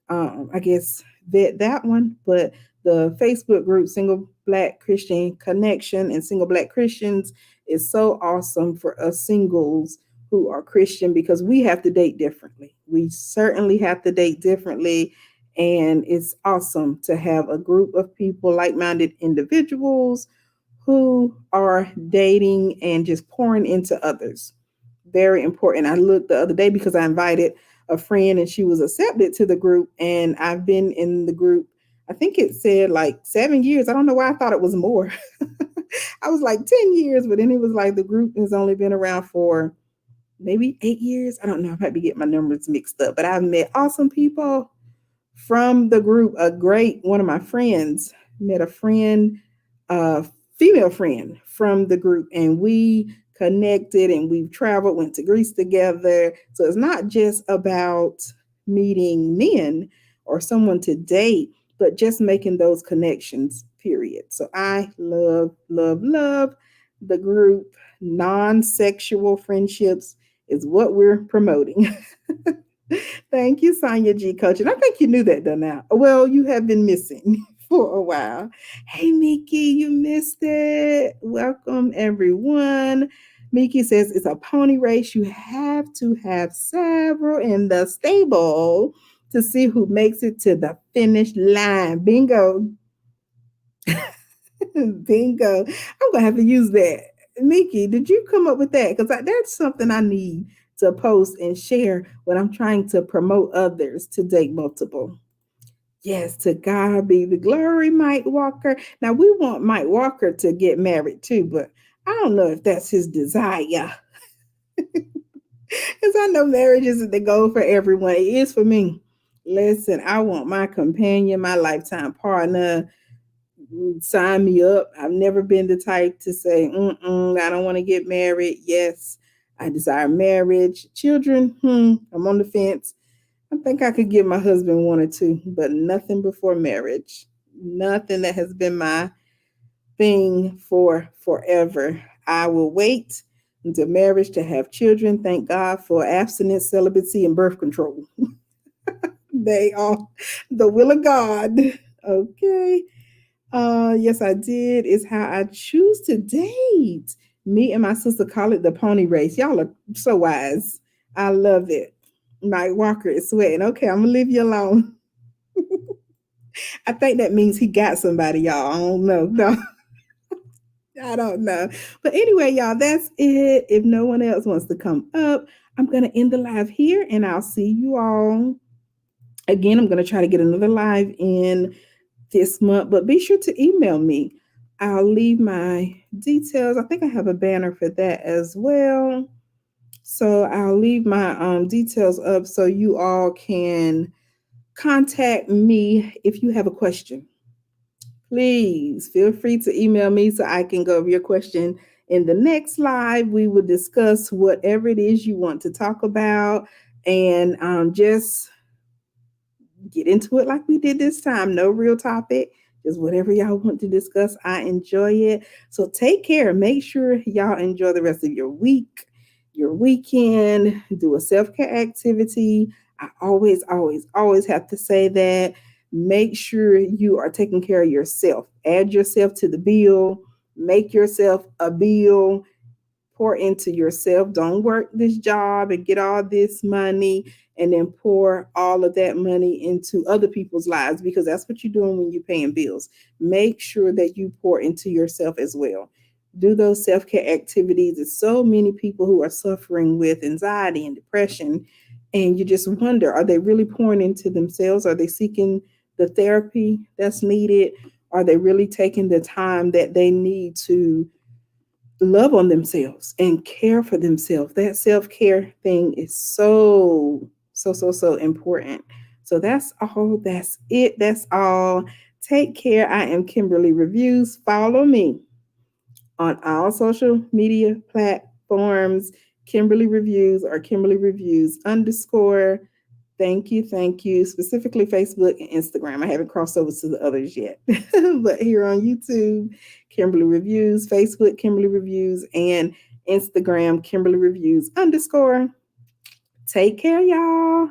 A: I guess, vet that one. But the Facebook group, Single Black Christian Connection and Single Black Christians, is so awesome for us singles who are Christian because we have to date differently. We certainly have to date differently. And it's awesome to have a group of people, like minded individuals who are dating and just pouring into others. Very important. I looked the other day because I invited a friend and she was accepted to the group. And I've been in the group, I think it said like 7 years. I don't know why I thought it was more. I was like 10 years, but then it was like the group has only been around for maybe 8 years. I don't know. I might be getting my numbers mixed up, but I've met awesome people from the group. A great one of my friends met a friend, a female friend from the group, and we connected and we've traveled, went to Greece together. So it's not just about meeting men or someone to date, but just making those connections, period. So I love, love, love the group. Non-sexual friendships is what we're promoting. Thank you, Sonia G. Coach. And I think you knew that, though, now. Well, you have been missing for a while. Hey, Miki, you missed it. Welcome, everyone. Miki says it's a pony race. You have to have several in the stable to see who makes it to the finish line. Bingo. Bingo. I'm going to have to use that. Miki, did you come up with that? Because that's something I need to post and share when I'm trying to promote others to date multiple. Yes, to God be the glory, Mike Walker. Now, we want Mike Walker to get married too, but I don't know if that's his desire. Because I know marriage isn't the goal for everyone. It is for me. Listen, I want my companion, my lifetime partner. Sign me up. I've never been the type to say, I don't want to get married. Yes, I desire marriage. Children, I'm on the fence. I think I could give my husband one or two, but nothing before marriage. Nothing that has been my thing for forever. I will wait until marriage to have children. Thank God for abstinence, celibacy, and birth control. They are the will of God. Okay. Yes, I did. It's how I choose to date. Me and my sister call it the pony race. Y'all are so wise. I love it. Mike Walker is sweating. Okay, I'm gonna leave you alone. I think that means he got somebody, y'all. I don't know. No, I don't know. But anyway, y'all, that's it. If no one else wants to come up, I'm gonna end the live here and I'll see you all. Again, I'm gonna try to get another live in this month, but be sure to email me. I'll leave my details. I think I have a banner for that as well. So I'll leave my details up so you all can contact me if you have a question. Please feel free to email me so I can go over your question in the next live. We will discuss whatever it is you want to talk about and just get into it like we did this time. No real topic, just whatever y'all want to discuss. I enjoy it. So take care. Make sure y'all enjoy the rest of your week, your weekend. Do a self-care activity. I always, always, always have to say that. Make sure you are taking care of yourself. Add yourself to the bill. Make yourself a bill. Pour into yourself. Don't work this job and get all this money and then pour all of that money into other people's lives because that's what you're doing when you're paying bills. Make sure that you pour into yourself as well. Do those self-care activities. There's so many people who are suffering with anxiety and depression And you just wonder, are they really pouring into themselves? Are they seeking the therapy that's needed? Are they really taking the time that they need to love on themselves and care for themselves? That self-care thing is so important. So that's all. That's it. That's all. Take care. I am Kimberly Reviews. Follow me on all social media platforms. Kimberly Reviews or Kimberly Reviews underscore. Thank you, thank you. Specifically Facebook and Instagram. I haven't crossed over to the others yet. But here on YouTube, Kimberly Reviews, Facebook, Kimberly Reviews, and Instagram, Kimberly Reviews underscore. Take care, y'all.